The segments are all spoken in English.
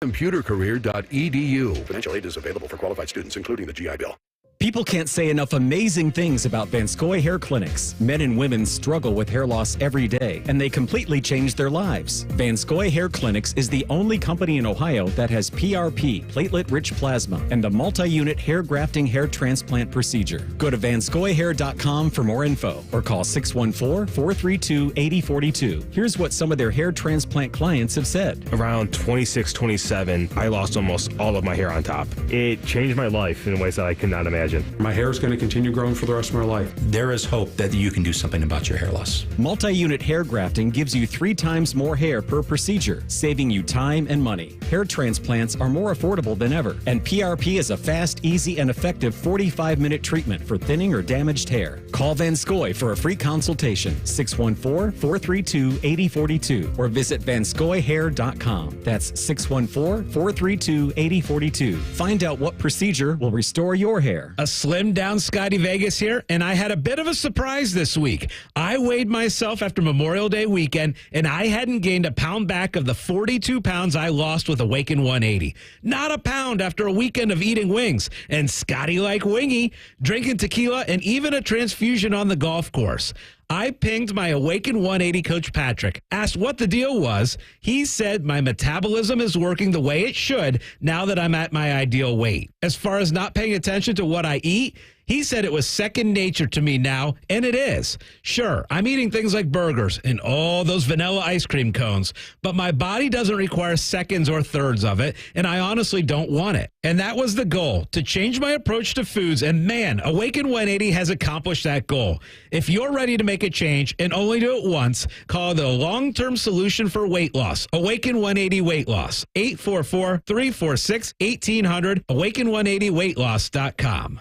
Computercareer.edu. Financial aid is available for qualified students, including the GI Bill. People can't say enough amazing things about Vanscoy hair clinics. Men and women struggle with hair loss every day, and they completely change their lives. Vanscoy Hair Clinics is the only company in Ohio that has PRP, platelet-rich plasma, and the multi-unit hair grafting hair transplant procedure. Go to vanscoyhair.com for more info, or call 614-432-8042. Here's what some of their hair transplant clients have said. Around 26, 27, I lost almost all of my hair on top. It changed my life in ways that I could not imagine. My hair is going to continue growing for the rest of my life. There is hope that you can do something about your hair loss. Multi-unit hair grafting gives you 3 times more hair per procedure, saving you time and money. Hair transplants are more affordable than ever, and PRP is a fast, easy, and effective 45-minute treatment for thinning or damaged hair. Call Vanscoy for a free consultation, 614-432-8042, or visit vanscoyhair.com. That's 614-432-8042. Find out what procedure will restore your hair. A slimmed down Scotty Vegas here, and I had a bit of a surprise this week. I weighed myself after Memorial Day weekend, and I hadn't gained a pound back of the 42 pounds I lost with Awaken 180. Not a pound after a weekend of eating wings. And Scotty like wingy, drinking tequila, and even a transfusion on the golf course. I pinged my Awaken 180 coach Patrick, asked what the deal was. He said my metabolism is working the way it should now that I'm at my ideal weight. As far as not paying attention to what I eat, he said it was second nature to me now, and it is. Sure, I'm eating things like burgers and all those vanilla ice cream cones, but my body doesn't require seconds or thirds of it, and I honestly don't want it. And that was the goal, to change my approach to foods, and man, Awaken 180 has accomplished that goal. If you're ready to make a change and only do it once, call the long-term solution for weight loss, Awaken 180 Weight Loss, 844-346-1800, awaken180weightloss.com.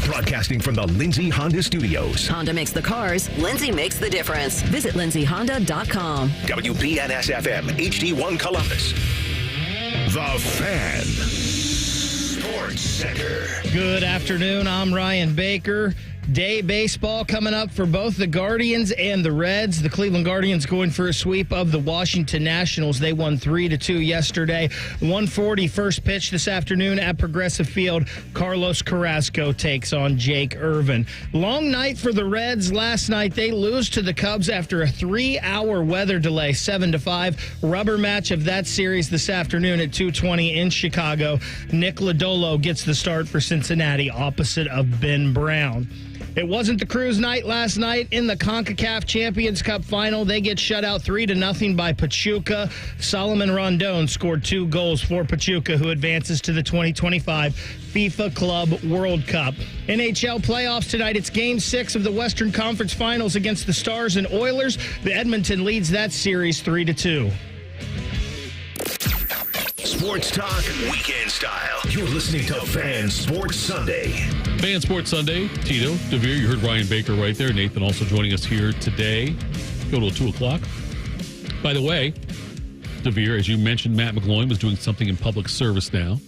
Broadcasting from the Lindsay Honda Studios. Honda makes the cars. Lindsay makes the difference. Visit lindsayhonda.com. WBNS-FM, HD1 Columbus. The Fan. Sports Center. Good afternoon. I'm Ryan Baker. Day baseball coming up for both the Guardians and the Reds. The Cleveland Guardians going for a sweep of the Washington Nationals. They won 3-2 yesterday. 1:40 first pitch this afternoon at Progressive Field. Carlos Carrasco takes on Jake Irvin. Long night for the Reds. Last night they lose to the Cubs after a 3-hour weather delay, 7-5. Rubber match of that series this afternoon at 2:20 in Chicago. Nick Lodolo gets the start for Cincinnati opposite of Ben Brown. It wasn't the Crew's night last night in the CONCACAF Champions Cup final. They get shut out 3-0 by Pachuca. Solomon Rondon scored 2 goals for Pachuca, who advances to the 2025 FIFA Club World Cup. NHL playoffs tonight. It's Game 6 of the Western Conference Finals against the Stars and Oilers. The Edmonton leads that series 3-2. Sports Talk, weekend style. You're listening to Fan Sports Sunday. Fan Sports Sunday. Tito, DeVere, you heard Ryan Baker right there. Nathan also joining us here today. Go till 2 o'clock. By the way, DeVere, as you mentioned, Matt McGloin was doing something in public service now.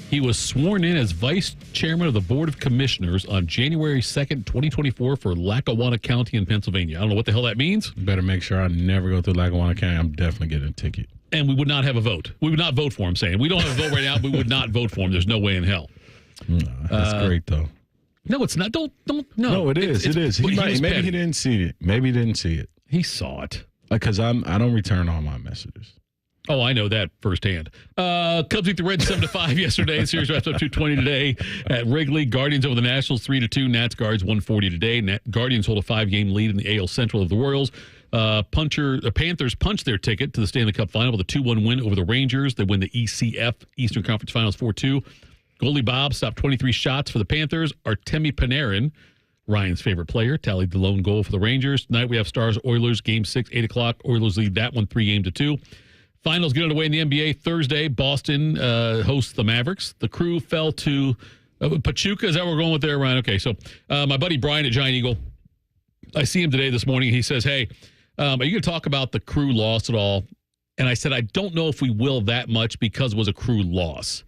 He was sworn in as vice chairman of the Board of Commissioners on January 2nd, 2024 for Lackawanna County in Pennsylvania. I don't know what the hell that means. Better make sure I never go through Lackawanna County. I'm definitely getting a ticket. And we would not have a vote. We would not vote for him, saying. We don't have a vote right now. We would not vote for him. There's no way in hell. No, that's great, though. No, it's not. Don't. No, no, it is. It is. Maybe he didn't see it. Maybe he didn't see it. He saw it. Because I don't return all my messages. Oh, I know that firsthand. Cubs beat the Reds 7-5 yesterday. The series wraps up 2:20 today at Wrigley. Guardians over the Nationals 3-2. Nats Guards 140 today. Guardians hold a 5-game lead in the AL Central of the Royals. Panthers punched their ticket to the Stanley Cup Final with a 2-1 win over the Rangers. They win the ECF Eastern Conference Finals 4-2. Goalie Bob stopped 23 shots for the Panthers. Artemi Panarin, Ryan's favorite player, tallied the lone goal for the Rangers. Tonight we have Stars-Oilers, Game 6, 8 o'clock. Oilers lead that one 3-2. Finals get underway in the NBA Thursday. Boston hosts the Mavericks. The Crew fell to Pachuca. Is that what we're going with there, Ryan? Okay, so my buddy Brian at Giant Eagle, I see him today this morning. He says, hey, are you going to talk about the Crew loss at all? And I said, I don't know if we will that much because it was a Crew loss.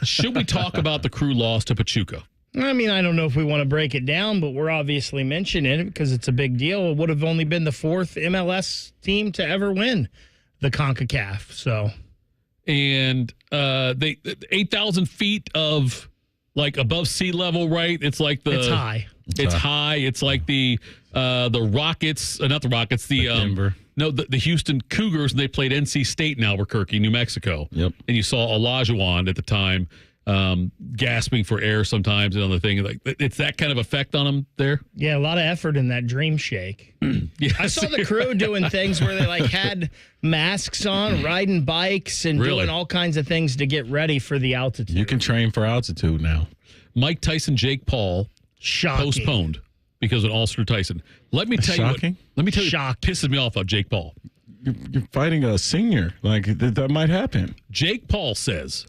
Should we talk about the Crew loss to Pachuca? I mean, I don't know if we want to break it down, but we're obviously mentioning it because it's a big deal. It would have only been the 4th MLS team to ever win the CONCACAF. So and they 8,000 feet of like above sea level, right? It's like it's high. It's high. It's like the Rockets, not the Rockets, the Denver. No, the Houston Cougars. They played NC State in Albuquerque, New Mexico. Yep. And you saw Olajuwon at the time gasping for air sometimes and other thing. Like it's that kind of effect on them there. Yeah, a lot of effort in that dream shake. Yeah, I saw the crew doing things where they like had masks on, riding bikes, and doing all kinds of things to get ready for the altitude. You can train for altitude now. Mike Tyson, Jake Paul postponed because of Ulster Tyson. Let me tell you what pisses me off about Jake Paul. You're fighting a senior. Like that might happen. Jake Paul says,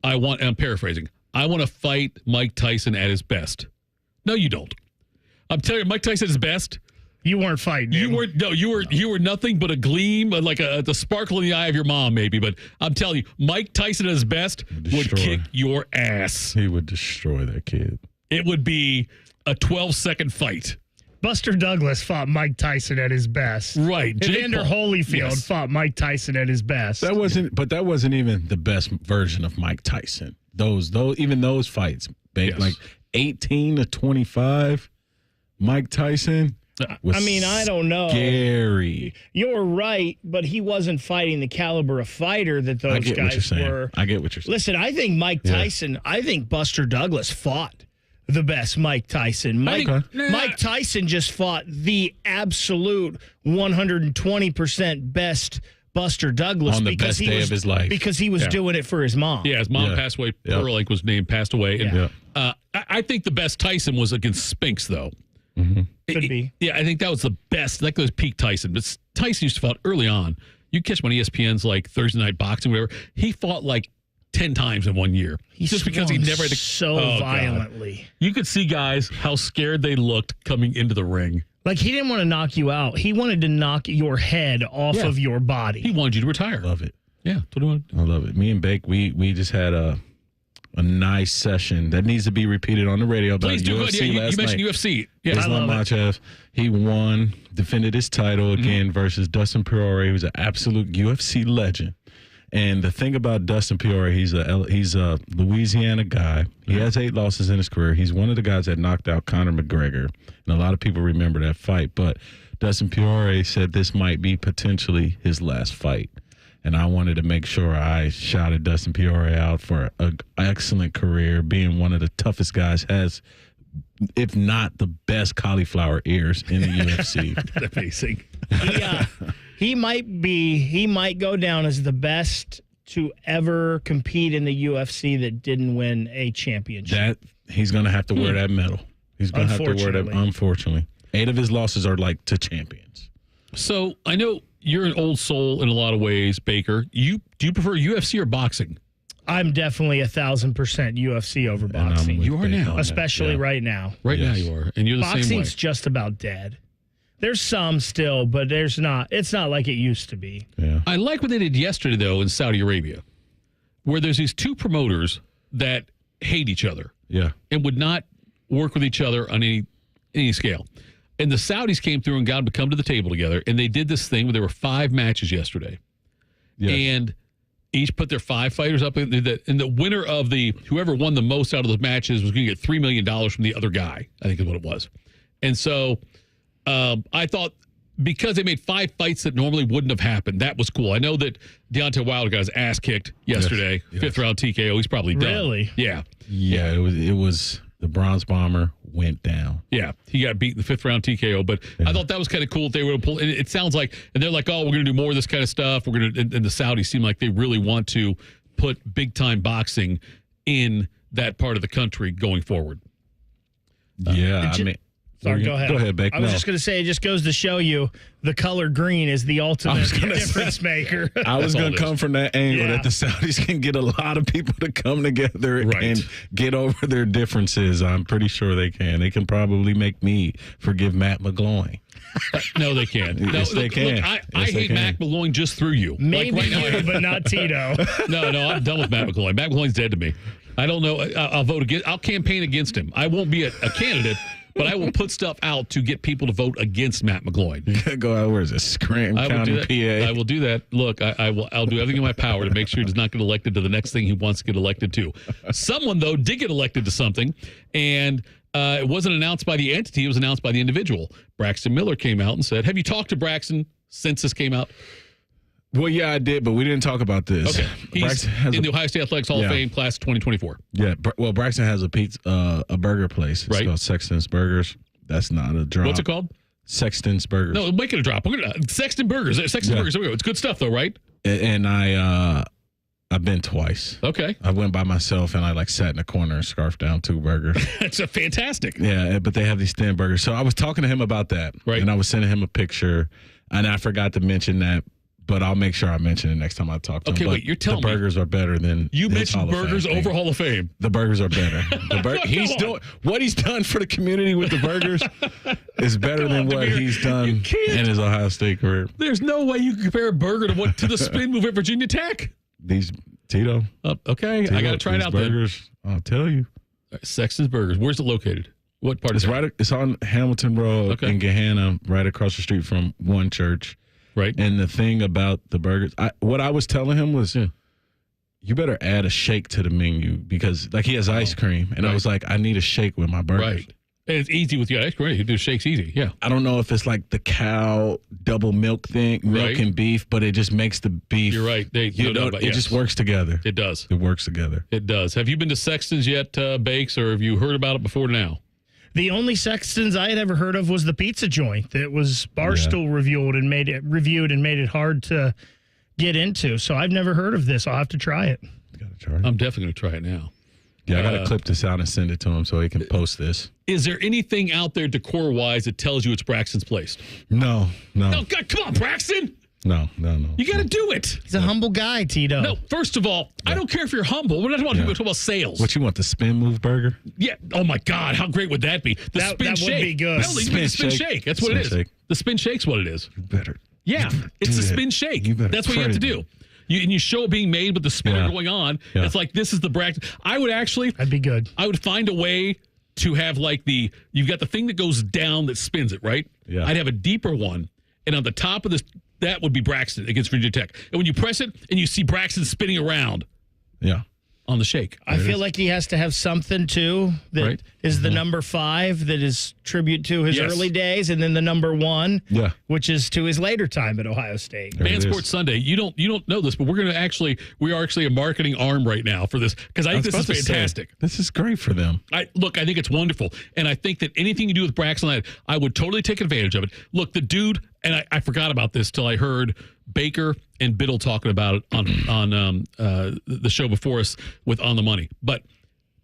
I'm paraphrasing, I want to fight Mike Tyson at his best. No, you don't. I'm telling you, Mike Tyson at his best. You weren't fighting. You were nothing but a gleam, like the sparkle in the eye of your mom, maybe. But I'm telling you, Mike Tyson at his best would kick your ass. He would destroy that kid. It would be a 12-second fight. Buster Douglas fought Mike Tyson at his best. Right. Evander Holyfield fought Mike Tyson at his best. That wasn't even the best version of Mike Tyson. Those fights, like 18 to 25, Mike Tyson. I don't know. Scary. You're right, but he wasn't fighting the caliber of fighter that those guys were. I get what you're saying. Listen, I think Mike Tyson, I think Buster Douglas fought the best Mike Tyson. Mike Tyson just fought the absolute 120% best Buster Douglas on the best day of his life because he was doing it for his mom. Yeah, his mom passed away. Perlink was passed away. And, I think the best Tyson was against Spinks, though. Mm-hmm. Could be. Yeah, I think that was the best. That was peak Tyson. But Tyson used to fight early on. You catch him on ESPN's like Thursday Night Boxing, whatever. He fought like 10 times in 1 year. Just because he never had to violently. God. You could see guys how scared they looked coming into the ring. Like he didn't want to knock you out. He wanted to knock your head off of your body. He wanted you to retire. Love it. Yeah, I love it. Me and Bake, we just had a nice session that needs to be repeated on the radio about Please do. UFC last you mentioned night. UFC. Yeah, Islam Makhachev, he won, defended his title again versus Dustin Poirier, who's an absolute UFC legend. And the thing about Dustin Poirier, he's a Louisiana guy. He has 8 losses in his career. He's one of the guys that knocked out Conor McGregor, and a lot of people remember that fight. But Dustin Poirier said this might be potentially his last fight. And I wanted to make sure I shouted Dustin Poirier out for an excellent career, being one of the toughest guys, has, if not the best cauliflower ears in the UFC. Amazing. He might go down as the best to ever compete in the UFC that didn't win a championship. He's going to have to wear that medal. He's going to have to wear that, unfortunately. 8 of his losses are like to champions. So I know you're an old soul in a lot of ways, Baker. Do you prefer UFC or boxing? I'm definitely 1,000% UFC over boxing. You are now. Especially right now. Right now you are. And you're the same way. Boxing's just about dead. There's some still, but it's not like it used to be. Yeah. I like what they did yesterday, though, in Saudi Arabia, where there's these 2 promoters that hate each other. Yeah. And would not work with each other on any scale. And the Saudis came through and got them to come to the table together, and they did this thing where there were 5 matches yesterday. Yes. And each put their 5 fighters up, and the winner of whoever won the most out of the matches was going to get $3 million from the other guy, I think is what it was. And so I thought because they made 5 fights that normally wouldn't have happened, that was cool. I know that Deontay Wilder got his ass kicked yesterday, 5th round TKO. He's probably done. Really? Yeah. Yeah, it was the Bronze Bomber went down. Yeah, he got beat in the 5th round TKO, but I thought that was kind of cool. If they were to pull, and it sounds like, and they're like, oh, we're going to do more of this kind of stuff. We're going to, and the Saudis seem like they really want to put big time boxing in that part of the country going forward. Sorry, go ahead. Go ahead, Beck. I was just going to say, it just goes to show you the color green is the ultimate difference maker. I was going to come from that angle that the Saudis can get a lot of people to come together and get over their differences. I'm pretty sure they can. They can probably make me forgive Matt McGloin. No, they can't. Yes, they can. Look, I hate Matt McGloin just through you. Maybe you, but not Tito. No, I'm done with Matt McGloin. Matt McGloin's dead to me. I don't know. I'll vote against. I'll campaign against him. I won't be a candidate. but I will put stuff out to get people to vote against Matt McGloin. You gotta go out. Where is it? Scranton County, PA. I will do that. Look, I'll do everything in my power to make sure he does not get elected to the next thing he wants to get elected to. Someone, though, did get elected to something, and it wasn't announced by the entity. It was announced by the individual. Braxton Miller came out and said, have you talked to Braxton since this came out? Well, yeah, I did, but we didn't talk about this. Okay. He's in the Ohio State Athletics Hall of Fame, class of 2024. Yeah. Well, Braxton has a burger place. It's called Sexton's Burgers. That's not a drop. What's it called? Sexton's Burgers. No, make it a drop. We're gonna Sexton Burgers. Sexton Burgers. There we go. It's good stuff, though, right? And I've been twice. Okay. I went by myself and I sat in a corner and scarfed down 2 burgers. That's a fantastic. Yeah, but they have these thin burgers. So I was talking to him about that. Right. And I was sending him a picture, and I forgot to mention that. But I'll make sure I mention it next time I talk to him. Okay, but wait, you're telling me. The burgers are better than You mentioned burgers over Hall of Fame. The burgers are better. He's doing what he's done for the community with the burgers is better than what he's done in his Ohio State career. There's no way you can compare a burger to the spin move at Virginia Tech. Tito. Okay, Tito, I got to try it out burgers, then. I'll tell you. Sexton's Burgers. Where's it located? What part? It's on Hamilton Road in Gahanna, right across the street from One Church. Right. And the thing about the burgers, what I was telling him was, you better add a shake to the menu because, he has ice cream. And I was like, I need a shake with my burgers. Right. And it's easy with your ice cream. You do shakes easy. Yeah. I don't know if it's the cow double milk thing, milk and beef, but it just makes the beef. You're right. It just works together. It does. It works together. It does. Have you been to Sexton's yet, Bakes, or have you heard about it before now? The only Sexton's I had ever heard of was the pizza joint that was Barstool reviewed and made it hard to get into. So I've never heard of this. I'll have to try it. I'm definitely going to try it now. Yeah, I got to clip this out and send it to him so he can post this. Is there anything out there decor-wise that tells you it's Braxton's place? No. Oh, God, come on, Braxton. No. You got to do it. He's a humble guy, Tito. No, first of all, I don't care if you're humble. We're not talking about sales. What, you want the spin move burger? Yeah. Oh, my God. How great would that be? That would be good. No, the spin shake. That's what it is. The spin shake's what it is. You better. Yeah. It's the spin shake. That's what you have to do. You show it being made with the spinner going on. Yeah. It's like, this is the Braxton. That'd be good. I would find a way to have you've got the thing that goes down that spins it, right? Yeah. I'd have a deeper one. And on the top of this, that would be Braxton against Virginia Tech. And when you press it and you see Braxton spinning around. Yeah. On the shake. I feel like he has to have something, too, that is the number 5 that is tribute to his early days, and then the number 1, which is to his later time at Ohio State. Fan Sports Sunday. You don't know this, but we are actually a marketing arm right now for this because I think this is fantastic. This is great for them. I think it's wonderful. And I think that anything you do with Braxton, I would totally take advantage of it. Look, the dude, and I forgot about this till I heard Baker and Biddle talking about it on the show before us with On the Money. But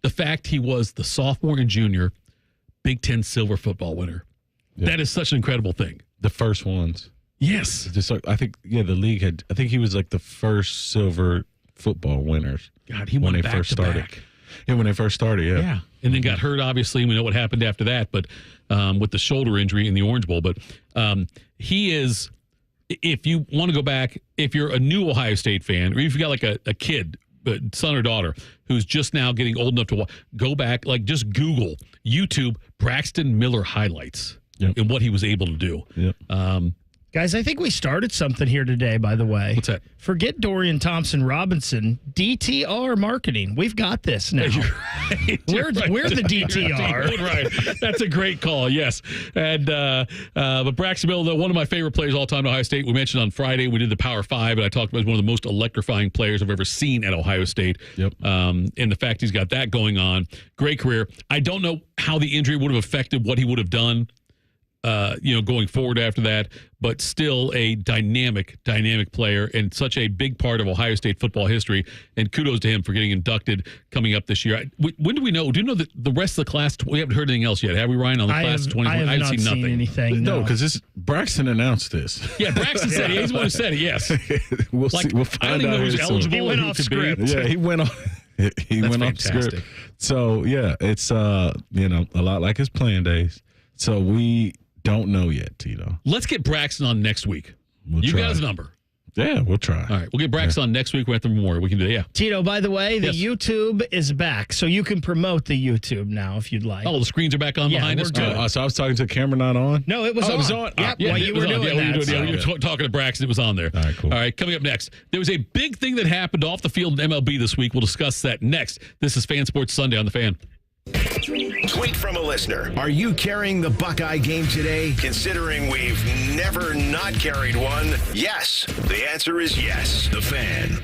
the fact he was the sophomore and junior Big Ten silver football winner, that is such an incredible thing. The first ones. Yes. I think, the league had, I think he was the first silver football winners. God, he won back to back. Yeah, when they first started, Yeah. And then got hurt, obviously. We know what happened after that, but with the shoulder injury in the Orange Bowl. But he is... If you want to go back, if you're a new Ohio State fan, or if you got a kid, son or daughter, who's just now getting old enough to go back, just Google, YouTube, Braxton Miller highlights and what he was able to do. Yep. Guys, I think we started something here today, by the way. What's that? Forget Dorian Thompson-Robinson. DTR marketing. We've got this now. We're the DTR. Right. That's a great call, yes. And but Braxton Miller, one of my favorite players all time at Ohio State. We mentioned on Friday we did the Power 5, and I talked about one of the most electrifying players I've ever seen at Ohio State. Yep. And the fact he's got that going on. Great career. I don't know how the injury would have affected what he would have done. Going forward after that, but still a dynamic player and such a big part of Ohio State football history. And kudos to him for getting inducted coming up this year. When do we know? Do you know that the rest of the class? We haven't heard anything else yet, have we, Ryan? On the class of 2020, I have not seen anything. No, because Braxton announced this. Yeah, Braxton said it. He's the one who said it. Yes. We'll see. We'll find out who's eligible. He went off script. Yeah, he went off. He went off script. So yeah, it's a lot like his playing days. So we don't know yet, Tito. Let's get Braxton on next week. You got his number. Yeah, we'll try. All right. We'll get Brax on next week after Memorial. We can do that. Yeah. Tito, by the way, the YouTube is back, so you can promote the YouTube now if you'd like. Oh, the screens are back on behind us. So I was talking to the camera not on? No, it was on. It was on? Yep, Yeah, while it you was were on. doing Yeah, that. you were talking to Brax, it was on there. All right, cool. All right, coming up next, there was a big thing that happened off the field in MLB this week. We'll discuss that next. This is Fan Sports Sunday on The Fan. Tweet from a listener. Are you carrying the Buckeye game today? Considering we've never not carried one, yes. The answer is yes. The Fan.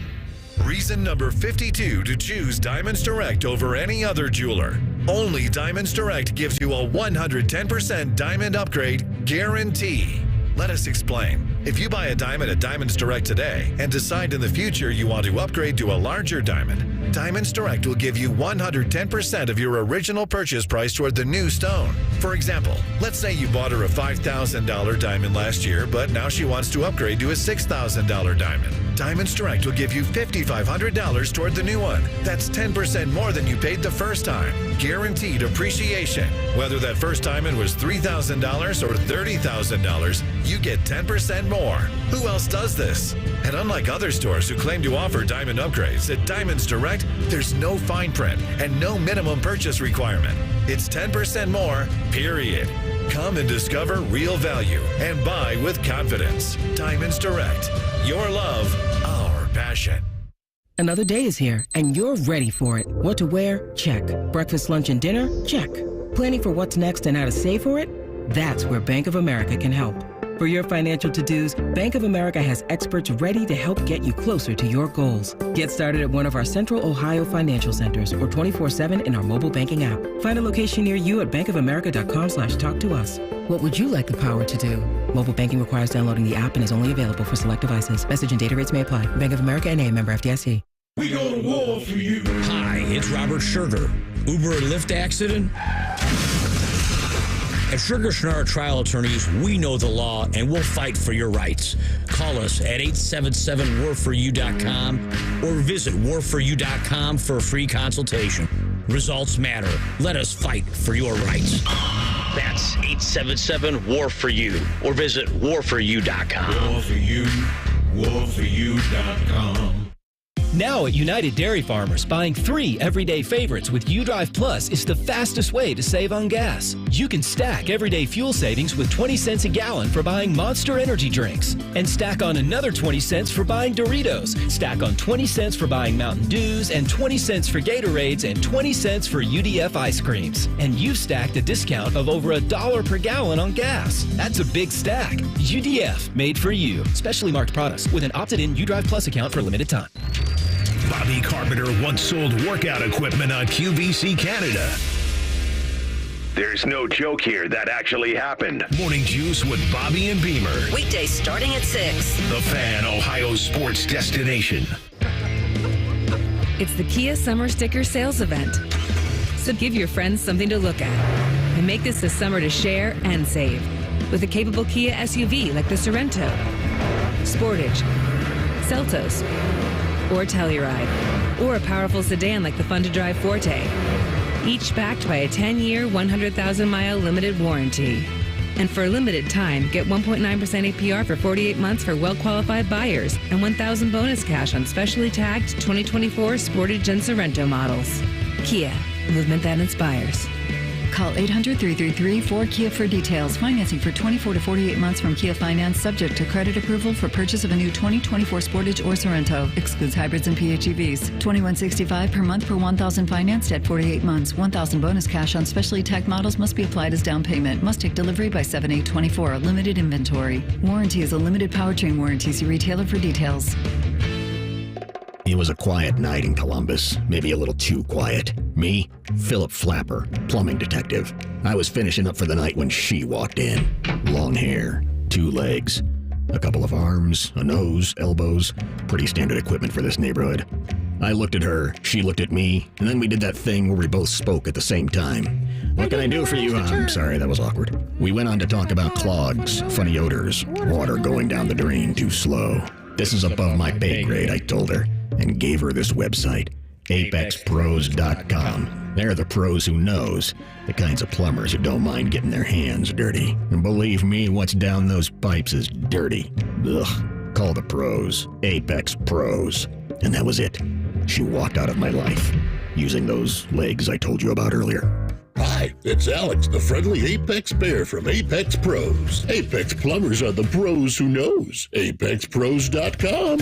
Reason number 52 to choose Diamonds Direct over any other jeweler. Only Diamonds Direct gives you a 110% diamond upgrade guarantee. Let us explain. If you buy a diamond at Diamonds Direct today and decide in the future you want to upgrade to a larger diamond, Diamonds Direct will give you 110% of your original purchase price toward the new stone. For example, let's say you bought her a $5,000 diamond last year, but now she wants to upgrade to a $6,000 diamond. Diamonds Direct will give you $5,500 toward the new one. That's 10% more than you paid the first time. Guaranteed appreciation. Whether that first diamond was $3,000 or $30,000, you get 10% more. Who else does this? And unlike other stores who claim to offer diamond upgrades, at Diamonds Direct, there's no fine print and no minimum purchase requirement. It's 10% more, period. Come and discover real value and buy with confidence. Diamonds Direct. Your love, our passion. Another day is here, and you're ready for it. What to wear? Check. Breakfast, lunch, and dinner? Check. Planning for what's next and how to save for it? That's where Bank of America can help. For your financial to-dos, Bank of America has experts ready to help get you closer to your goals. Get started at one of our Central Ohio financial centers or 24/7 in our mobile banking app. Find a location near you at bankofamerica.com/talktous. What would you like the power to do? Mobile banking requires downloading the app and is only available for select devices. Message and data rates may apply. Bank of America N.A., member FDIC. We go to war for you. Hi, it's Robert Sugar. Uber and Lyft accident? At Sugar Schnarr Trial Attorneys, we know the law and we'll fight for your rights. Call us at 877-WARFORYOU.com or visit warforyou.com for a free consultation. Results matter. Let us fight for your rights. That's 877-WAR-FOR-YOU or visit warforyou.com. War for you, warforyou.com. Now at United Dairy Farmers, buying 3 everyday favorites with UDrive Plus is the fastest way to save on gas. You can stack everyday fuel savings with 20 cents a gallon for buying Monster energy drinks. And stack on another 20 cents for buying Doritos. Stack on 20 cents for buying Mountain Dews and 20 cents for Gatorades and 20 cents for UDF ice creams. And you've stacked a discount of over $1 per gallon on gas. That's a big stack. UDF, made for you. Specially marked products with an opted-in UDrive Plus account for a limited time. Bobby Carpenter once sold workout equipment on QVC Canada. There's no joke here. That actually happened. Morning Juice with Bobby and Beamer. Weekdays starting at 6. The Fan, Ohio's sports destination. It's the Kia Summer Sticker Sales Event. So give your friends something to look at and make this a summer to share and save with a capable Kia SUV like the Sorento, Sportage, Seltos, or Telluride, or a powerful sedan like the fun-to-drive Forte, each backed by a 10-year, 100,000-mile limited warranty. And for a limited time, get 1.9% APR for 48 months for well-qualified buyers and $1,000 bonus cash on specially tagged 2024 Sportage and Sorento models. Kia, movement that inspires. Call 800-333-4KIA for details. Financing for 24 to 48 months from Kia Finance, subject to credit approval for purchase of a new 2024 Sportage or Sorento. Excludes hybrids and PHEVs. $21.65 per month per $1,000 financed at 48 months. $1,000 bonus cash on specially tagged models must be applied as down payment. Must take delivery by 7/8/24. Limited inventory. Warranty is a limited powertrain warranty. See retailer for details. It was a quiet night in Columbus, maybe a little too quiet. Me, Philip Flapper, plumbing detective. I was finishing up for the night when she walked in. Long hair, 2 legs, a couple of arms, a nose, elbows. Pretty standard equipment for this neighborhood. I looked at her, she looked at me, and then we did that thing where we both spoke at the same time. What can I do for you? I'm sorry, that was awkward. We went on to talk about clogs, funny odors, water going down the drain too slow. This is above my pay grade, I told her, and gave her this website, apexpros.com. They're the pros who knows, the kinds of plumbers who don't mind getting their hands dirty. And believe me, what's down those pipes is dirty. Ugh. Call the pros. Apex Pros. And that was it. She walked out of my life using those legs I told you about earlier. Hi, it's Alex, the friendly Apex Bear from Apex Pros. Apex plumbers are the pros who knows. ApexPros.com.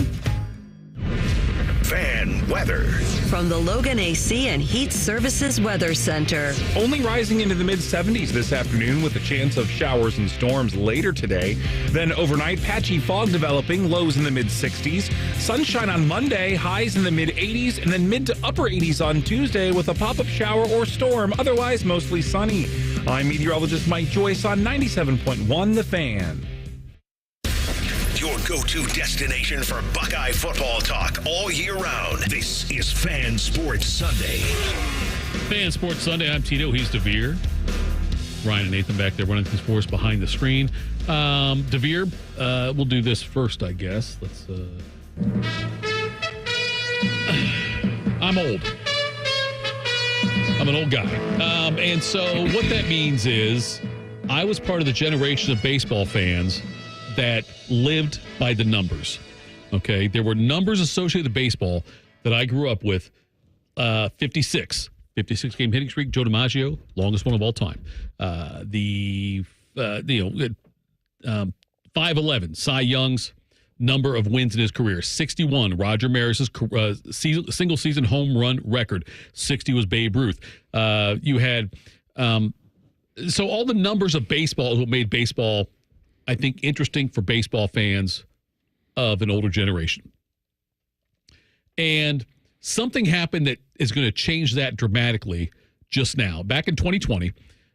Fan weather. From the Logan AC and Heat Services Weather Center. Only rising into the mid-70s this afternoon with a chance of showers and storms later today. Then overnight, patchy fog developing, lows in the mid-60s. Sunshine on Monday, highs in the mid-80s, and then mid to upper 80s on Tuesday with a pop-up shower or storm, otherwise mostly sunny. I'm meteorologist Mike Joyce on 97.1 The Fan. Your go-to destination for Buckeye football talk all year round. This is Fan Sports Sunday. Fan Sports Sunday. I'm Tito. He's DeVere. Ryan and Nathan back there running things for us behind the screen. DeVere, we'll do this first, I guess. Let's. I'm old. I'm an old guy. And so what that means is I was part of the generation of baseball fans that lived by the numbers. Okay, there were numbers associated with baseball that I grew up with. 56 game hitting streak, Joe DiMaggio, longest one of all time. 511 Cy Young's number of wins in his career. 61 Roger Maris's single season home run record. 60 was Babe Ruth. You had so all the numbers of baseball is what made baseball, I think, interesting for baseball fans of an older generation. And something happened that is going to change that dramatically just now. Back in 2020,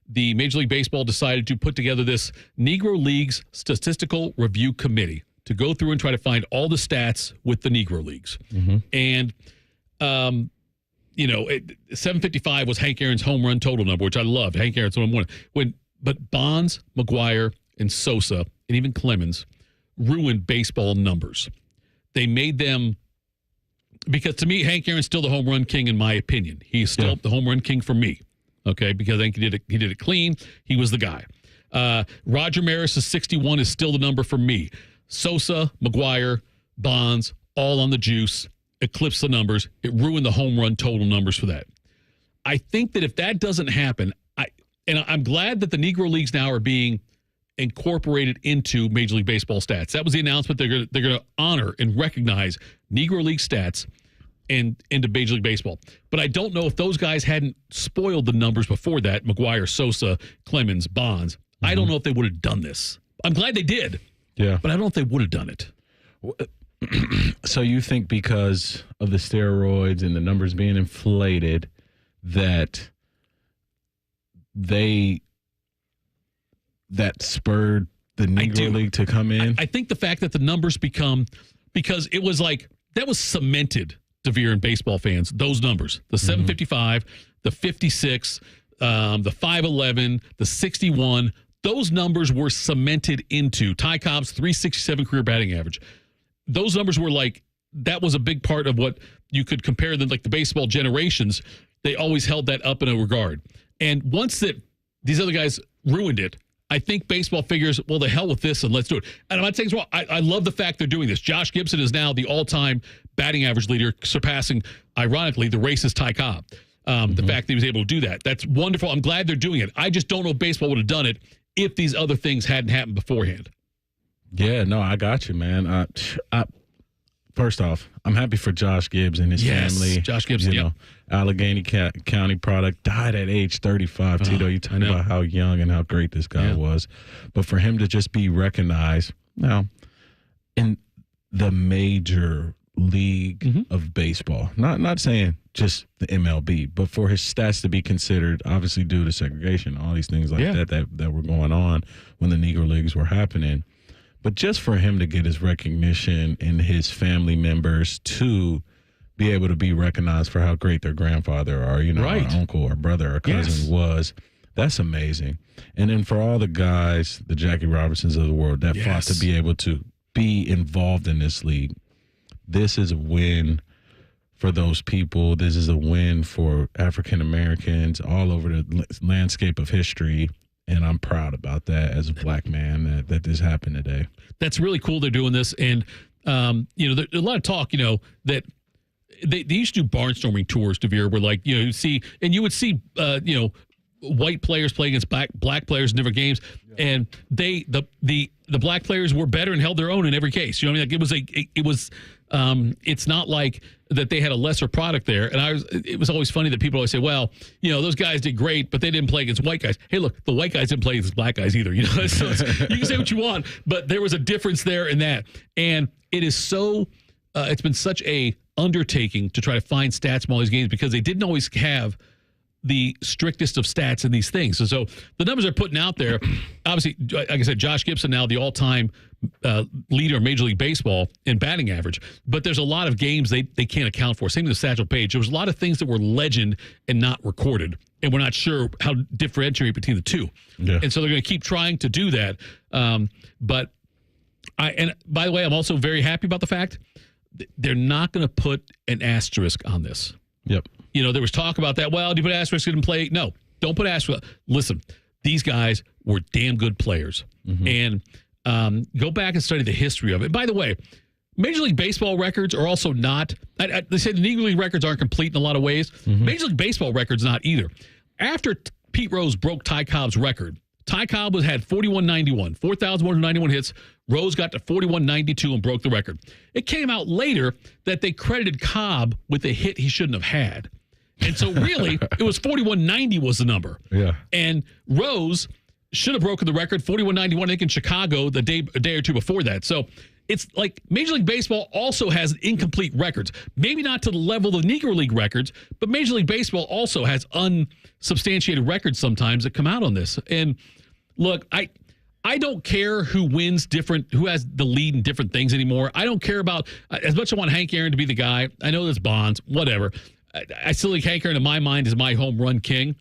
the Major League Baseball decided to put together this Negro Leagues Statistical Review Committee to go through and try to find all the stats with the Negro Leagues. Mm-hmm. And, 755 was Hank Aaron's home run total number, which I loved. Hank Aaron's home run. But Bonds, McGuire, and Sosa, and even Clemens ruined baseball numbers. They made them, because to me, Hank Aaron's still the home run king in my opinion. He's still the home run king for me, okay, because I think he did it clean. He was the guy. Roger Maris's 61 is still the number for me. Sosa, McGuire, Bonds, all on the juice, eclipsed the numbers. It ruined the home run total numbers for that. I think that if that doesn't happen, I'm glad that the Negro Leagues now are being incorporated into Major League Baseball stats. That was the announcement. They're going to honor and recognize Negro League stats and into Major League Baseball. But I don't know if those guys hadn't spoiled the numbers before that, McGuire, Sosa, Clemens, Bonds. Mm-hmm. I don't know if they would have done this. I'm glad they did. Yeah. But I don't know if they would have done it. So you think because of the steroids and the numbers being inflated that that spurred the Negro League to come in? I think the fact that the numbers become, because it was like, that was cemented, DeVere and baseball fans, those numbers, the 755, the 56, the 511, the 61, those numbers were cemented into Ty Cobb's 367 career batting average. Those numbers were like, that was a big part of what you could compare them, like the baseball generations. They always held that up in a regard. And once that these other guys ruined it, I think baseball figures, well, the hell with this and let's do it. And I'm not saying it's wrong. I love the fact they're doing this. Josh Gibson is now the all-time batting average leader, surpassing, ironically, the racist Ty Cobb. The fact that he was able to do that. That's wonderful. I'm glad they're doing it. I just don't know if baseball would have done it if these other things hadn't happened beforehand. Yeah, no, I got you, man. First off, I'm happy for Josh Gibbs and his family. Josh Gibbs, you know, Allegheny County product, died at age 35. Tito, you talking about how young and how great this guy was. But for him to just be recognized now in the major league of baseball, not saying just the MLB, but for his stats to be considered, obviously due to segregation, all these things like that were going on when the Negro Leagues were happening. But just for him to get his recognition and his family members to be able to be recognized for how great their grandfather or, our uncle or brother or cousin was, that's amazing. And then for all the guys, the Jackie Robinsons of the world that fought to be able to be involved in this league, this is a win for those people. This is a win for African Americans all over the landscape of history. And I'm proud about that as a black man that this happened today. That's really cool they're doing this. And there's a lot of talk, that they used to do barnstorming tours, DeVere, where you would see, white players play against black players in different games, and the black players were better and held their own in every case. You know what I mean? Like it's not like that they had a lesser product there. And it was always funny that people always say, well, those guys did great, but they didn't play against white guys. Hey, look, the white guys didn't play against black guys either. So you can say what you want, but there was a difference there in that. And it is so, it's been such a undertaking to try to find stats from all these games because they didn't always have the strictest of stats in these things. So the numbers they're putting out there, obviously, like I said, Josh Gibson now the all-time leader in Major League Baseball in batting average. But there's a lot of games they can't account for. Same with Satchel Paige. There was a lot of things that were legend and not recorded, and we're not sure how to differentiate between the two. Yeah. And so they're going to keep trying to do that. And by the way, I'm also very happy about the fact they're not going to put an asterisk on this. Yep. There was talk about that. Well, do you put asterisk in play? No, don't put asterisk. Listen, these guys were damn good players. Mm-hmm. And go back and study the history of it. By the way, Major League Baseball records are also not, they say the Negro League records aren't complete in a lot of ways. Mm-hmm. Major League Baseball records not either. After Pete Rose broke Ty Cobb's record, Ty Cobb had 4,191 hits. Rose got to 4,192 and broke the record. It came out later that they credited Cobb with a hit he shouldn't have had. And so really, it was 4,190 was the number. Yeah. And Rose should have broken the record, 4,191, I think, in Chicago a day or two before that. So it's like Major League Baseball also has incomplete records. Maybe not to the level of Negro League records, but Major League Baseball also has unsubstantiated records sometimes that come out on this. And look, I don't care who wins who has the lead in different things anymore. I don't care about, as much as I want Hank Aaron to be the guy. I know there's Bonds, whatever. I still think Hank Aaron, in my mind, is my home run king.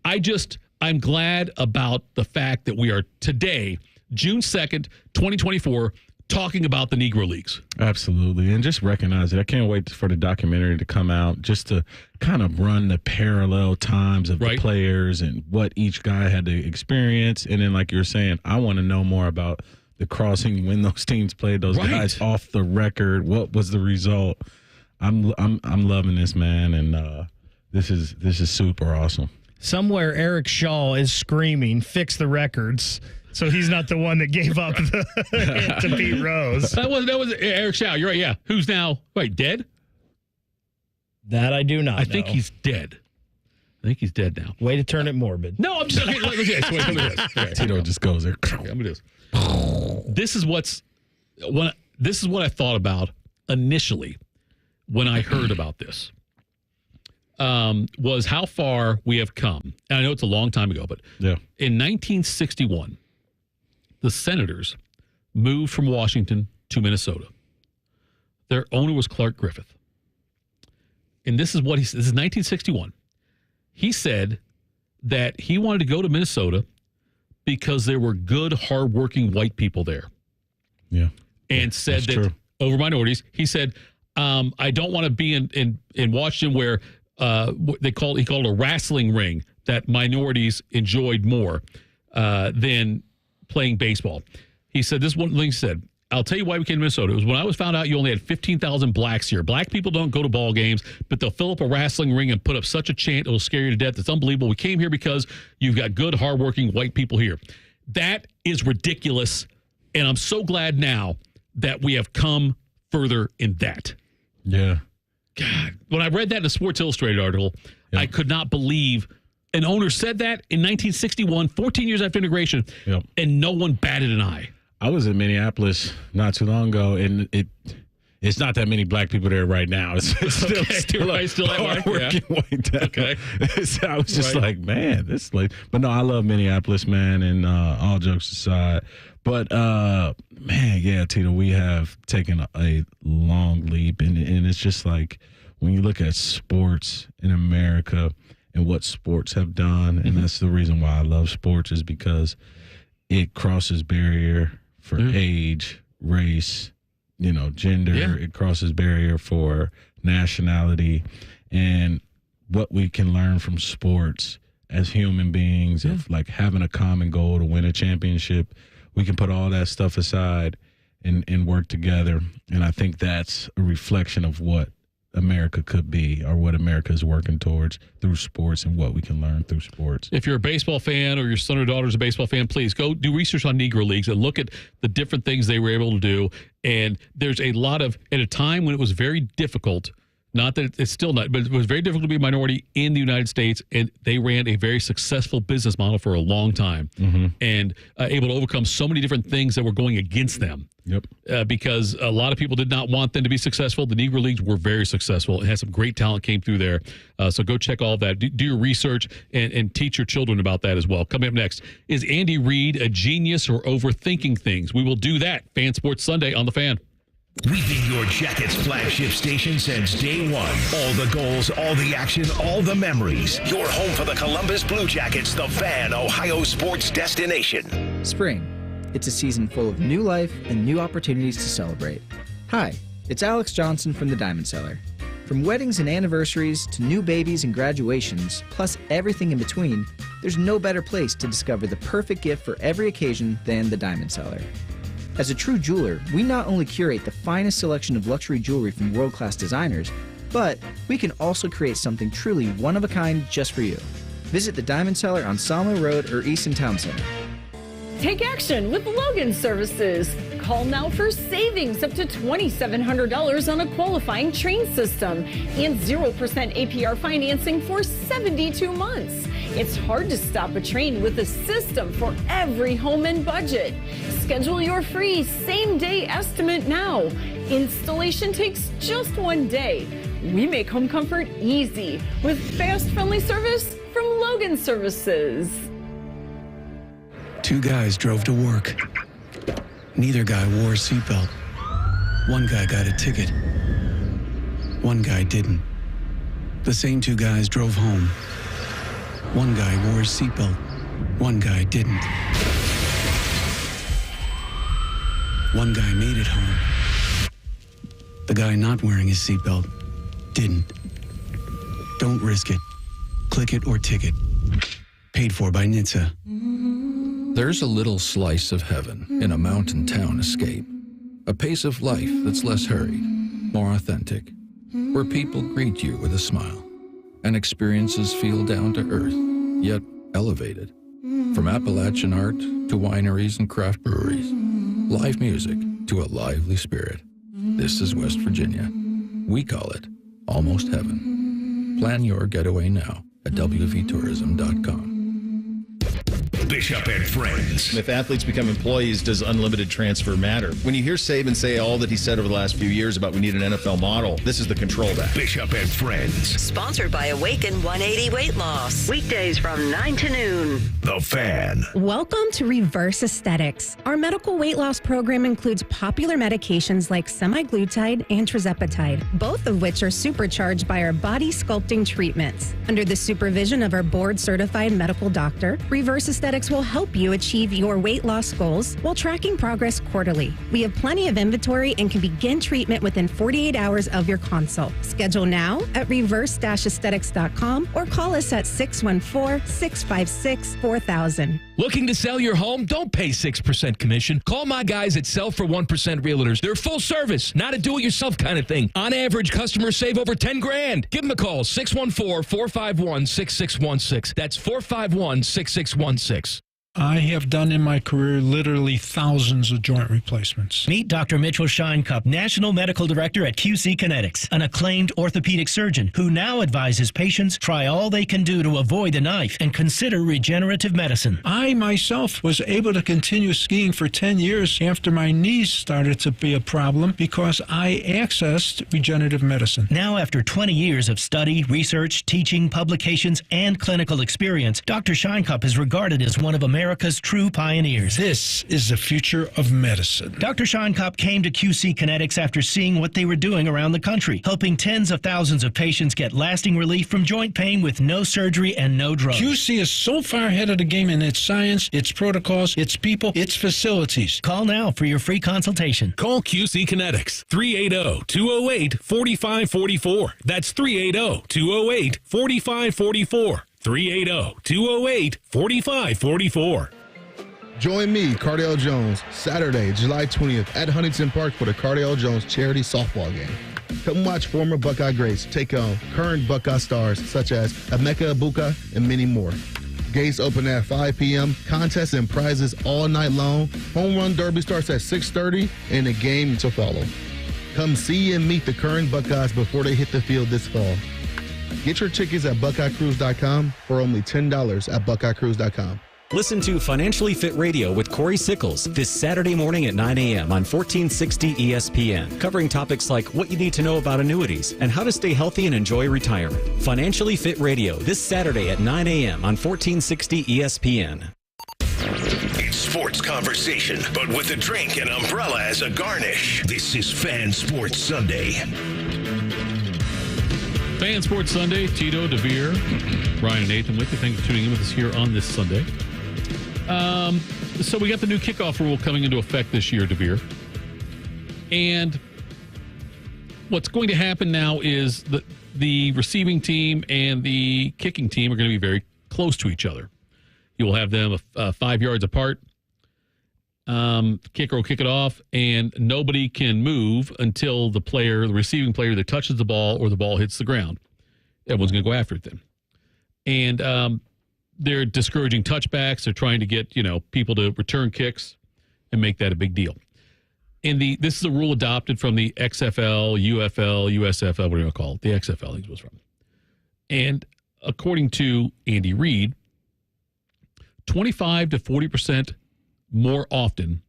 I'm glad about the fact that we are today, June 2nd, 2024, talking about the Negro Leagues. Absolutely. And just recognize it. I can't wait for the documentary to come out just to kind of run the parallel times of the players and what each guy had to experience. And then, like you were saying, I want to know more about the crossing when those teams played those guys off the record. What was the result? I'm loving this, man. And this is super awesome. Somewhere Eric Shaw is screaming, "Fix the records." So he's not the one that gave up the hit to Pete Rose. That was Eric Shaw. You're right. Yeah. Who's now dead? That I do not. I think he's dead. I think he's dead now. Way to turn it morbid. No, I'm just look at this. Okay, Tito just goes there. This is what I thought about initially when I heard about this. Was how far we have come. And I know it's a long time ago, but in 1961, the Senators moved from Washington to Minnesota. Their owner was Clark Griffith. And this is what this is 1961. He said that he wanted to go to Minnesota because there were good, hardworking white people there. Yeah. And said that true. Over minorities, he said, I don't want to be in Washington where he called it a wrestling ring that minorities enjoyed more than playing baseball. He said, this one thing he said, I'll tell you why we came to Minnesota. It was when I was found out you only had 15,000 blacks here. Black people don't go to ball games, but they'll fill up a wrestling ring and put up such a chant it'll scare you to death. It's unbelievable. We came here because you've got good, hardworking white people here. That is ridiculous, and I'm so glad now that we have come further in that. Yeah. God, when I read that in a Sports Illustrated article, I could not believe an owner said that in 1961, 14 years after integration, and no one batted an eye. I was in Minneapolis not too long ago, and it's not that many black people there right now. It's still hard-working white town. Okay. So I was just like, man, this like. But no, I love Minneapolis, man, and all jokes aside. But, man, yeah, Tito, we have taken a long leap, and it's just like when you look at sports in America and what sports have done, and that's the reason why I love sports is because it crosses barrier for age, race, gender. Yeah. It crosses barrier for nationality, and what we can learn from sports as human beings of like having a common goal to win a championship. We can put all that stuff aside and work together. And I think that's a reflection of what America could be, or what America is working towards through sports, and what we can learn through sports. If you're a baseball fan, or your son or daughter's a baseball fan, please go do research on Negro Leagues and look at the different things they were able to do. And there's a lot of, at a time when it was very difficult, not that it's still not, but it was very difficult to be a minority in the United States, and they ran a very successful business model for a long time, and able to overcome so many different things that were going against them. Because a lot of people did not want them to be successful. The Negro Leagues were very successful and had some great talent came through there. So go check all of that. Do your research and teach your children about that as well. Coming up next, is Andy Reid a genius or overthinking things? We will do that. Fan Sports Sunday on The Fan. We've been your Jackets flagship station since day one. All the goals, all the action, all the memories. Your home for the Columbus Blue Jackets, the Fan, Ohio sports destination. Spring. It's a season full of new life and new opportunities to celebrate. Hi, it's Alex Johnson from the Diamond Cellar. From weddings and anniversaries to new babies and graduations, plus everything in between, there's no better place to discover the perfect gift for every occasion than the Diamond Cellar. As a true jeweler, we not only curate the finest selection of luxury jewelry from world-class designers, but we can also create something truly one-of-a-kind just for you. Visit the Diamond Cellar on Sawmill Road or Easton Town Center. Take action with Logan Services. Call now for savings up to $2,700 on a qualifying train system and 0% APR financing for 72 months. It's hard to stop a train with a system for every home and budget. Schedule your free same-day estimate now. Installation takes just 1 day. We make home comfort easy with fast, friendly service from Logan Services. Two guys drove to work. Neither guy wore a seatbelt. One guy got a ticket. One guy didn't. The same two guys drove home. One guy wore a seatbelt. One guy didn't. One guy made it home. The guy not wearing his seatbelt didn't. Don't risk it. Click it or ticket. Paid for by NHTSA. There's a little slice of heaven in a mountain town escape. A pace of life that's less hurried, more authentic, where people greet you with a smile and experiences feel down to earth, yet elevated. From Appalachian art to wineries and craft breweries, live music to a lively spirit. This is West Virginia. We call it almost heaven. Plan your getaway now at wvtourism.com. Bishop and Friends. If athletes become employees, does unlimited transfer matter? When you hear Saban say all that he said over the last few years about we need an NFL model, this is the control back. Bishop and Friends. Sponsored by Awaken 180 Weight Loss. Weekdays from 9 to noon. The Fan. Welcome to Reverse Aesthetics. Our medical weight loss program includes popular medications like semaglutide and tirzepatide, both of which are supercharged by our body sculpting treatments. Under the supervision of our board-certified medical doctor, Reverse Aesthetics will help you achieve your weight loss goals while tracking progress quarterly. We have plenty of inventory and can begin treatment within 48 hours of your consult. Schedule now at reverse-aesthetics.com or call us at 614-656-4000. Looking to sell your home? Don't pay 6% commission. Call my guys at Sell for 1% Realtors. They're full service, not a do-it-yourself kind of thing. On average, customers save over $10,000. Give them a call, 614-451-6616. That's 451-6616. I have done in my career literally thousands of joint replacements. Meet Dr. Mitchell Scheinkup, National Medical Director at QC Kinetics, an acclaimed orthopedic surgeon who now advises patients try all they can do to avoid the knife and consider regenerative medicine. I myself was able to continue skiing for 10 years after my knees started to be a problem because I accessed regenerative medicine. Now, after 20 years of study, research, teaching, publications, and clinical experience, Dr. Scheinkup is regarded as one of America's true pioneers. This is the future of medicine. Dr. Scheinkup came to QC Kinetics after seeing what they were doing around the country, helping tens of thousands of patients get lasting relief from joint pain with no surgery and no drugs. QC is so far ahead of the game in its science, its protocols, its people, its facilities. Call now for your free consultation. Call QC Kinetics, 380-208-4544. That's 380-208-4544. 380-208-4544. Join me, Cardale Jones, Saturday, July 20th at Huntington Park for the Cardale Jones charity softball game. Come watch former Buckeye greats take on current Buckeye stars such as Emeka Ibuka and many more. Gates open at 5 p.m., contests and prizes all night long. Home run derby starts at 6:30 and a game to follow. Come see and meet the current Buckeyes before they hit the field this fall. Get your tickets at BuckeyeCruise.com for only $10 at BuckeyeCruise.com. Listen to Financially Fit Radio with Corey Sickles this Saturday morning at 9 a.m. on 1460 ESPN, covering topics like what you need to know about annuities and how to stay healthy and enjoy retirement. Financially Fit Radio this Saturday at 9 a.m. on 1460 ESPN. It's sports conversation, but with a drink and umbrella as a garnish. This is Fan Sports Sunday. Fan Sports Sunday, Tito, DeVere, Ryan, and Nathan with you. Thanks for tuning in with us here on this Sunday. So we got the new kickoff rule coming into effect this year, DeVere. And what's going to happen now is the receiving team and the kicking team are going to be very close to each other. You will have them 5 yards apart. Kicker will kick it off, and nobody can move until the receiving player, either touches the ball or the ball hits the ground. Everyone's going to go after it then. And they're discouraging touchbacks. They're trying to get people to return kicks and make that a big deal. And this is a rule adopted from the XFL, UFL, USFL, whatever you want to call it. The XFL, I think it was from. And according to Andy Reid, 25 to 40% more often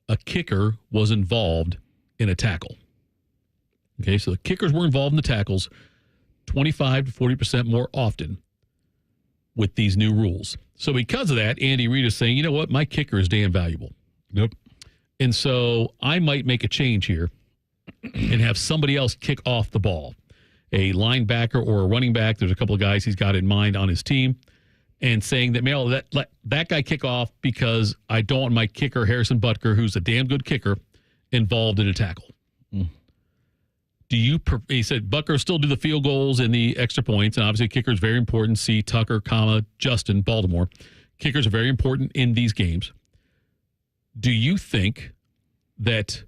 a kicker was involved in a tackle. Okay, so the kickers were involved in the tackles 25 to 40% more often with these new rules. So because of that, Andy Reid is saying, you know what, my kicker is damn valuable. Yep. And so I might make a change here and have somebody else kick off the ball. A linebacker or a running back. There's a couple of guys he's got in mind on his team. And saying that, let that guy kick off because I don't want my kicker, Harrison Butker, who's a damn good kicker, involved in a tackle. He said Butker still do the field goals and the extra points, and obviously kicker is very important. See Tucker, Justin, Baltimore. Kickers are very important in these games. Do you think that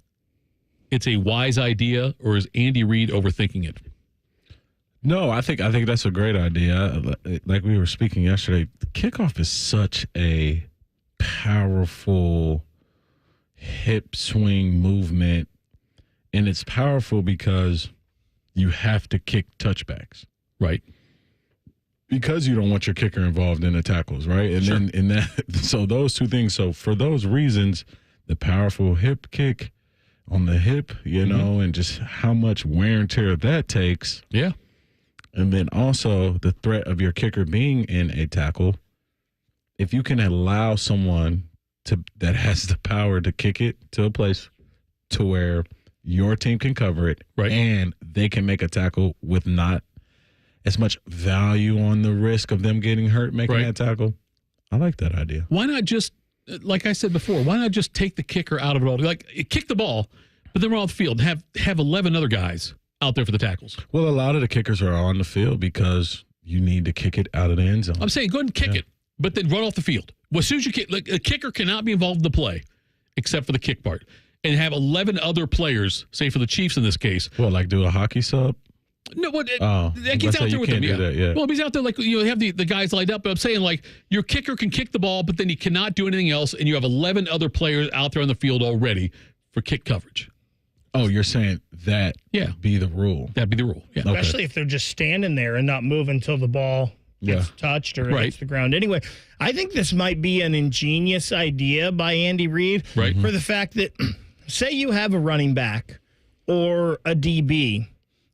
it's a wise idea, or is Andy Reid overthinking it? No, I think that's a great idea. Like we were speaking yesterday, the kickoff is such a powerful hip swing movement, and it's powerful because you have to kick touchbacks, right? Because you don't want your kicker involved in the tackles, right? And sure. then in that, so those two things. So for those reasons, the powerful hip kick on the hip, and just how much wear and tear that takes. Yeah. And then also the threat of your kicker being in a tackle. If you can allow someone that has the power to kick it to a place to where your team can cover it, right, and they can make a tackle with not as much value on the risk of them getting hurt making that tackle, I like that idea. Why not just, like I said before, why not just take the kicker out of it all? Like, kick the ball, but then we're on the field. Have 11 other guys out there for the tackles. Well, a lot of the kickers are on the field because you need to kick it out of the end zone. I'm saying go ahead and kick it, but then run off the field. Well, as soon as you kick, a kicker cannot be involved in the play except for the kick part. And have 11 other players, say for the Chiefs in this case. Well, like do a hockey sub? No, that gets out there with them. Yeah. Well, he's out there like you have the guys lined up. But I'm saying like your kicker can kick the ball, but then he cannot do anything else, and you have 11 other players out there on the field already for kick coverage. Oh, you're saying that be the rule. That'd be the rule. Yeah. Especially if they're just standing there and not move until the ball gets touched or hits the ground. Anyway, I think this might be an ingenious idea by Andy Reid for the fact that, say you have a running back or a DB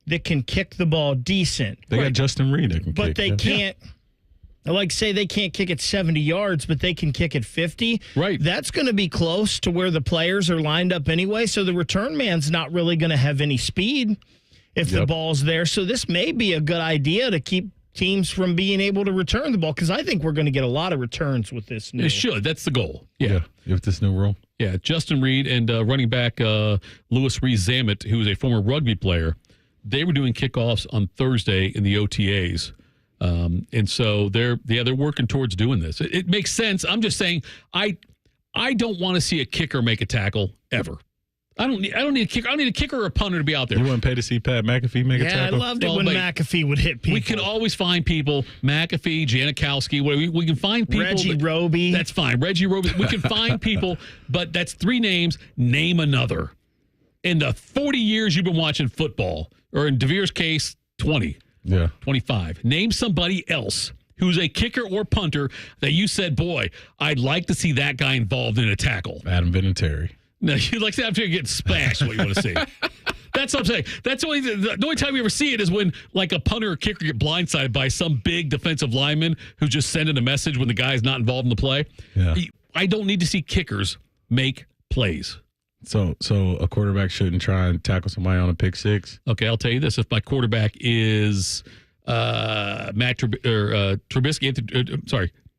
that can kick the ball decent. They got Justin Reed that can but kick. They can't, like say they can't kick it 70 yards, but they can kick it 50. Right. That's going to be close to where the players are lined up anyway, so the return man's not really going to have any speed if the ball's there. So this may be a good idea to keep teams from being able to return the ball, because I think we're going to get a lot of returns with this new. It should. That's the goal. Yeah. With this new rule. Yeah, Justin Reed and running back Louis Rees-Zammit, who is a former rugby player, they were doing kickoffs on Thursday in the OTAs. And so they're working towards doing this. It makes sense. I'm just saying I I don't want to see a kicker make a tackle ever. I don't need a kicker. I don't need a kicker or a punter to be out there. You wouldn't pay to see Pat McAfee make a tackle? Yeah, I loved it when McAfee would hit people. We can always find people. McAfee, Janikowski. We can find people. Reggie Roby. That's fine. Reggie Roby. We can find people, but that's 3 names. Name another. In the 40 years you've been watching football, or in DeVere's case, 20. Yeah. 25. Name somebody else who's a kicker or punter that you said, boy, I'd like to see that guy involved in a tackle. Adam Vinatieri. No, you'd like to have to get smashed. What you want to see? That's what I'm saying. That's the only time you ever see it is when like a punter or kicker get blindsided by some big defensive lineman who's just sending a message when the guy's not involved in the play. Yeah. I don't need to see kickers make plays. So a quarterback shouldn't try and tackle somebody on a pick six? Okay, I'll tell you this. If my quarterback is Trubisky,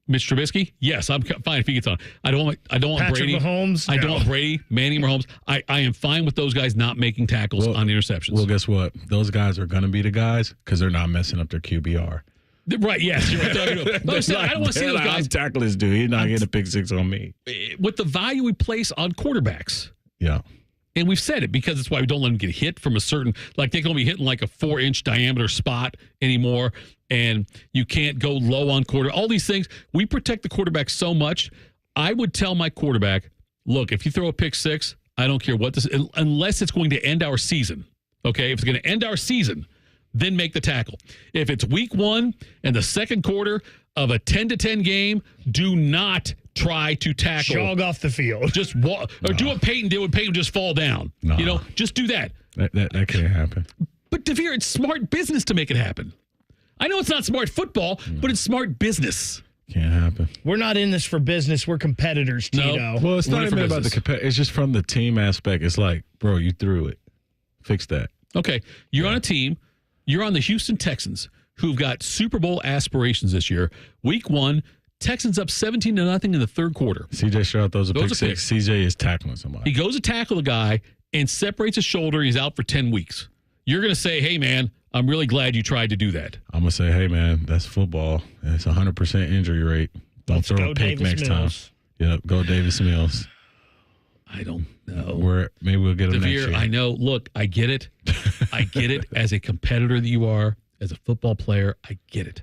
Mitch Trubisky, yes, I'm fine if he gets on. I don't want Patrick Brady. Mahomes, I don't want Brady, Manning, Mahomes. I am fine with those guys not making tackles on interceptions. Well, guess what? Those guys are going to be the guys because they're not messing up their QBR. Right, yes. You're right. I don't want to see those guys. Tackle this dude. He's not getting a pick six on me. With the value we place on quarterbacks. Yeah. And we've said it because it's why we don't let them get hit from a certain, like they can only be hitting like a 4-inch diameter spot anymore. And you can't go low on quarter. All these things, we protect the quarterback so much. I would tell my quarterback, look, if you throw a pick six, I don't care what this, unless it's going to end our season. Okay. If it's going to end our season, then make the tackle. If it's week 1 and the second quarter of a 10-10 game, do not try to tackle. Jog off the field. Just walk, or do what Peyton did when Peyton just fall down. No. You know, just do that. That can't happen. But DeVere, it's smart business to make it happen. I know it's not smart football, but it's smart business. Can't happen. We're not in this for business. We're competitors, Tito. No. Well, it's not even about the competition. It's just from the team aspect. It's like, bro, you threw it. Fix that. Okay. You're on a team. You're on the Houston Texans, who've got Super Bowl aspirations this year. Week 1, Texans up 17-0 in the third quarter. CJ Stroud throws a pick six. CJ is tackling somebody. He goes to tackle the guy and separates his shoulder. He's out for 10 weeks. You're going to say, hey, man, I'm really glad you tried to do that. I'm going to say, hey, man, that's football. It's 100% injury rate. Don't throw a pick next time. Yep, go Davis Mills. I don't know. Maybe we'll get him next year. I know. Look, I get it. I get it as a competitor that you are, as a football player. I get it.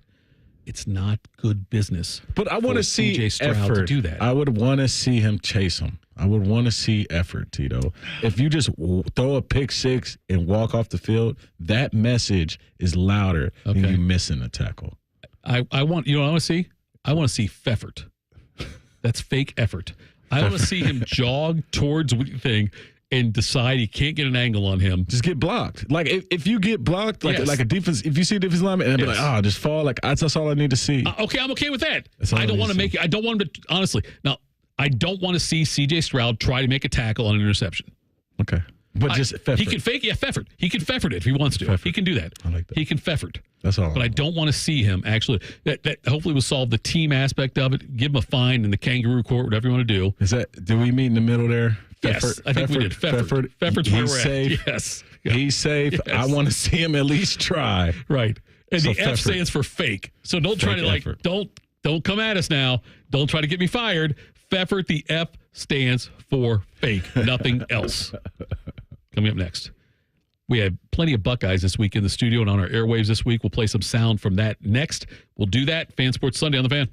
It's not good business. But I want to see CJ Stroud effort. to do that. I would want to see him chase him. I would want to see effort, Tito. If you just throw a pick six and walk off the field, that message is louder than you missing a tackle. I want, you know what I want to see? I want to see Pfeffert. That's fake effort. I want to see him jog towards the thing and decide he can't get an angle on him. Just get blocked. Like if you get blocked, like a defense, if you see a defense lineman and be like, just fall. Like that's all I need to see. Okay, I'm okay with that. I don't want to make it. I don't want him to, honestly. Now, I don't want to see CJ Stroud try to make a tackle on an interception. Okay. But just Pfeffert. He can fake, Pfeffert. He can Pfeffert it if he wants to. He can do that. I like that. He can Pfeffert. That's all. But I don't want to see him actually. That hopefully will solve the team aspect of it. Give him a fine in the kangaroo court, whatever you want to do. Do we meet in the middle there? Yes, I think we did. Pfeffert's where we're at. Yes. He's safe. Yes. I want to see him at least try. Right. And So the F stands for fake. So don't try to don't come at us now. Don't try to get me fired. Pfeffert, the F stands for fake. Nothing else. Coming up next. We have plenty of Buckeyes this week in the studio and on our airwaves this week. We'll play some sound from that next. We'll do that. Fan Sports Sunday on the Fan.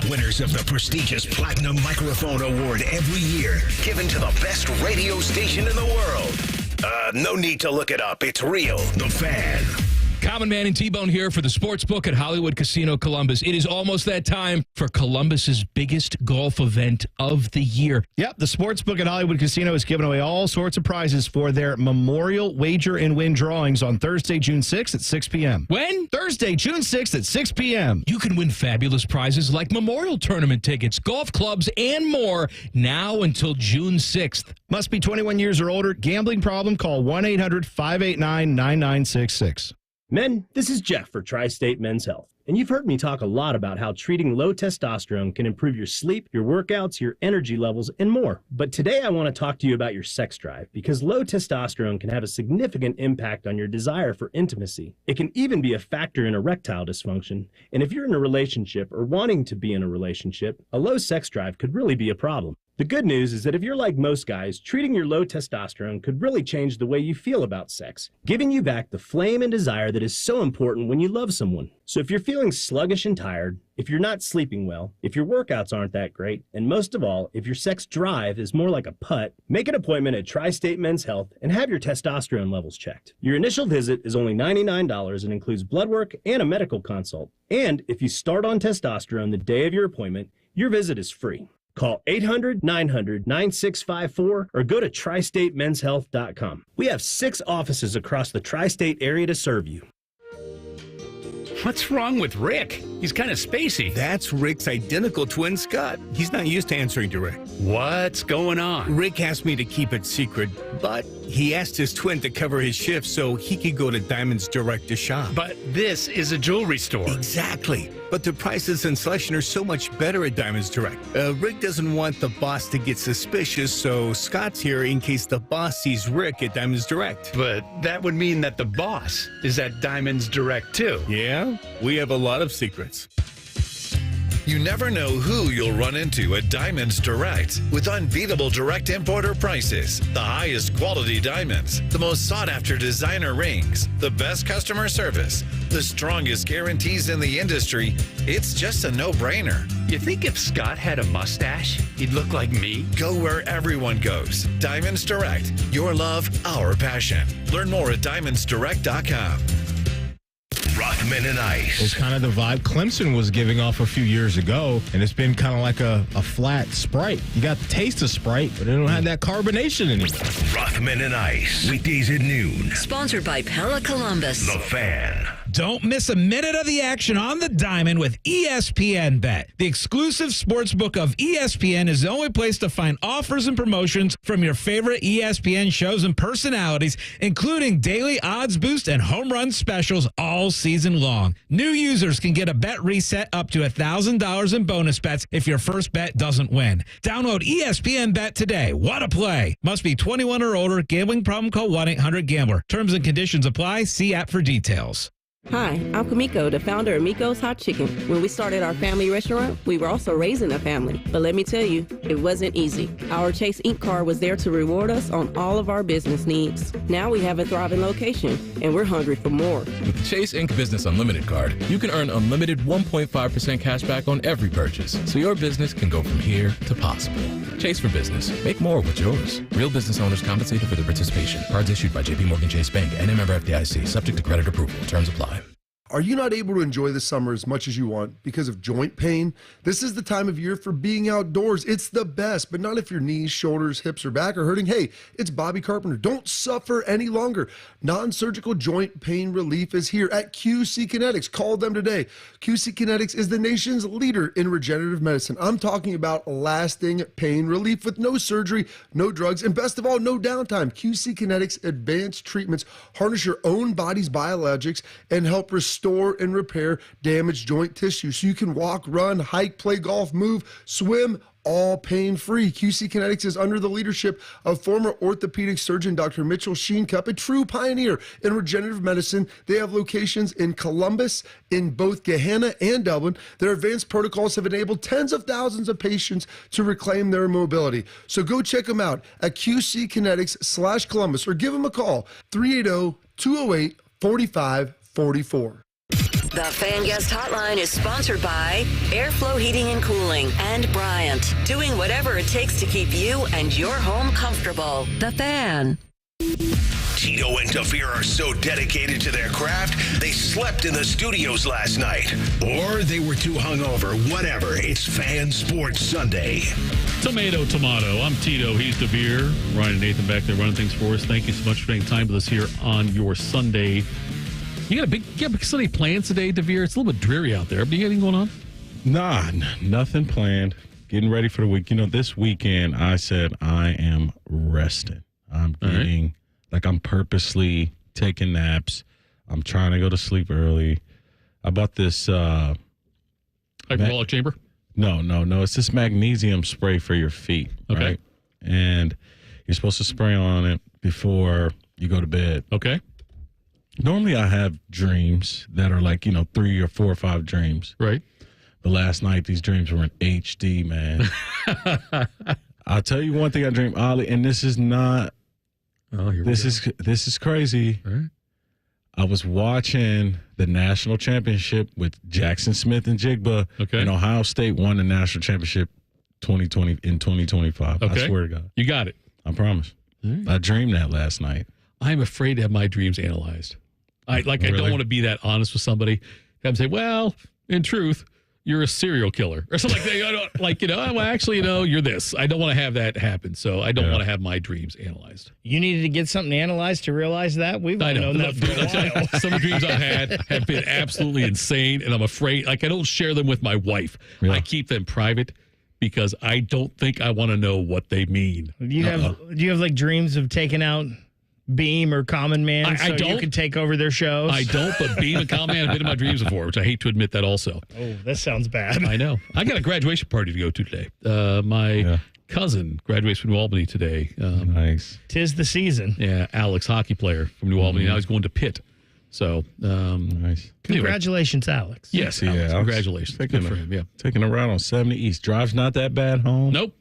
Winners of the prestigious Platinum Microphone Award every year, given to the best radio station in the world. No need to look it up. It's real. The Fan. Common Man and T-Bone here for the Sportsbook at Hollywood Casino Columbus. It is almost that time for Columbus's biggest golf event of the year. Yep, the Sportsbook at Hollywood Casino is giving away all sorts of prizes for their Memorial Wager and Win drawings on Thursday, June 6th at 6 p.m. When? Thursday, June 6th at 6 p.m. You can win fabulous prizes like Memorial Tournament tickets, golf clubs, and more now until June 6th. Must be 21 years or older. Gambling problem? Call 1-800-589-9966. Men, this is Jeff for Tri-State Men's Health. And you've heard me talk a lot about how treating low testosterone can improve your sleep, your workouts, your energy levels, and more. But today I want to talk to you about your sex drive, because low testosterone can have a significant impact on your desire for intimacy. It can even be a factor in erectile dysfunction. And if you're in a relationship or wanting to be in a relationship, a low sex drive could really be a problem. The good news is that if you're like most guys, treating your low testosterone could really change the way you feel about sex, giving you back the flame and desire that is so important when you love someone. So if you're feeling sluggish and tired, if you're not sleeping well, if your workouts aren't that great, and most of all, if your sex drive is more like a putt, make an appointment at Tri-State Men's Health and have your testosterone levels checked. Your initial visit is only $99 and includes blood work and a medical consult. And if you start on testosterone the day of your appointment, your visit is free. Call 800-900-9654 or go to tristatemenshealth.com. We have 6 offices across the tri-state area to serve you. What's wrong with Rick? He's kind of spacey. That's Rick's identical twin, Scott. He's not used to answering to Rick. What's going on? Rick asked me to keep it secret, but he asked his twin to cover his shift so he could go to Diamonds Direct to shop. But this is a jewelry store. Exactly. But the prices and selection are so much better at Diamonds Direct. Rick doesn't want the boss to get suspicious, so Scott's here in case the boss sees Rick at Diamonds Direct. But that would mean that the boss is at Diamonds Direct too. Yeah, we have a lot of secrets. You never know who you'll run into at Diamonds Direct with unbeatable direct importer prices, the highest quality diamonds, the most sought-after designer rings, the best customer service, the strongest guarantees in the industry. It's just a no-brainer. You think if Scott had a mustache, he'd look like me? Go where everyone goes. Diamonds Direct. Your love, our passion. Learn more at diamondsdirect.com. Rockman and Ice. It's kind of the vibe Clemson was giving off a few years ago, and it's been kind of like a flat Sprite. You got the taste of Sprite, but it don't have that carbonation anymore. Rockman and Ice, weekdays at noon. Sponsored by Pella Columbus. The Fan. Don't miss a minute of the action on the diamond with ESPN Bet. The exclusive sportsbook of ESPN is the only place to find offers and promotions from your favorite ESPN shows and personalities, including daily odds boost and home run specials all season long. New users can get a bet reset up to $1,000 in bonus bets if your first bet doesn't win. Download ESPN Bet today. What a play. Must be 21 or older. Gambling problem? Call 1-800-GAMBLER. Terms and conditions apply. See app for details. Hi, I'm Kamiko, the founder of Miko's Hot Chicken. When we started our family restaurant, we were also raising a family. But let me tell you, it wasn't easy. Our Chase Inc. card was there to reward us on all of our business needs. Now we have a thriving location, and we're hungry for more. With the Chase Inc. Business Unlimited card, you can earn unlimited 1.5% cash back on every purchase, so your business can go from here to possible. Chase for business. Make more with yours. Real business owners compensated for their participation. Cards issued by JPMorgan Chase Bank and a member FDIC, subject to credit approval. Terms apply. Are you not able to enjoy the summer as much as you want because of joint pain? This is the time of year for being outdoors. It's the best, but not if your knees, shoulders, hips, or back are hurting. Hey, it's Bobby Carpenter. Don't suffer any longer. Non-surgical joint pain relief is here at QC Kinetics. Call them today. QC Kinetics is the nation's leader in regenerative medicine. I'm talking about lasting pain relief with no surgery, no drugs, and best of all, no downtime. QC Kinetics advanced treatments harness your own body's biologics and help restore and repair damaged joint tissue so you can walk, run, hike, play golf, move, swim, all pain-free. QC Kinetics is under the leadership of former orthopedic surgeon Dr. Mitchell Sheencup, a true pioneer in regenerative medicine. They have locations in Columbus, in both Gahanna and Dublin. Their advanced protocols have enabled tens of thousands of patients to reclaim their mobility. So go check them out at QCkinetics/Columbus or give them a call, 380-208-4544. The Fan Guest Hotline is sponsored by Airflow Heating and Cooling and Bryant, doing whatever it takes to keep you and your home comfortable. The Fan. Tito and Tafir are so dedicated to their craft, they slept in the studios last night. Or they were too hungover. Whatever. It's Fan Sports Sunday. Tomato. I'm Tito. He's Tafir. Ryan and Nathan back there running things for us. Thank you so much for spending time with us here on your Sunday. You got a big Sunday plans today, Tafir? It's a little bit dreary out there. But you got anything going on? Nah, nothing planned. Getting ready for the week. This weekend I said I am resting. I'm getting, I'm purposely taking naps. I'm trying to go to sleep early. I bought this. Hyperbolic chamber? No. It's this magnesium spray for your feet. Okay. Right? And you're supposed to spray on it before you go to bed. Okay. Normally I have dreams that are 3 or 4 or 5 dreams. Right. But last night these dreams were in HD, man. I'll tell you one thing I dream, Ollie, and this is not. Oh, here this is crazy. All right. I was watching the national championship with Jackson Smith and Jigba, and Ohio State won the national championship 2025. Okay. I swear to God. You got it. I promise. Right. I dreamed that last night. I'm afraid to have my dreams analyzed. I don't want to be that honest with somebody. Have them say, well, in truth, you're a serial killer or something like that. Well, actually, you're this. I don't want to have that happen. So I don't want to have my dreams analyzed. You needed to get something analyzed to realize that? We've all known that for a while. Some of the dreams I've had have been absolutely insane, and I'm afraid, I don't share them with my wife. Yeah. I keep them private because I don't think I want to know what they mean. Do you have like dreams of taking out Beam or Common Man I don't. You can take over their shows? I don't, but Beam and Common Man have been in my dreams before, which I hate to admit that also. Oh, that sounds bad. I know. I got a graduation party to go to today. My cousin graduates from New Albany today. Nice. 'Tis the season. Yeah, Alex, hockey player from New Albany. Now he's going to Pitt. So, nice. Congratulations, Alex. Yes, Alex, congratulations. Good for him, yeah. Taking a ride on 70 East. Drive's not that bad home. Nope.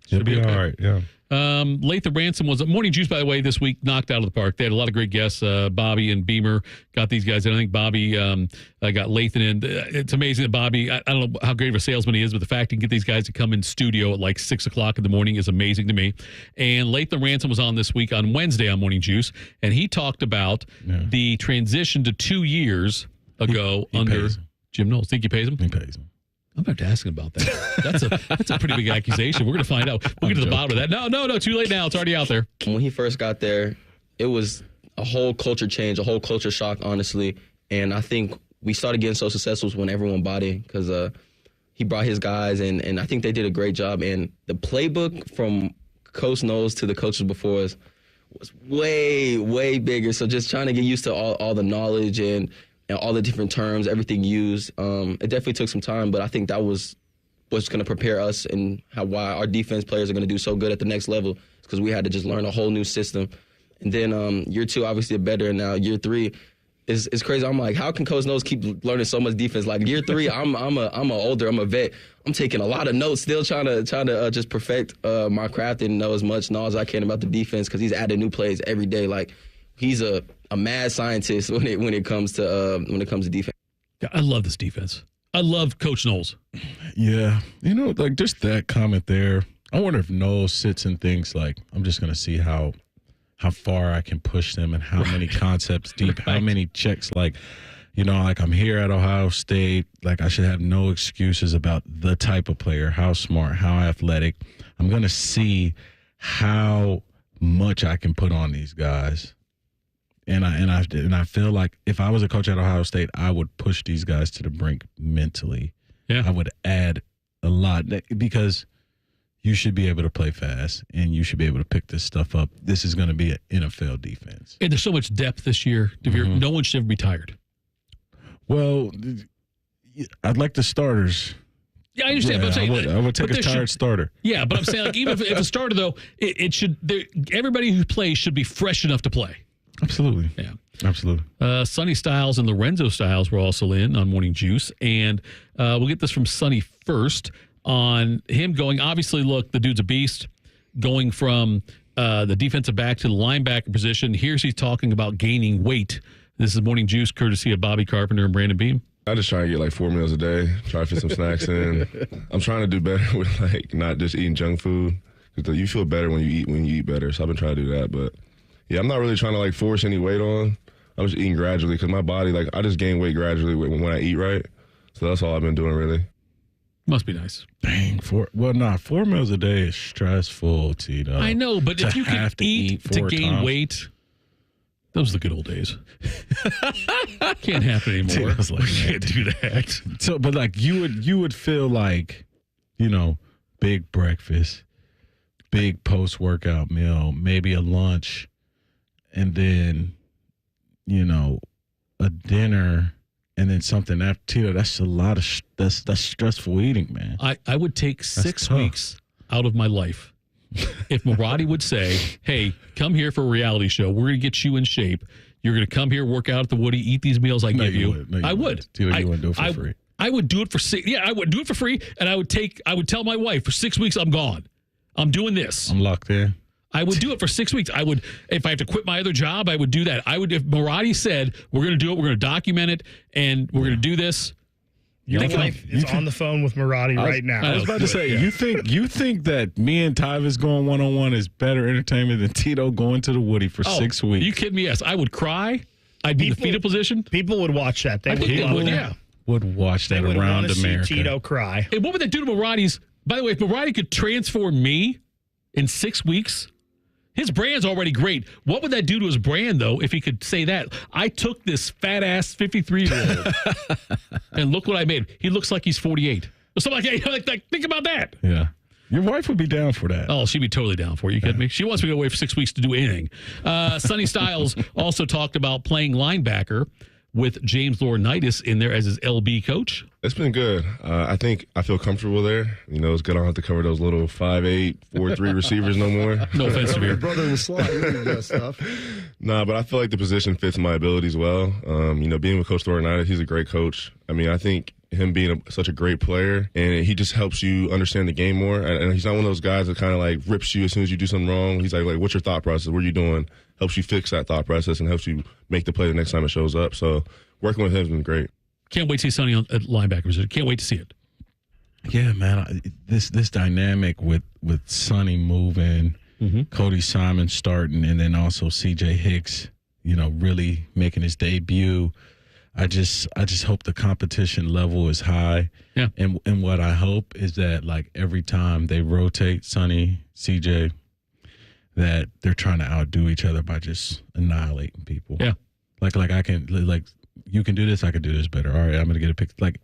Should be okay. all right, yeah. Latham Ransom was Morning Juice, by the way, this week knocked out of the park. They had a lot of great guests. Bobby and Beamer got these guys in. I think Bobby got Latham in. It's amazing that Bobby, I don't know how great of a salesman he is, but the fact he can get these guys to come in studio at like 6 o'clock in the morning is amazing to me. And Latham Ransom was on this week on Wednesday on Morning Juice, and he talked about the transition to 2 years ago under Jim Knowles. Think he pays him? He pays him. I'm going to have to ask him about that. That's a pretty big accusation. We're going to find out. We'll get to the bottom of that. No, too late now. It's already out there. When he first got there, it was a whole culture change, a whole culture shock, honestly. And I think we started getting so successful when everyone bought in because he brought his guys, and I think they did a great job. And the playbook from Coach Knowles to the coaches before us was way, way bigger. So just trying to get used to all the knowledge and all the different terms, everything used. It definitely took some time, but I think that was what's going to prepare us and why our defense players are going to do so good at the next level because we had to just learn a whole new system. And then year 2, obviously, better, and now year 3 is crazy. I'm like, how can Coach Knowles keep learning so much defense? Like year 3, I'm a vet. I'm taking a lot of notes, still trying to just perfect my craft and know as much knowledge as I can about the defense because he's adding new plays every day. Like he's a mad scientist when it comes to defense. Yeah, I love this defense. I love Coach Knowles. Yeah, like just that comment there. I wonder if Knowles sits and thinks like, I'm just gonna see how far I can push them and how many concepts deep, how many checks. Like, like I'm here at Ohio State. Like I should have no excuses about the type of player, how smart, how athletic. I'm gonna see how much I can put on these guys. And I feel like if I was a coach at Ohio State, I would push these guys to the brink mentally. Yeah. I would add a lot because you should be able to play fast and you should be able to pick this stuff up. This is going to be an NFL defense. And there's so much depth this year. No one should ever be tired. Well, I'd like the starters. Yeah, I understand. But I'm saying, I would take a tired starter. Yeah, but I'm saying like even if a starter though, it should. Everybody who plays should be fresh enough to play. Absolutely. Yeah. Absolutely. Sonny Styles and Lorenzo Styles were also in on Morning Juice. And we'll get this from Sonny first on him going, obviously, look, the dude's a beast, going from the defensive back to the linebacker position. Here's he's talking about gaining weight. This is Morning Juice, courtesy of Bobby Carpenter and Brandon Beam. I just try to get like 4 meals a day, try to fit some snacks in. I'm trying to do better with like not just eating junk food. Because you feel better when you eat better. So I've been trying to do that, but yeah, I'm not really trying to like force any weight on. I'm just eating gradually because my body, like I just gain weight gradually when I eat right. So that's all I've been doing really. Must be nice. Dang, 4 meals a day is stressful, Tito. I know, but if you can eat to gain weight, those are the good old days. Can't happen anymore. Like, can't do that. So, but like you would feel like, big breakfast, big post-workout meal, maybe a lunch, and then, a dinner, and then something after. Tito, that's a lot of that's stressful eating, man. I would take 6 weeks out of my life if Maradi would say, hey, come here for a reality show. We're going to get you in shape. You're going to come here, work out at the Woody, eat these meals I give you. I would. Tito, you wouldn't do it for free. I would do it for I would do it for free, and I would tell my wife for 6 weeks I'm gone. I'm doing this. I'm locked in. I would do it for 6 weeks. I would, if I have to quit my other job, I would do that. I would, if Maradi said, we're going to do it, we're going to document it, and we're going to do this. Your wife is on the phone with Maradi right now. I was about to say, you think that me and Tyvis going one-on-one is better entertainment than Tito going to the Woody for 6 weeks? Are you kidding me? Yes. I would cry. I'd be in the fetal position. People would watch that. I think they would, yeah. Would watch that around America. See Tito cry. And what would that do to Maradi's? By the way, if Maradi could transform me in 6 weeks, his brand's already great. What would that do to his brand, though, if he could say that? I took this fat-ass 53-year-old, and look what I made. He looks like he's 48. Or something like that. Like, think about that. Yeah. Your wife would be down for that. Oh, she'd be totally down for it. You kidding me? She wants me to go away for 6 weeks to do anything. Sonny Styles also talked about playing linebacker with James Laurinaitis in there as his LB coach. It's been good. I think I feel comfortable there. You know, it's good. I don't have to cover those little 5'8", 4'3" receivers no more. No offense to your brother in the slot. You do that stuff. Nah, but I feel like the position fits my abilities well. You know, being with Coach Laurinaitis, he's a great coach. I mean, I think him being such a great player, and he just helps you understand the game more. And he's not one of those guys that kind of like rips you as soon as you do something wrong. He's like, what's your thought process? What are you doing? Helps you fix that thought process and helps you make the play the next time it shows up. So working with him has been great. Can't wait to see Sonny at linebackers. Can't wait to see it. Yeah, man. This dynamic with Sonny moving, Cody Simon starting, and then also C.J. Hicks, you know, really making his debut. I just hope the competition level is high. Yeah. And what I hope is that, like, every time they rotate Sonny, C.J., that they're trying to outdo each other by just annihilating people. Yeah. Like I can, like, you can do this, I can do this better. All right, I'm going to get a pick. Like,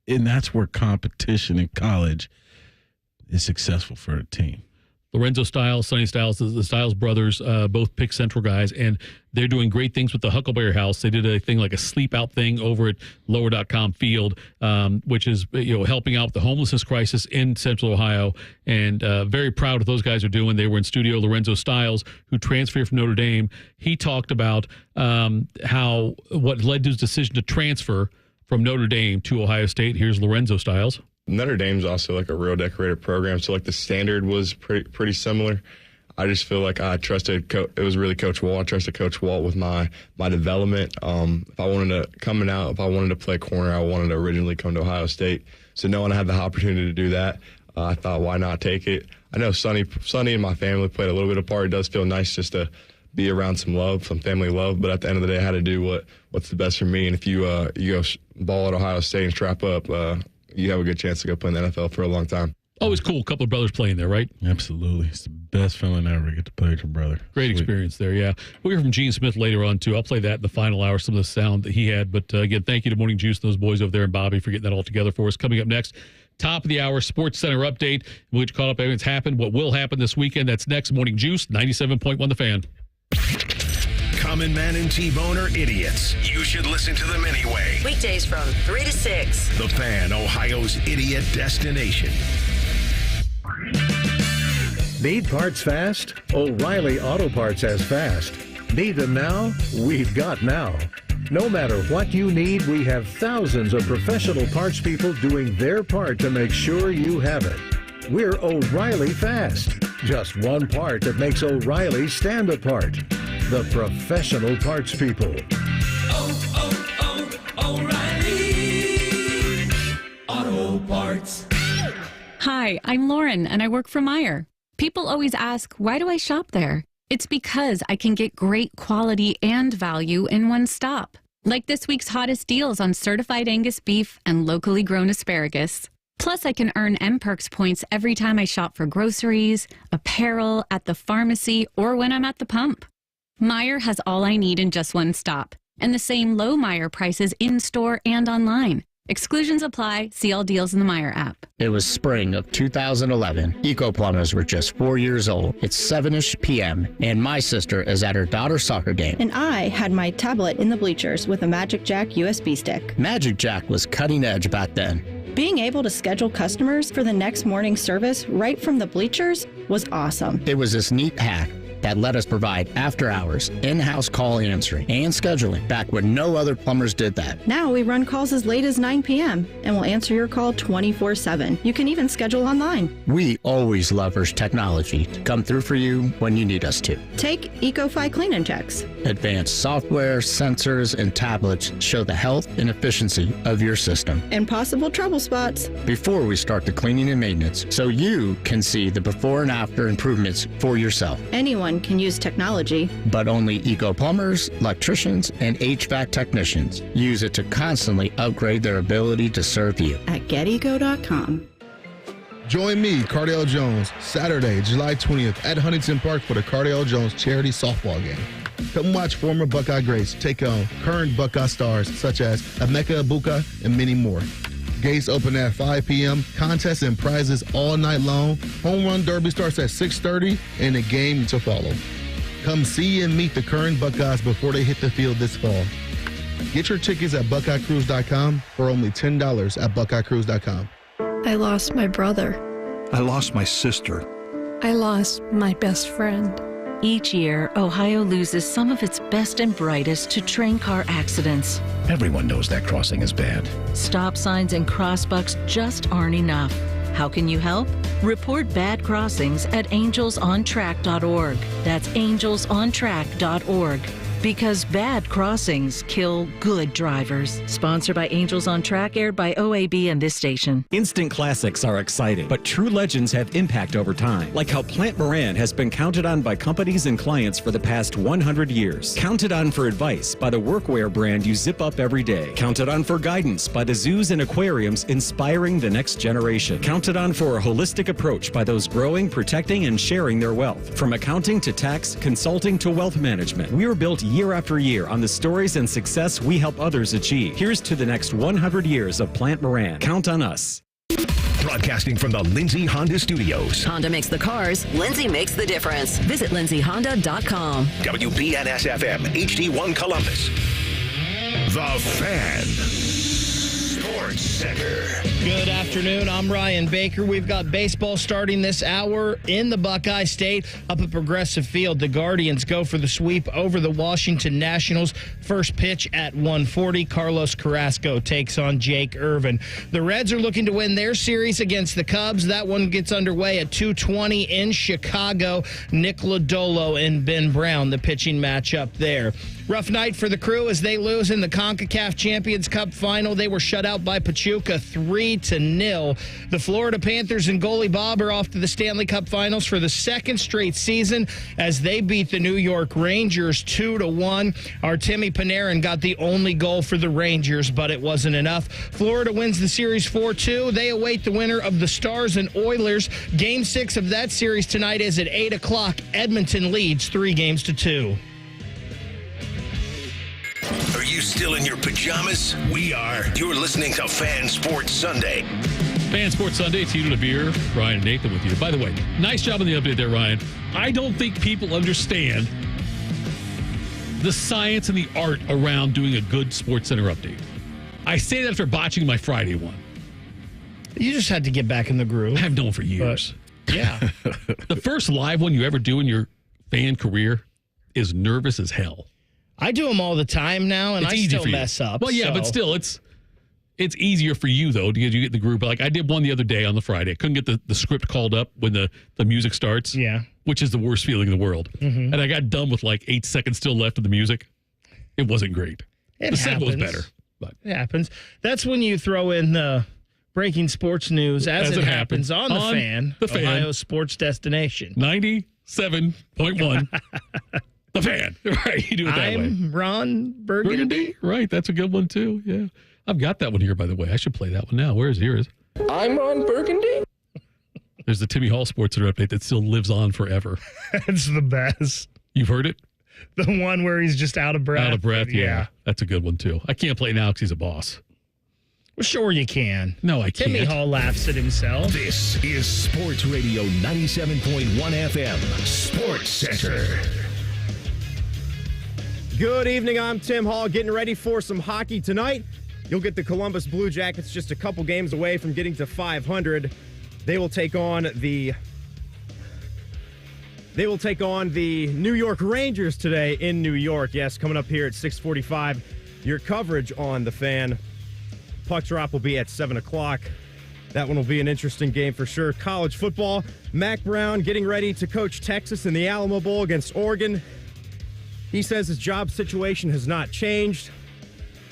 and that's where competition in college is successful for a team. Lorenzo Styles, Sonny Styles, the Styles brothers, both Pick Central guys, and they're doing great things with the Huckleberry House. They did a thing like a sleep out thing over at Lower.com Field, which is, you know, helping out with the homelessness crisis in Central Ohio, and very proud of what those guys are doing. They were in studio. Lorenzo Styles, who transferred from Notre Dame, he talked about what led to his decision to transfer from Notre Dame to Ohio State. Here's Lorenzo Styles. Notre Dame's also like a real decorated program, so like the standard was pretty similar. I just feel like I trusted it was really Coach Walt. I trusted Coach Walt with my development. If I wanted to play corner, I wanted to originally come to Ohio State. So knowing I had the opportunity to do that, I thought, why not take it? I know Sonny and my family played a little bit of part. It does feel nice just to be around some love, some family love. But at the end of the day, I had to do what's the best for me. And if you go ball at Ohio State and strap up, you have a good chance to go play in the NFL for a long time. Always cool. A couple of brothers playing there, right? Absolutely. It's the best feeling ever to get to play with your brother. Great experience there, yeah. We'll hear from Gene Smith later on, too. I'll play that in the final hour, some of the sound that he had. But, again, thank you to Morning Juice and those boys over there and Bobby for getting that all together for us. Coming up next, top of the hour Sports Center update. We'll get you caught up everything's happened, what will happen this weekend. That's next. Morning Juice, 97.1 The Fan. Common Man and T-Bone are idiots. You should listen to them anyway. Weekdays from 3 to 6. The Fan, Ohio's idiot destination. Need parts fast? O'Reilly Auto Parts has fast. Need them now? We've got now. No matter what you need, we have thousands of professional parts people doing their part to make sure you have it. We're O'Reilly Fast. Just one part that makes O'Reilly stand apart. The professional parts people. O'Reilly Auto Parts. Hi, I'm Lauren, and I work for Meijer. People always ask, why do I shop there? It's because I can get great quality and value in one stop. Like this week's hottest deals on certified Angus beef and locally grown asparagus. Plus, I can earn M-Perks points every time I shop for groceries, apparel, at the pharmacy, or when I'm at the pump. Meijer has all I need in just one stop, and the same low Meijer prices in-store and online. Exclusions apply. See all deals in the Meijer app. It was spring of 2011. Eco-plumbers were just 4 years old. It's 7-ish p.m., and my sister is at her daughter's soccer game. And I had my tablet in the bleachers with a Magic Jack USB stick. Magic Jack was cutting edge back then. Being able to schedule customers for the next morning service right from the bleachers was awesome. It was this neat hack. that let us provide after-hours, in-house call answering, and scheduling back when no other plumbers did that. Now we run calls as late as 9 p.m. and we'll answer your call 24/7. You can even schedule online. We always leverage technology to come through for you when you need us to. Take EcoFi cleaning checks. Advanced software, sensors, and tablets show the health and efficiency of your system And possible trouble spots. before we start the cleaning and maintenance, so you can see the before and after improvements for yourself. Anyone can use technology. But only eco plumbers, electricians, and HVAC technicians use it to constantly upgrade their ability to serve you. At geteco.com. Join me, Cardale Jones, Saturday, July 20th at Huntington Park for the Cardale Jones charity softball game. Come watch former Buckeye greats take on current Buckeye stars such as Emeka Ibuka and many more. Gates open at 5 p.m. Contests and prizes all night long. Home run derby starts at 6:30 and a game to follow. Come see and meet the current Buckeyes before they hit the field this fall. Get your tickets at BuckeyeCruise.com for only $10 at BuckeyeCruise.com. I lost my brother. I lost my sister. I lost my best friend. Each year, Ohio loses some of its best and brightest to train car accidents. Everyone knows that crossing is bad. Stop signs and crossbucks just aren't enough. How can you help? Report bad crossings at angelsontrack.org. That's angelsontrack.org. Because bad crossings kill good drivers. Sponsored by Angels on Track, aired by OAB and this station. Instant classics are exciting, but true legends have impact over time. Like how Plant Moran has been counted on by companies and clients for the past 100 years. Counted on for advice by the workwear brand you zip up every day. Counted on for guidance by the zoos and aquariums inspiring the next generation. Counted on for a holistic approach by those growing, protecting, and sharing their wealth. From accounting to tax, consulting to wealth management, we're built year after year on the stories and success we help others achieve. Here's to the next 100 years of Plant Moran. Count on us. Broadcasting from the Lindsay Honda Studios. Honda makes the cars, Lindsay makes the difference. Visit lindsayhonda.com. WBNS-FM, HD1 Columbus. The Fan. Sports Center. Good afternoon. I'm Ryan Baker. We've got baseball starting this hour in the Buckeye State up at Progressive Field. The Guardians go for the sweep over the Washington Nationals. First pitch at 1:40. Carlos Carrasco takes on Jake Irvin. The Reds are looking to win their series against the Cubs. That one gets underway at 2:20 in Chicago. Nick Lodolo and Ben Brown, the pitching matchup there. Rough night for the Crew as they lose in the CONCACAF Champions Cup final. They were shut out by Pachuca 3-0. The Florida Panthers and goalie Bob are off to the Stanley Cup Finals for the second straight season as they beat the New York Rangers 2-1. Artemi Panarin got the only goal for the Rangers, but it wasn't enough. Florida wins the series 4-2. They await the winner of the Stars and Oilers. Game 6 of that series tonight is at 8 o'clock. Edmonton leads 3-2. Are you still in your pajamas? We are. You're listening to Fan Sports Sunday. Fan Sports Sunday, Tito DeBeer, Ryan and Nathan with you. By the way, nice job on the update there, Ryan. I don't think people understand the science and the art around doing a good Sports Center update. I say that after botching my Friday one. You just had to get back in the groove. I've known for years. But, yeah. The first live one you ever do in your fan career is nervous as hell. I do them all the time now, and I still mess up. Well, yeah, so. but still, it's easier for you, though, because you get the group. Like, I did one the other day on the Friday. I couldn't get the script called up when the music starts. Yeah. Which is the worst feeling in the world. Mm-hmm. And I got done with like 8 seconds still left of the music. It wasn't great. The second was better. But it happens. That's when you throw in the breaking sports news as it happens on the Fan, Ohio's sports destination. 97.1. The Fan. Right. You do it that way. I'm Ron Burgundy. Right. That's a good one, too. Yeah. I've got that one here, by the way. I should play that one now. Here is it? I'm Ron Burgundy. There's the Timmy Hall Sports Center update that still lives on forever. It's the best. You've heard it? The one where he's just out of breath. Out of breath, yeah. That's a good one, too. I can't play it now because he's a boss. Well, sure you can. No, I can't. Timmy Hall laughs at himself. This is Sports Radio 97.1 FM, Sports Center. Good evening, I'm Tim Hall, getting ready for some hockey tonight. You'll get the Columbus Blue Jackets just a couple games away from getting to 500. They will take on the They will take on the New York Rangers today in New York. Yes, coming up here at 6:45. Your coverage on the Fan. Puck drop will be at 7 o'clock. That one will be an interesting game for sure. College football. Mac Brown getting ready to coach Texas in the Alamo Bowl against Oregon. He says his job situation has not changed.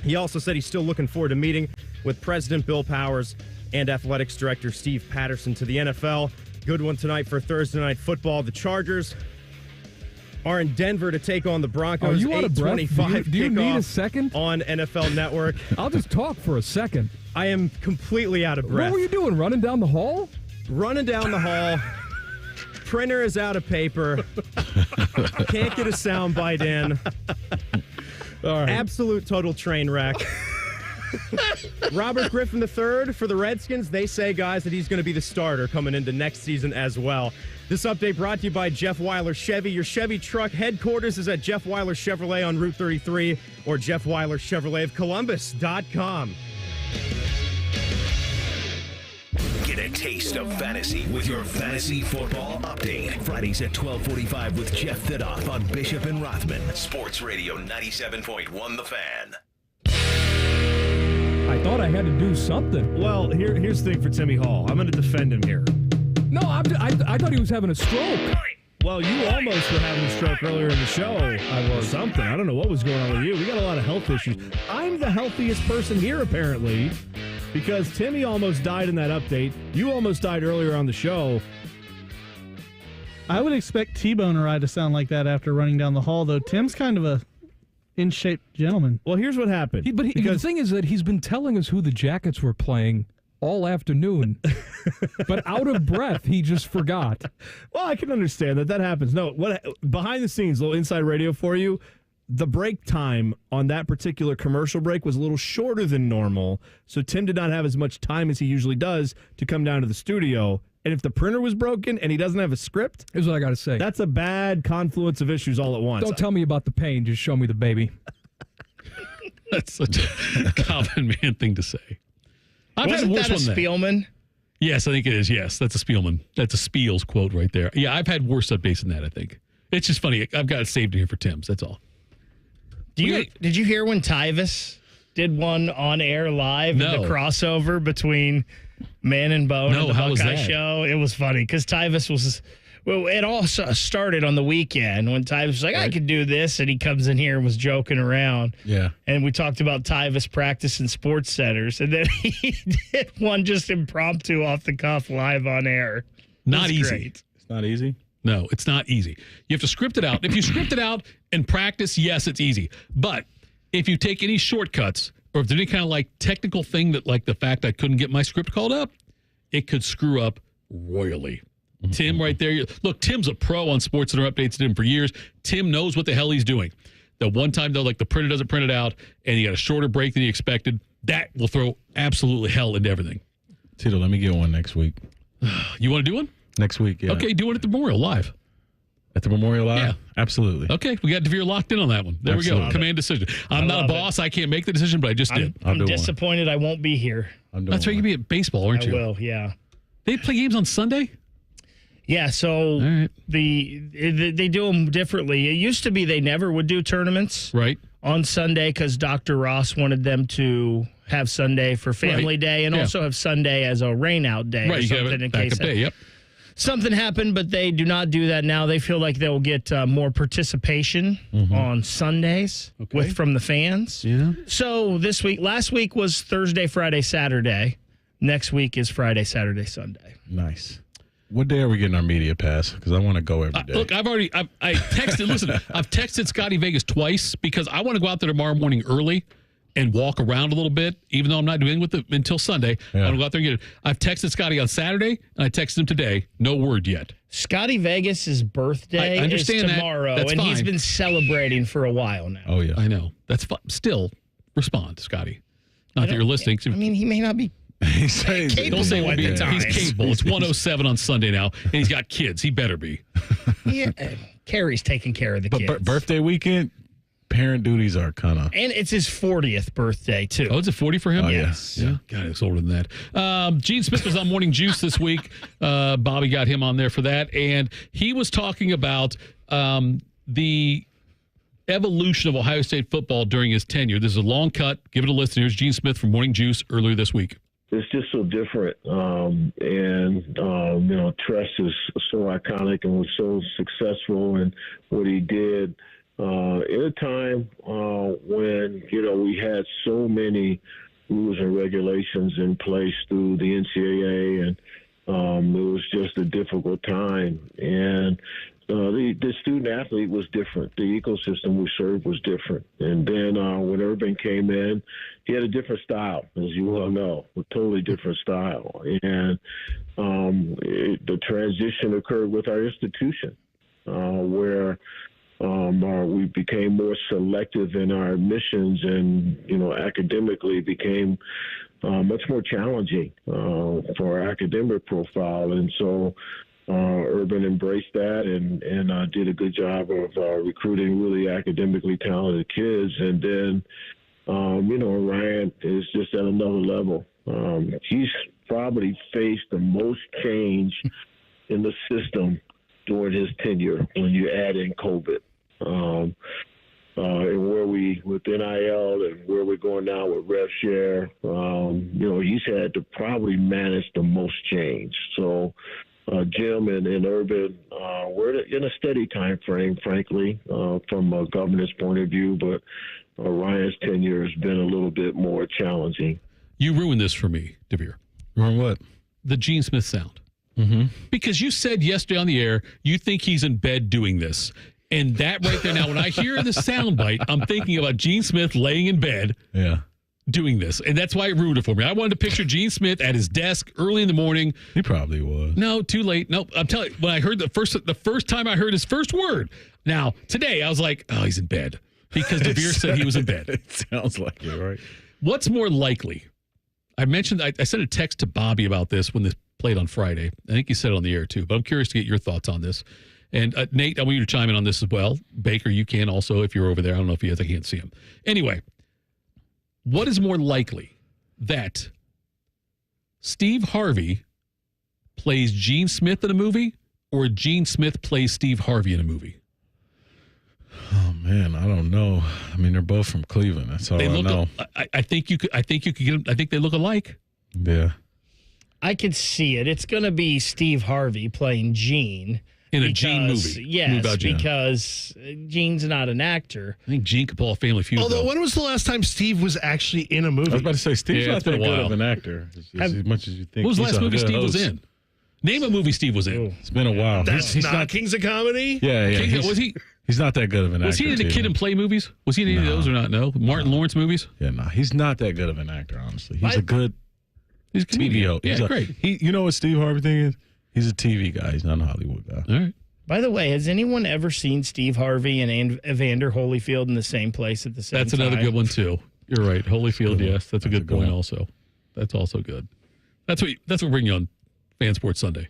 He also said he's still looking forward to meeting with President Bill Powers and Athletics Director Steve Patterson to the NFL. Good one tonight for Thursday Night Football. The Chargers are in Denver to take on the Broncos. Are you out of breath? Do you need a second? On NFL Network. I'll just talk for a second. I am completely out of breath. What were you doing, running down the hall? Running down the hall. Printer is out of paper. Can't get a sound bite in. All right. Absolute total train wreck. Robert Griffin III for the Redskins. They say, guys, that he's going to be the starter coming into next season as well. This update brought to you by Jeff Weiler Chevy. Your Chevy truck headquarters is at Jeff Weiler Chevrolet on Route 33 or Jeff Weiler Chevrolet of Columbus.com. Get a taste of fantasy with your Fantasy Football Update. Fridays at 12:45 with Jeff Thidoff on Bishop and Rothman. Sports Radio 97.1 The Fan. I thought I had to do something. Well, here's the thing for Timmy Hall. I'm going to defend him here. No, I thought he was having a stroke. Well, you almost were having a stroke earlier in the show. I was. Something. I don't know what was going on with you. We got a lot of health issues. I'm the healthiest person here, apparently, because Timmy almost died in that update. You almost died earlier on the show. I would expect T-Bone or I to sound like that after running down the hall, though. Tim's kind of a in-shape gentleman. Well, here's what happened. The thing is that he's been telling us who the Jackets were playing all afternoon, but out of breath, he just forgot. Well, I can understand that happens. No, what behind the scenes, little inside radio for you. The break time on that particular commercial break was a little shorter than normal, so Tim did not have as much time as he usually does to come down to the studio. And if the printer was broken and he doesn't have a script, here's what I got to say. That's a bad confluence of issues all at once. Don't tell me about the pain. Just show me the baby. That's such a common man thing to say. Wasn't that a Spielman? Yes, I think it is. Yes, that's a Spielman. That's a Spiels quote right there. Yeah, I've had worse updates than that, I think. It's just funny. I've got it saved in here for Tim's. That's all. Did you hear when Tyvus did one on air live? No. The crossover between Man and Bone and the Buckeye Show? It was funny because Tyvus was... Well, it all started on the weekend when Tyvus was like, I could do this, and he comes in here and was joking around. Yeah. And we talked about Tyvus practicing sports centers, and then he did one just impromptu off the cuff live on air. Not easy. Great. It's not easy? No, it's not easy. You have to script it out. If you script it out and practice, yes, it's easy. But if you take any shortcuts or if there's any kind of like technical thing that like the fact I couldn't get my script called up, it could screw up royally. Tim right there. Look, Tim's a pro on Sports Center updates. Did him for years. Tim knows what the hell he's doing. The one time, though, like the printer doesn't print it out and you got a shorter break than you expected, that will throw absolutely hell into everything. Tito, let me get one next week. You want to do one? Next week, yeah. Okay, do one at the Memorial Live. At the Memorial Live? Yeah. Absolutely. Okay, we got Devere locked in on that one. There we go. Command decision. I'm not a boss. I can't make the decision, but I just did. I'm disappointed I won't be here. That's right. You'll be at baseball, aren't you? I will, yeah. They play games on Sunday? Yeah, so they do them differently. It used to be they never would do tournaments on Sunday because Dr. Ross wanted them to have Sunday for Family Day and also have Sunday as a rain-out day or something in case something happened, but they do not do that now. They feel like they'll get more participation on Sundays from the fans. Yeah. So last week was Thursday, Friday, Saturday. Next week is Friday, Saturday, Sunday. Nice. What day are we getting our media pass? Because I want to go every day. Look, I texted, listen, I've texted Scotty Vegas twice because I want to go out there tomorrow morning early and walk around a little bit, even though I'm not doing it until Sunday. I want to go out there and get it. I've texted Scotty on Saturday, and I texted him today. No word yet. Scotty Vegas' birthday is tomorrow, and he's been celebrating for a while now. Oh, yeah. I know. That's fun. Still, respond, Scotty. Not that you're listening. I mean, he may not be He's capable at the time. He's capable. It's 1:07 on Sunday now, and he's got kids. He better be. Yeah, Carrie's taking care of the kids. Birthday weekend, parent duties are kind of. And it's his 40th birthday, too. Oh, is it 40 for him? Oh, yes. Yeah. God, it's older than that. Gene Smith was on Morning Juice this week. Bobby got him on there for that. And he was talking about the evolution of Ohio State football during his tenure. This is a long cut. Give it a listen. Here's Gene Smith from Morning Juice earlier this week. It's just so different. Tress is so iconic and was so successful in what he did at a time when, we had so many rules and regulations in place through the NCAA, and it was just a difficult time. And the student athlete was different. The ecosystem we served was different. And then when Urban came in, he had a different style, as you well know, a totally different style. And the transition occurred with our institution, where we became more selective in our admissions, and academically became much more challenging for our academic profile. And so Urban embraced that and did a good job of recruiting really academically talented kids. And then Ryan is just at another level. He's probably faced the most change in the system during his tenure when you add in COVID. And where we, with NIL and where we're going now with rev share, he's had to probably manage the most change. So Jim and Urban, we're in a steady time frame, frankly, from a governance point of view, but Ryan's tenure has been a little bit more challenging. You ruined this for me, DeVere. Ruined what? The Gene Smith sound. Mm-hmm. Because you said yesterday on the air, you think he's in bed doing this. And that right there, now, when I hear the soundbite, I'm thinking about Gene Smith laying in bed doing this. And that's why it ruined it for me. I wanted to picture Gene Smith at his desk early in the morning. He probably was. No, too late. No, I'm telling you, when I heard the first time I heard his first word. Now, today, I was like, oh, he's in bed. Because DeVere said he was in bed. It sounds like it, right? What's more likely? I mentioned, I sent a text to Bobby about this when this played on Friday. I think you said it on the air, too. But I'm curious to get your thoughts on this. And Nate, I want you to chime in on this as well. Baker, you can also if you're over there. I don't know if he is. I can't see him. Anyway, what is more likely, that Steve Harvey plays Gene Smith in a movie, or Gene Smith plays Steve Harvey in a movie? Oh man, I don't know. I mean, they're both from Cleveland. That's all I know. I think you could get them. I think they look alike. Yeah, I could see it. It's going to be Steve Harvey playing Gene. In a Gene movie. Yes, because Gene's not an actor. I think Gene could pull a Family Feud. Although, when was the last time Steve was actually in a movie? I was about to say, Steve's not that good of an actor as much as you think. What was the last movie Steve was in? Name a movie Steve was in. It's been a while. That's he's not Kings of Comedy? Yeah. Was he? He's not that good of an actor. Was he in the Kid and Play movies? Was he in any of those or not? No? Martin Lawrence movies? Yeah, no. He's not that good of an actor, honestly. He's a good TV. Yeah, great. You know what Steve Harvey thing is? He's a TV guy. He's not a Hollywood guy. All right. By the way, has anyone ever seen Steve Harvey and Evander Holyfield in the same place at the same time? That's another good one, too. You're right. Holyfield, yes. That's a good point also. That's also good. That's what we're bringing you on Fan Sports Sunday.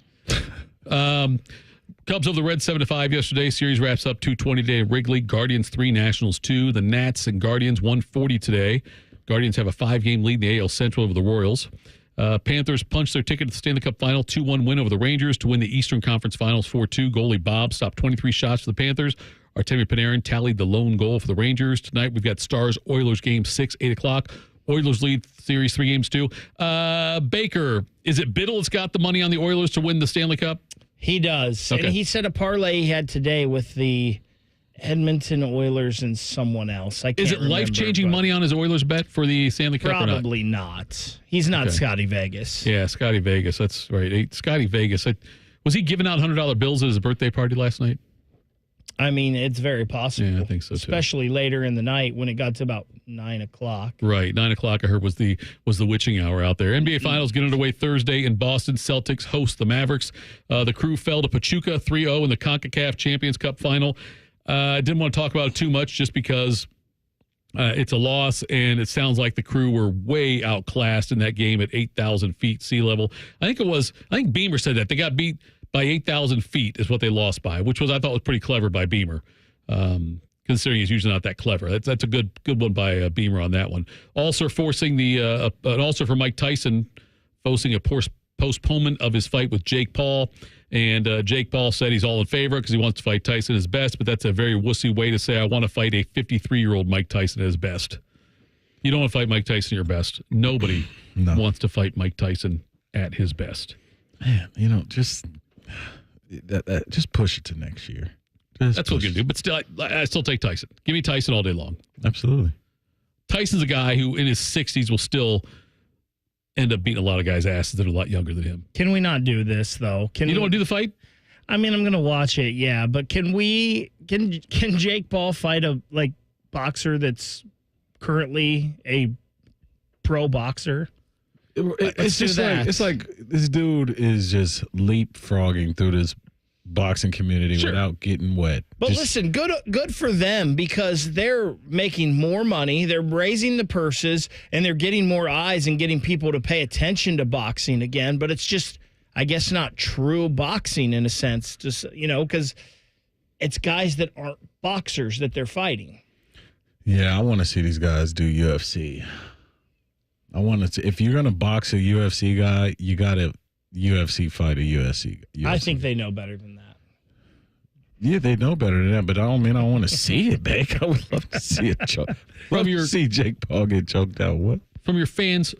Cubs over the Reds 7-5 yesterday. Series wraps up 2:20 today at Wrigley. Guardians 3, Nationals 2. The Nats and Guardians 1:40 today. Guardians have a 5-game lead in the AL Central over the Royals. Panthers punched their ticket to the Stanley Cup Final, 2-1 win over the Rangers to win the Eastern Conference Finals 4-2. Goalie Bob stopped 23 shots for the Panthers. Artemi Panarin tallied the lone goal for the Rangers. Tonight we've got Stars-Oilers game 6, 8 o'clock. Oilers lead series 3-2. Baker, is it Biddle that's got the money on the Oilers to win the Stanley Cup? He does. Okay. And he said a parlay he had today with the Edmonton Oilers and someone else. I can't Is it remember, life-changing money on his Oilers bet for the Stanley Cup or not? Probably not. He's not Scotty Vegas. Yeah, Scotty Vegas. That's right. Scotty Vegas. Was he giving out $100 bills at his birthday party last night? I mean, it's very possible. Yeah, I think so, too. Especially later in the night when it got to about 9 o'clock. Right. 9 o'clock, I heard, was the witching hour out there. NBA Finals get underway Thursday in Boston. Celtics host the Mavericks. The Crew fell to Pachuca 3-0 in the CONCACAF Champions Cup final. I didn't want to talk about it too much just because it's a loss, and it sounds like the Crew were way outclassed in that game at 8,000 feet sea level. I think Beamer said that. They got beat by 8,000 feet is what they lost by, which I thought was pretty clever by Beamer. Because considering he's usually not that clever. That's a good one by Beamer on that one. Also forcing an ulcer for Mike Tyson, forcing a postponement of his fight with Jake Paul. And Jake Paul said he's all in favor because he wants to fight Tyson at his best, but that's a very wussy way to say I want to fight a 53-year-old Mike Tyson at his best. You don't want to fight Mike Tyson at your best. Nobody wants to fight Mike Tyson at his best. Man, just push it to next year. That's what we're going to do. But still, I still take Tyson. Give me Tyson all day long. Absolutely. Tyson's a guy who in his 60s will still end up beating a lot of guys' asses that are a lot younger than him. Can we not do this, though? You don't want to do the fight? I mean, I'm going to watch it, yeah. But can Jake Paul fight a boxer that's currently a pro boxer? It's just it's like this dude is just leapfrogging through this boxing community without getting wet. But listen, good for them because they're making more money, they're raising the purses, and they're getting more eyes and getting people to pay attention to boxing again. But it's just, I guess, not true boxing in a sense, just because it's guys that aren't boxers that they're fighting. Yeah, I want to see these guys do UFC. I want to. If you're gonna box a UFC guy, you got to UFC fight a UFC. I think they know better than that. Yeah, they know better than that, but I don't mean I want to see it, Beck. I would love to see it choke. See Jake Paul get choked out. What? From your fans'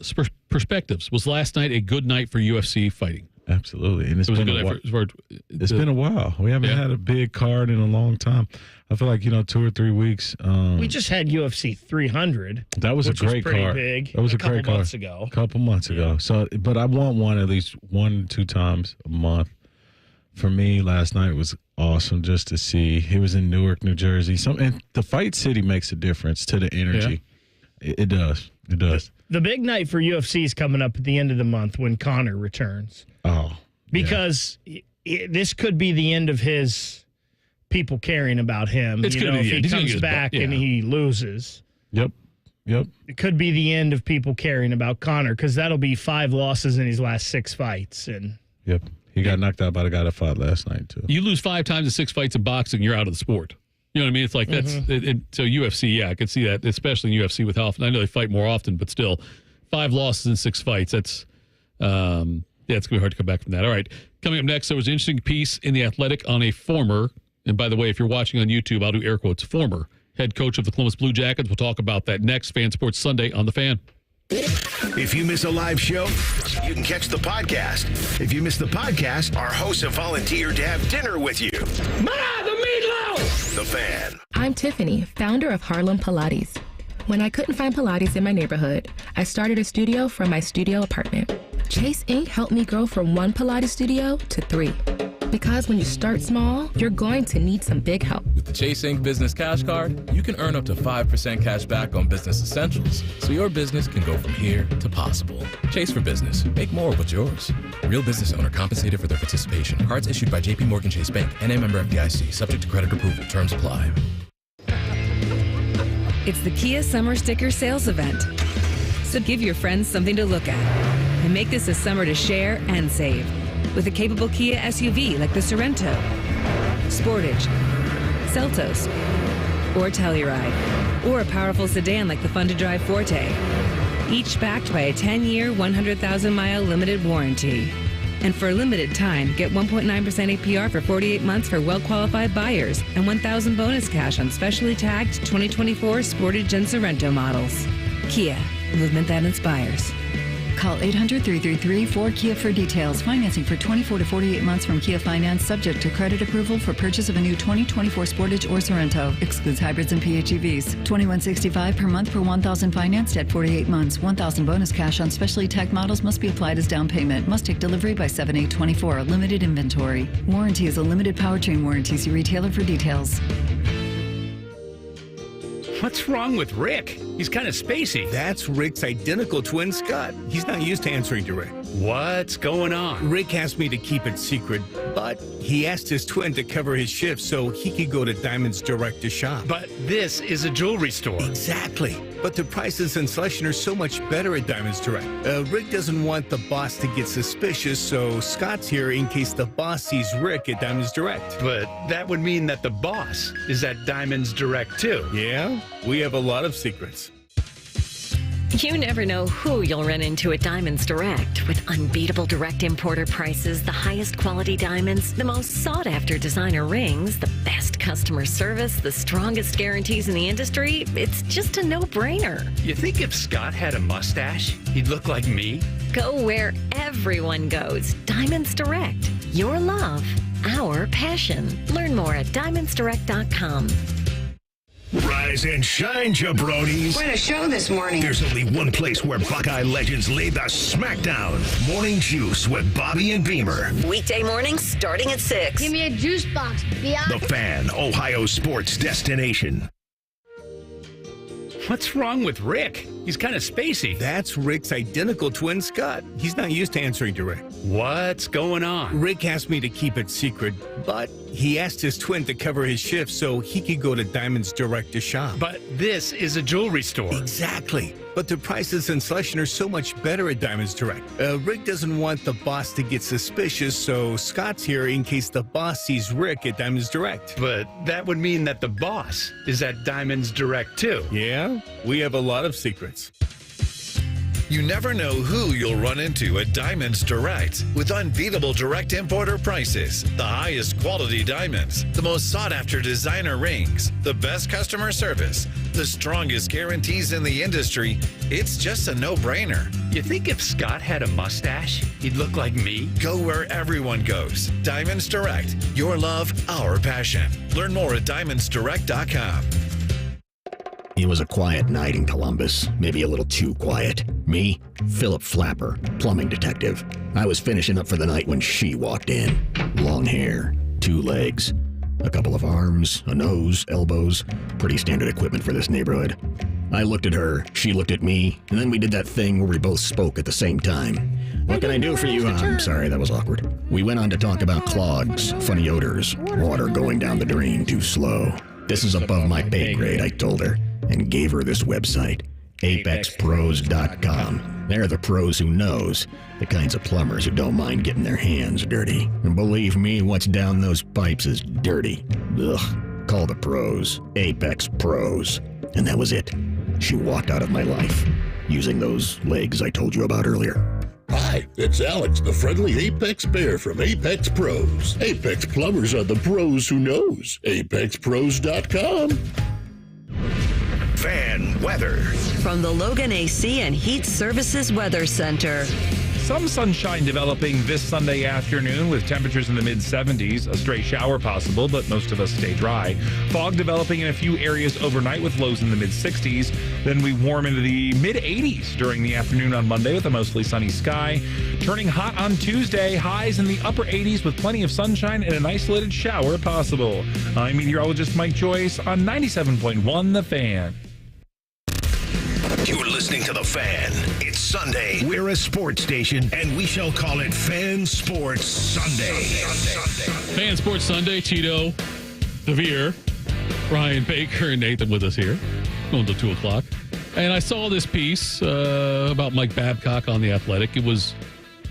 perspectives, was last night a good night for UFC fighting? Absolutely, and it's been a while. We haven't had a big card in a long time. I feel like 2 or 3 weeks. We just had UFC 300. That was a great card. Big, that was a great card. A couple months ago. So, but I want one at least 1-2 times a month. For me, last night was awesome just to see. He was in Newark, New Jersey. And the Fight City makes a difference to the energy. Yeah. It does. It does. The big night for UFC is coming up at the end of the month when Conor returns. Oh, because this could be the end of his people caring about him. If he comes back and he loses. Yep. It could be the end of people caring about Conor because that'll be 5 losses in his last 6 fights. Yep. He got knocked out by the guy that fought last night, too. You lose 5 times in 6 fights in boxing, you're out of the sport. You know what I mean? It's like that's so UFC, I could see that, especially in UFC with how often. I know they fight more often, but still, 5 losses in 6 fights. That's it's going to be hard to come back from that. All right. Coming up next, there was an interesting piece in The Athletic on a former, and by the way, if you're watching on YouTube, I'll do air quotes, former head coach of the Columbus Blue Jackets. We'll talk about that next. Fan Sports Sunday on The Fan. If you miss a live show, you can catch the podcast. If you miss the podcast, our hosts have volunteered to have dinner with you. Ma, the meatloaf! The Fan. I'm Tiffany, founder of Harlem Pilates. When I couldn't find Pilates in my neighborhood, I started a studio from my studio apartment. Chase Inc. helped me grow from 1 Pilates studio to 3. Because when you start small, you're going to need some big help. With the Chase Inc. Business Cash Card, you can earn up to 5% cash back on business essentials, so your business can go from here to possible. Chase for Business. Make more of what's yours. Real business owner compensated for their participation. Cards issued by J.P. Morgan Chase Bank, N.A. member FDIC, subject to credit approval. Terms apply. It's the Kia Summer Sticker Sales Event. So give your friends something to look at and make this a summer to share and save. With a capable Kia SUV like the Sorento, Sportage, Seltos, or Telluride, or a powerful sedan like the fun-to-drive Forte, each backed by a 10-year, 100,000-mile limited warranty. And for a limited time, get 1.9% APR for 48 months for well-qualified buyers and $1,000 bonus cash on specially tagged 2024 Sportage and Sorento models. Kia, movement that inspires. Call 800-333-4KIA for details. Financing for 24 to 48 months from Kia Finance, subject to credit approval for purchase of a new 2024 Sportage or Sorento. Excludes hybrids and PHEVs. $21.65 per month per $1,000 financed at 48 months. $1,000 bonus cash on specially tagged models must be applied as down payment. Must take delivery by 7/8/24. Limited inventory. Warranty is a limited powertrain warranty. See retailer for details. What's wrong with Rick? He's kind of spacey. That's Rick's identical twin, Scott. He's not used to answering to Rick. What's going on? Rick asked me to keep it secret, but he asked his twin to cover his shift so he could go to Diamonds Direct to shop. But this is a jewelry store. Exactly. but the prices and selection are so much better at Diamonds Direct. Rick doesn't want the boss to get suspicious, so Scott's here in case the boss sees Rick at Diamonds Direct. But that would mean that the boss is at Diamonds Direct, too. Yeah, we have a lot of secrets. You never know who you'll run into at Diamonds Direct. With unbeatable direct importer prices, the highest quality diamonds, the most sought-after designer rings, the best customer service, the strongest guarantees in the industry, it's just a no-brainer. You think if Scott had a mustache, he'd look like me? Go where everyone goes. Diamonds Direct. Your love, our passion. Learn more at diamondsdirect.com. Rise and shine, jabronis. Quite a show this morning. There's only one place where Buckeye legends lay the smackdown. Morning Juice with Bobby and Beamer. Weekday mornings starting at 6. Give me a juice box, The Fan, Ohio sports destination. What's wrong with Rick? He's kind of spacey. That's Rick's identical twin, Scott. He's not used to answering to Rick. What's going on? Rick asked me to keep it secret, but he asked his twin to cover his shift so he could go to Diamonds Direct to shop. But this is a jewelry store. Exactly. But the prices and selection are so much better at Diamonds Direct. Rick doesn't want the boss to get suspicious, so Scott's here in case the boss sees Rick at Diamonds Direct. But that would mean that the boss is at Diamonds Direct, too. Yeah, we have a lot of secrets. You never know who you'll run into at Diamonds Direct. With unbeatable direct importer prices, the highest quality diamonds, the most sought-after designer rings, the best customer service, the strongest guarantees in the industry, it's just a no-brainer. You think if Scott had a mustache, he'd look like me? Go where everyone goes. Diamonds Direct. Your love, our passion. Learn more at diamondsdirect.com. It was a quiet night in Columbus, maybe a little too quiet. Me, Philip Flapper, plumbing detective. I was finishing up for the night when she walked in. Long hair, 2 legs, a couple of arms, a nose, elbows. Pretty standard equipment for this neighborhood. I looked at her, she looked at me, and then we did that thing where we both spoke at the same time. What can I do for you? I'm sorry, that was awkward. We went on to talk about clogs, funny odors, water going down the drain too slow. This is above my pay grade, I told her, and gave her this website, apexpros.com. They're the pros who knows, the kinds of plumbers who don't mind getting their hands dirty. And believe me, what's down those pipes is dirty. Ugh, call the pros, Apex Pros. And that was it. She walked out of my life, using those legs I told you about earlier. Hi, it's Alex, the friendly Apex Bear from Apex Pros. Apex plumbers are the pros who knows. ApexPros.com. Fan weather. From the Logan AC and Heat Services Weather Center. Some sunshine developing this Sunday afternoon with temperatures in the mid-70s. A stray shower possible, but most of us stay dry. Fog developing in a few areas overnight with lows in the mid-60s. Then we warm into the mid-80s during the afternoon on Monday with a mostly sunny sky. Turning hot on Tuesday, highs in the upper 80s with plenty of sunshine and an isolated shower possible. I'm meteorologist Mike Joyce on 97.1 The Fan. You're listening to The Fan. It's Sunday. We're a sports station, and we shall call it Fan Sports Sunday. Fan Sports Sunday. Tito, Devere, Ryan Baker, and Nathan with us here. Going till 2 o'clock. And I saw this piece about Mike Babcock on The Athletic. It was,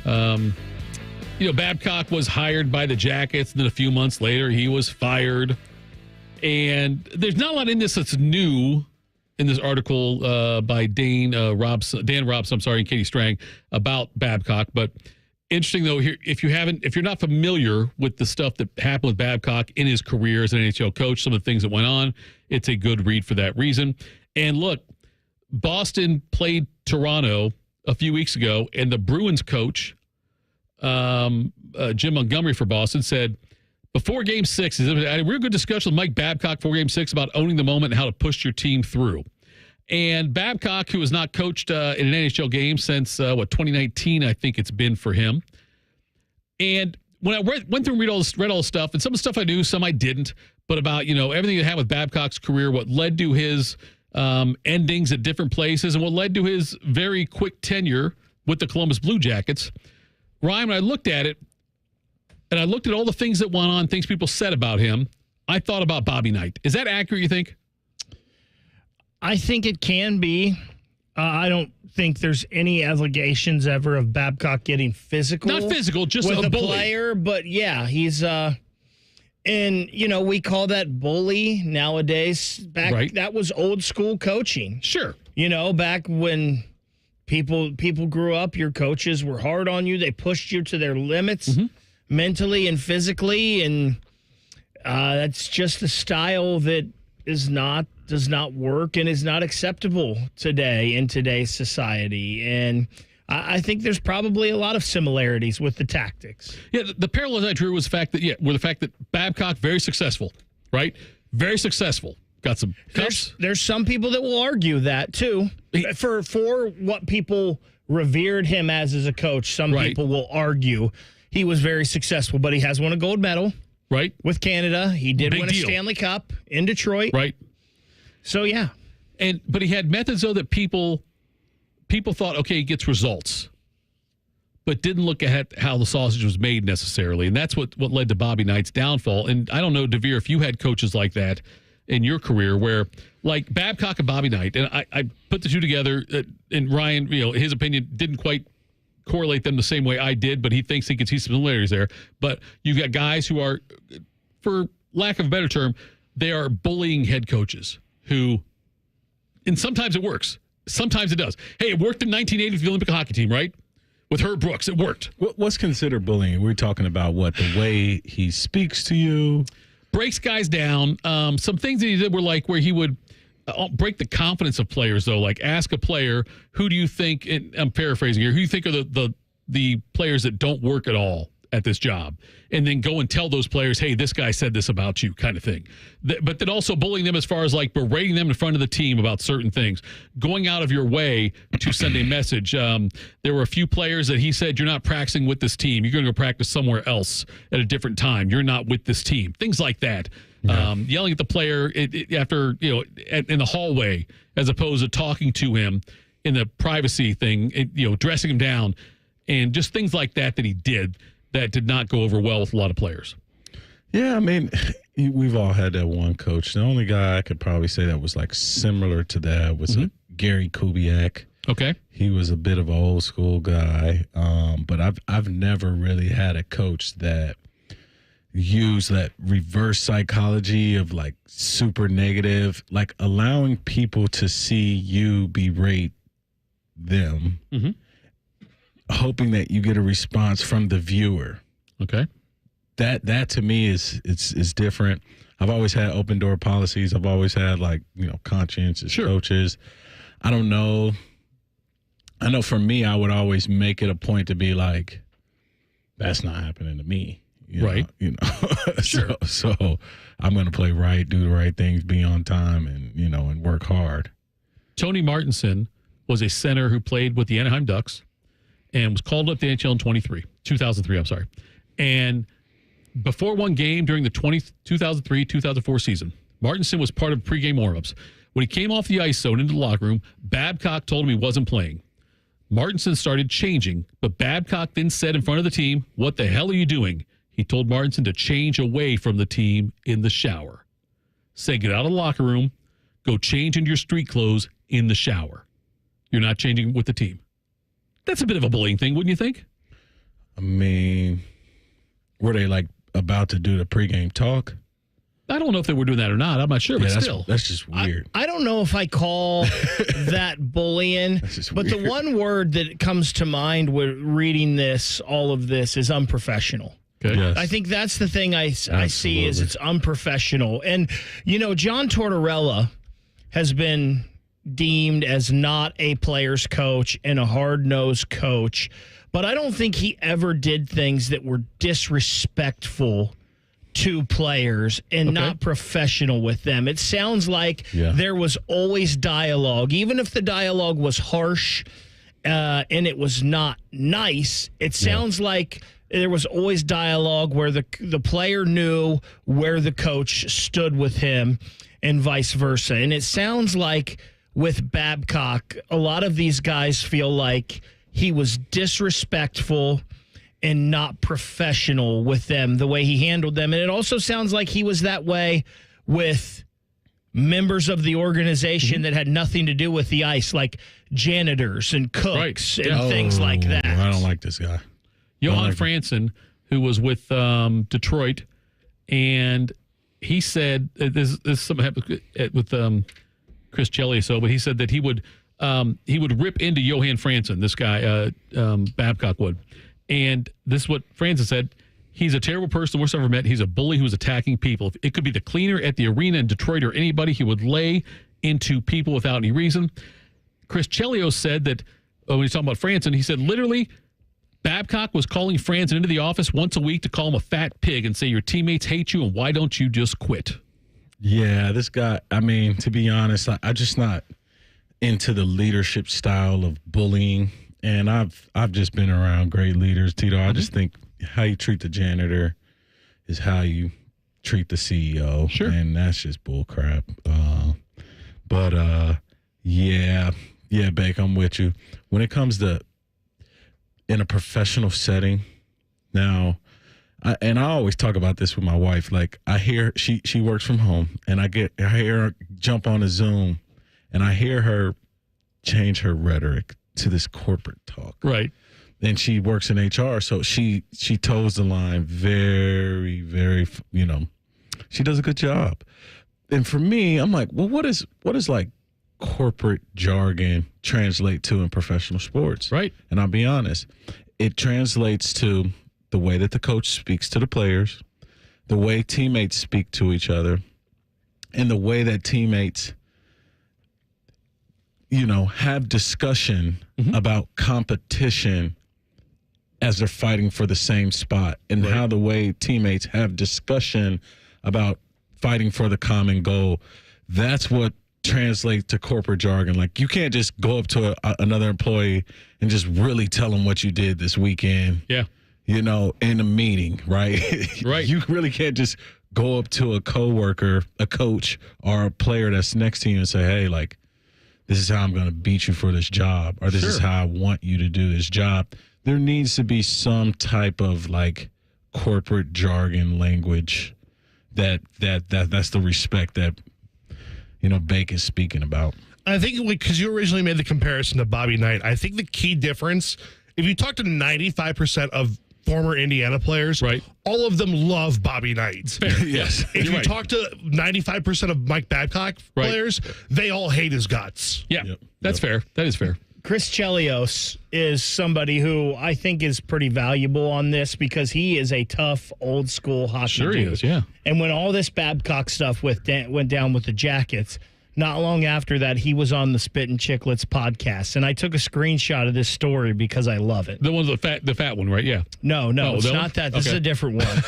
Babcock was hired by the Jackets, and then a few months later, he was fired. And there's not a lot in this that's new in this article by Dan Robson, and Katie Strang about Babcock. But interesting though, here if you're not familiar with the stuff that happened with Babcock in his career as an NHL coach, some of the things that went on, it's a good read for that reason. And look, Boston played Toronto a few weeks ago, and the Bruins coach, Jim Montgomery for Boston, said before Game 6, we had a good discussion with Mike Babcock before Game 6 about owning the moment and how to push your team through. And Babcock, who has not coached in an NHL game since, 2019, I think it's been for him. And when I went through and read all the stuff, and some of the stuff I knew, some I didn't, but about, everything that happened with Babcock's career, what led to his endings at different places, and what led to his very quick tenure with the Columbus Blue Jackets. Ryan, when I looked at it, and I looked at all the things that went on, things people said about him, I thought about Bobby Knight. Is that accurate, you think? I think it can be. I don't think there's any allegations ever of Babcock getting physical. Not physical, just with a bully. player. But yeah, he's and we call that bully nowadays. Back that was old school coaching. Sure. Back when people grew up, your coaches were hard on you. They pushed you to their limits mentally and physically, and that's just a style that does not work and is not acceptable today in today's society. And I think there's probably a lot of similarities with the tactics. Yeah, the parallels I drew was the fact that Babcock, very successful, right? Very successful. Got some cups. There's some people that will argue that too. For what people revered him as a coach, some people will argue he was very successful, but he has won a gold medal. Right. With Canada. He did Big win deal. a Stanley Cup in Detroit. Right. So, yeah. But he had methods, though, that people thought, okay, he gets results, but didn't look at how the sausage was made necessarily. And that's what led to Bobby Knight's downfall. And I don't know, DeVere, if you had coaches like that in your career where, like Babcock and Bobby Knight, and I put the two together, and Ryan, his opinion didn't quite correlate them the same way I did, but he thinks he can see some similarities there. But you've got guys who are, for lack of a better term, they are bullying head coaches who, and sometimes it works. Sometimes it does. Hey, it worked in 1980 for the Olympic hockey team, right? With Herb Brooks, it worked. What's considered bullying? We're talking about the way he speaks to you? Breaks guys down. Some things that he did were like where he would break the confidence of players, though. Like ask a player, who do you think, and I'm paraphrasing here, who do you think are the players that don't work at all at this job? And then go and tell those players, hey, this guy said this about you, kind of thing. But then also bullying them as far as like berating them in front of the team about certain things, going out of your way to send a message. There were a few players that he said, you're not practicing with this team. You're going to go practice somewhere else at a different time. You're not with this team. Things like that. Yeah. Yelling at the player after, in the hallway, as opposed to talking to him in the privacy thing, dressing him down, and just things like that he did that did not go over well with a lot of players. Yeah, I mean, we've all had that one coach. The only guy I could probably say that was like similar to that was Gary Kubiak. Okay. He was a bit of an old school guy, but I've never really had a coach that used that reverse psychology of like super negative, like allowing people to see you berate them, hoping that you get a response from the viewer. Okay. That to me is different. I've always had open door policies. I've always had conscientious coaches. I don't know. I know for me, I would always make it a point to be like, that's not happening to me. Right. Sure. So I'm going to play right, do the right things, be on time, and work hard. Tony Martinson was a center who played with the Anaheim Ducks and was called up to the NHL in 2003. And before one game during the 2003-2004 season, Martinson was part of pregame warmups. When he came off the ice zone into the locker room, Babcock told him he wasn't playing. Martinson started changing, but Babcock then said in front of the team, "What the hell are you doing?" He told Martinson to change away from the team in the shower. Say, get out of the locker room, go change into your street clothes in the shower. You're not changing with the team. That's a bit of a bullying thing, wouldn't you think? I mean, were they about to do the pregame talk? I don't know if they were doing that or not. I'm not sure, but still. That's just weird. I don't know if I call that bullying, but weird. The one word that comes to mind with reading all of this is unprofessional. Okay. Yes. I think that's the thing I see is it's unprofessional. And, John Tortorella has been deemed as not a player's coach and a hard-nosed coach, but I don't think he ever did things that were disrespectful to players and not professional with them. It sounds like there was always dialogue, even if the dialogue was harsh and it was not nice. It sounds like there was always dialogue where the player knew where the coach stood with him and vice versa. And it sounds like with Babcock, a lot of these guys feel like he was disrespectful and not professional with them, the way he handled them. And it also sounds like he was that way with members of the organization that had nothing to do with the ice, like janitors and cooks and things like that. I don't like this guy. Johan Franzen, who was with Detroit, and he said this something happened with Chris Chelios, but he said that he would rip into Johan Franzen, this guy Babcock would, and this is what Franzen said. He's a terrible person worst I've ever met. He's a bully who's attacking people. It could be the cleaner at the arena in Detroit or anybody. He would lay into people without any reason. Chris Chelios said that when he's talking about Franzen, he said literally Babcock was calling Franzen into the office once a week to call him a fat pig and say your teammates hate you and why don't you just quit? Yeah, this guy, I mean, to be honest, I'm just not into the leadership style of bullying. And I've just been around great leaders, Tito. I just think how you treat the janitor is how you treat the CEO. Sure. And that's just bull crap. Yeah, Bake, I'm with you. When it comes to in a professional setting, now, I always talk about this with my wife. Like, I hear she works from home, and I hear her jump on a Zoom, and I hear her change her rhetoric to this corporate talk. Right. And she works in HR, so she toes the line very, very, she does a good job. And for me, I'm like, well, what is like corporate jargon translate to in professional sports? Right. And I'll be honest, it translates to the way that the coach speaks to the players, the way teammates speak to each other, and the way that teammates have discussion about competition as they're fighting for the same spot, and how the way teammates have discussion about fighting for the common goal. That's what translates to corporate jargon. Like, you can't just go up to another employee and just really tell them what you did this weekend. Yeah. In a meeting, right? Right. You really can't just go up to a coworker, a coach, or a player that's next to you and say, hey, like, this is how I'm going to beat you for this job, or this is how I want you to do this job. There needs to be some type of like corporate jargon language that's the respect that Bake is speaking about. I think because you originally made the comparison to Bobby Knight, I think the key difference, if you talk to 95% of former Indiana players, right, all of them love Bobby Knight. Fair. Yes. If you talk to 95% of Mike Babcock players, they all hate his guts. Yeah, that's fair. That is fair. Chris Chelios is somebody who I think is pretty valuable on this because he is a tough, old-school hockey dude. Sure he is, yeah. And when all this Babcock stuff went down with the Jackets, not long after that, he was on the Spit and Chicklets podcast. And I took a screenshot of this story because I love it. The one, the fat one, right? Yeah. No, it's not that. This is a different one.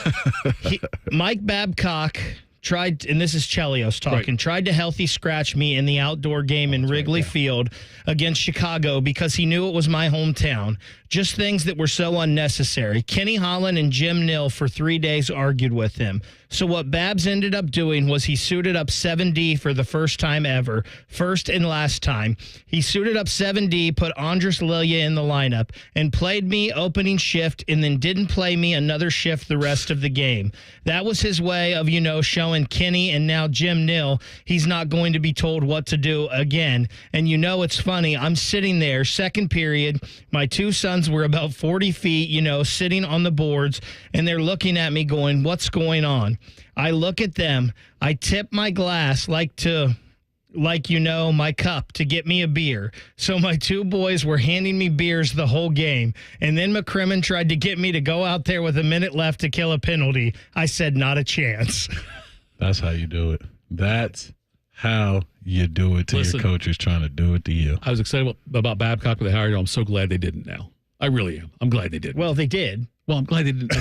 Mike Babcock tried, and this is Chelios talking, tried to healthy scratch me in the outdoor game in Wrigley Field against Chicago because he knew it was my hometown. Just things that were so unnecessary. Kenny Holland and Jim Nill for 3 days argued with him. So what Babs ended up doing was he suited up 7D for the first time ever, first and last time. He suited up 7D, put Andres Lilia in the lineup, and played me opening shift and then didn't play me another shift the rest of the game. That was his way of, showing Kenny and now Jim Nill he's not going to be told what to do again. And it's funny. I'm sitting there, second period. My two sons were about 40 feet, sitting on the boards, and they're looking at me going, what's going on? I look at them. I tip my glass my cup to get me a beer. So my two boys were handing me beers the whole game. And then McCrimmon tried to get me to go out there with a minute left to kill a penalty. I said, not a chance. That's how you do it. That's how you do it to your coaches trying to do it to you. I was excited about Babcock when they hired him. I'm so glad they didn't now. I really am. I'm glad they did. Well, they did. Well, I'm glad they didn't.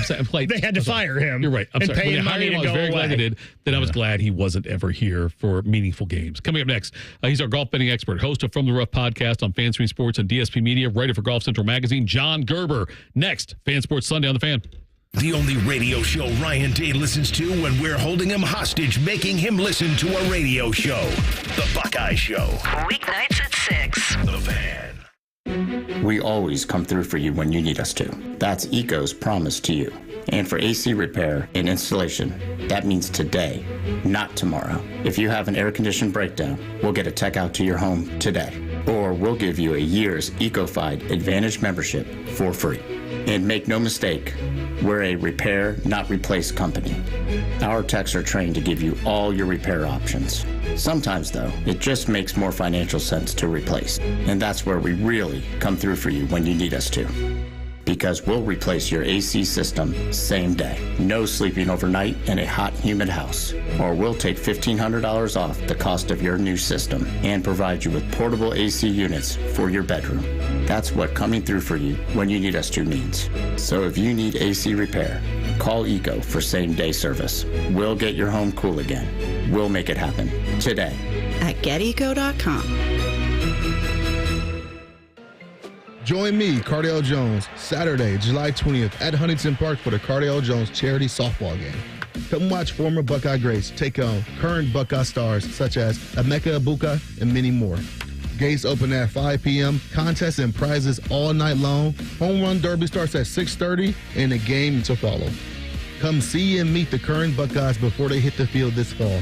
They had to fire him. You're right. I'm sorry. Pay him money to go away. I was very glad they did. Then I was glad he wasn't ever here for meaningful games. Coming up next, he's our golf betting expert, host of From the Rough podcast on Fan Sports and DSP Media, writer for Golf Central Magazine, John Gerber. Next, Fan Sports Sunday on the Fan. The only radio show Ryan Day listens to when we're holding him hostage, making him listen to a radio show. The Buckeye Show. Weeknights at 6. The Fan. We always come through for you when you need us to. That's Eco's promise to you. And for AC repair and installation, that means today, not tomorrow. If you have an air-conditioned breakdown, we'll get a tech out to your home today. Or we'll give you a year's EcoFi Advantage membership for free. And make no mistake, we're a repair, not replace company. Our techs are trained to give you all your repair options. Sometimes, though, it just makes more financial sense to replace. And that's where we really come through for you when you need us to. Because we'll replace your AC system same day. No sleeping overnight in a hot, humid house. Or we'll take $1,500 off the cost of your new system and provide you with portable AC units for your bedroom. That's what coming through for you when you need us to means. So if you need AC repair, call ECO for same-day service. We'll get your home cool again. We'll make it happen today. At geteco.com. Join me, Cardale Jones, Saturday, July 20th at Huntington Park for the Cardale Jones charity softball game. Come watch former Buckeye greats take on current Buckeye stars such as Emeka Ibuka and many more. Gates open at 5 p.m., contests and prizes all night long. Home run derby starts at 6:30 and a game to follow. Come see and meet the current Buckeyes before they hit the field this fall.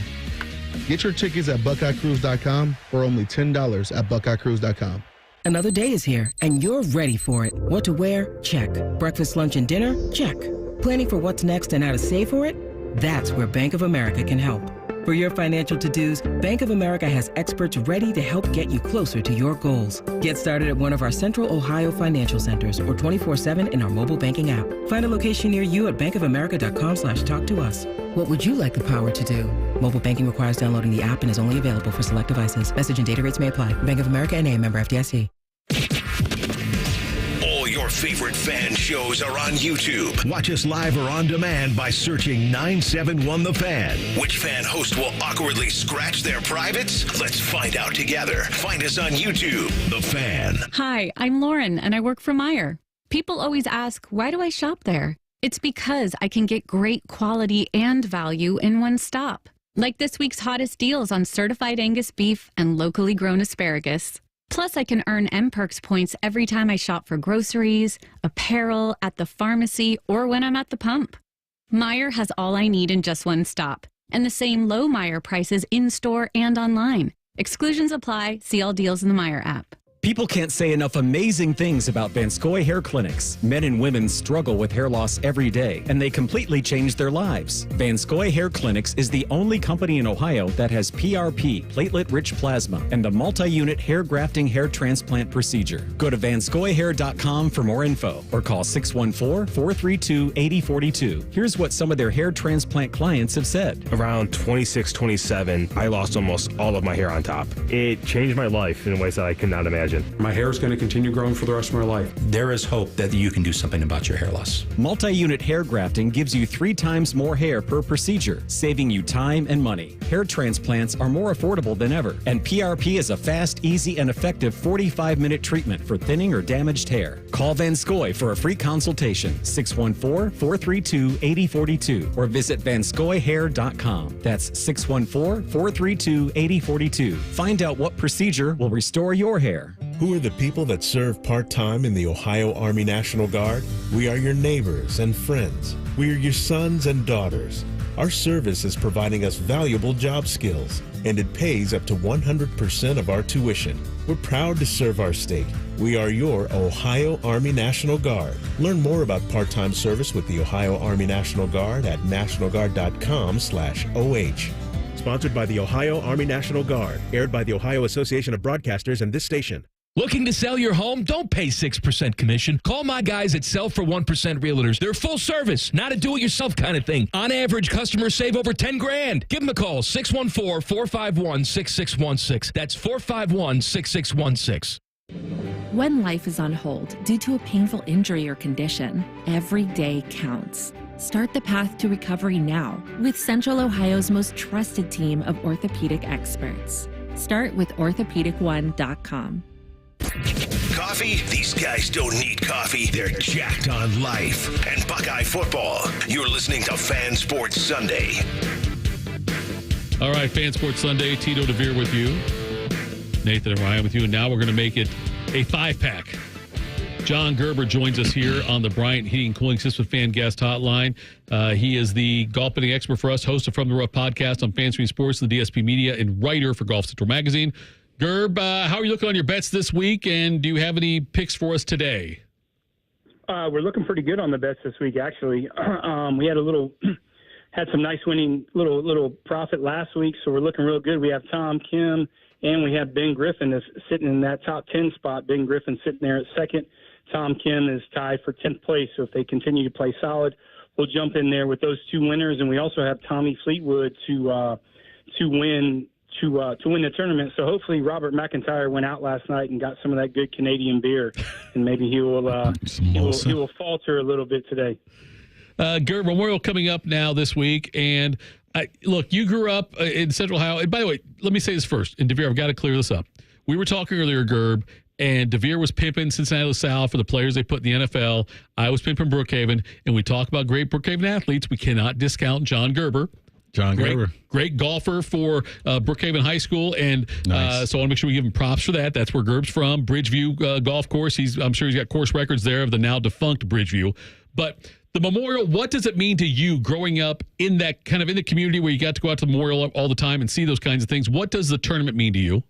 Get your tickets at BuckeyeCruise.com for only $10 at BuckeyeCruise.com. Another day is here, and you're ready for it. What to wear? Check. Breakfast, lunch, and dinner? Check. Planning for what's next and how to save for it? That's where Bank of America can help. For your financial to-dos, Bank of America has experts ready to help get you closer to your goals. Get started at one of our Central Ohio financial centers or 24/7 in our mobile banking app. Find a location near you at bankofamerica.com/talktous. What would you like the power to do? Mobile banking requires downloading the app and is only available for select devices. Message and data rates may apply. Bank of America N.A., member FDIC. All your favorite fan shows are on YouTube. Watch us live or on demand by searching 971 The Fan. Which fan host will awkwardly scratch their privates? Let's find out together. Find us on YouTube, The Fan. Hi, I'm Lauren, and I work for Meijer. People always ask, why do I shop there? It's because I can get great quality and value in one stop. Like this week's hottest deals on certified Angus beef and locally grown asparagus. Plus, I can earn M-Perks points every time I shop for groceries, apparel, at the pharmacy, or when I'm at the pump. Meijer has all I need in just one stop, and the same low Meijer prices in-store and online. Exclusions apply. See all deals in the Meijer app. People can't say enough amazing things about Vanscoy hair clinics. Men and women struggle with hair loss every day, and they completely change their lives. Vanscoy Hair Clinics is the only company in Ohio that has PRP, platelet-rich plasma, and a multi-unit hair grafting hair transplant procedure. Go to vanscoyhair.com for more info, or call 614-432-8042. Here's what some of their hair transplant clients have said. Around 26, 27, I lost almost all of my hair on top. It changed my life in ways that I could not imagine. My hair is going to continue growing for the rest of my life. There is hope that you can do something about your hair loss. Multi-unit hair grafting gives you 3 times more hair per procedure, saving you time and money. Hair transplants are more affordable than ever, and PRP is a fast, easy, and effective 45-minute treatment for thinning or damaged hair. Call Vanscoy for a free consultation, 614-432-8042, or visit vanscoyhair.com. That's 614-432-8042. Find out what procedure will restore your hair. Who are the people that serve part-time in the Ohio Army National Guard? We are your neighbors and friends. We are your sons and daughters. Our service is providing us valuable job skills, and it pays up to 100% of our tuition. We're proud to serve our state. We are your Ohio Army National Guard. Learn more about part-time service with the Ohio Army National Guard at nationalguard.com/OH. Sponsored by the Ohio Army National Guard. Aired by the Ohio Association of Broadcasters and this station. Looking to sell your home? Don't pay 6% commission. Call my guys at Sell for 1% Realtors. They're full service, not a do-it-yourself kind of thing. On average, customers save over $10,000. Give them a call, 614-451-6616. That's 451-6616. When life is on hold due to a painful injury or condition, every day counts. Start the path to recovery now with Central Ohio's most trusted team of orthopedic experts. Start with orthopedic1.com. Coffee? These guys don't need coffee. They're jacked on life and Buckeye football. You're listening to Fan Sports Sunday. All right, Fan Sports Sunday. Tito DeVere with you. Nathan and Ryan with you. And now we're going to make it a 5-pack. John Gerber joins us here on the Bryant Heating and Cooling System Fan Guest Hotline. He is the golf betting expert for us, host of From the Rough podcast on Fanscreen Sports, the DSP Media, and writer for Golf Central Magazine. Gerb, how are you looking on your bets this week, and do you have any picks for us today? We're looking pretty good on the bets this week, actually. We had had some nice winning little profit last week, so we're looking real good. We have Tom Kim, and we have Ben Griffin is sitting in that top 10 spot. Ben Griffin sitting there at second. Tom Kim is tied for 10th place, so if they continue to play solid, we'll jump in there with those two winners. And we also have Tommy Fleetwood to win the tournament. So hopefully Robert McIntyre went out last night and got some of that good Canadian beer, and maybe he will falter a little bit today. Gerb, Memorial coming up now this week, and look, you grew up in Central Ohio. And by the way, let me say this first, and DeVere, I've got to clear this up. We were talking earlier, Gerb, and DeVere was pimping Cincinnati LaSalle for the players they put in the NFL. I was pimping Brookhaven, and we talk about great Brookhaven athletes. We cannot discount John Gerber. Great golfer for Brookhaven High School, and nice. So I want to make sure we give him props for that. That's where Gerb's from, Bridgeview Golf Course. I'm sure he's got course records there of the now defunct Bridgeview. But the Memorial, what does it mean to you growing up in that kind of in the community where you got to go out to the Memorial all the time and see those kinds of things? What does the tournament mean to you?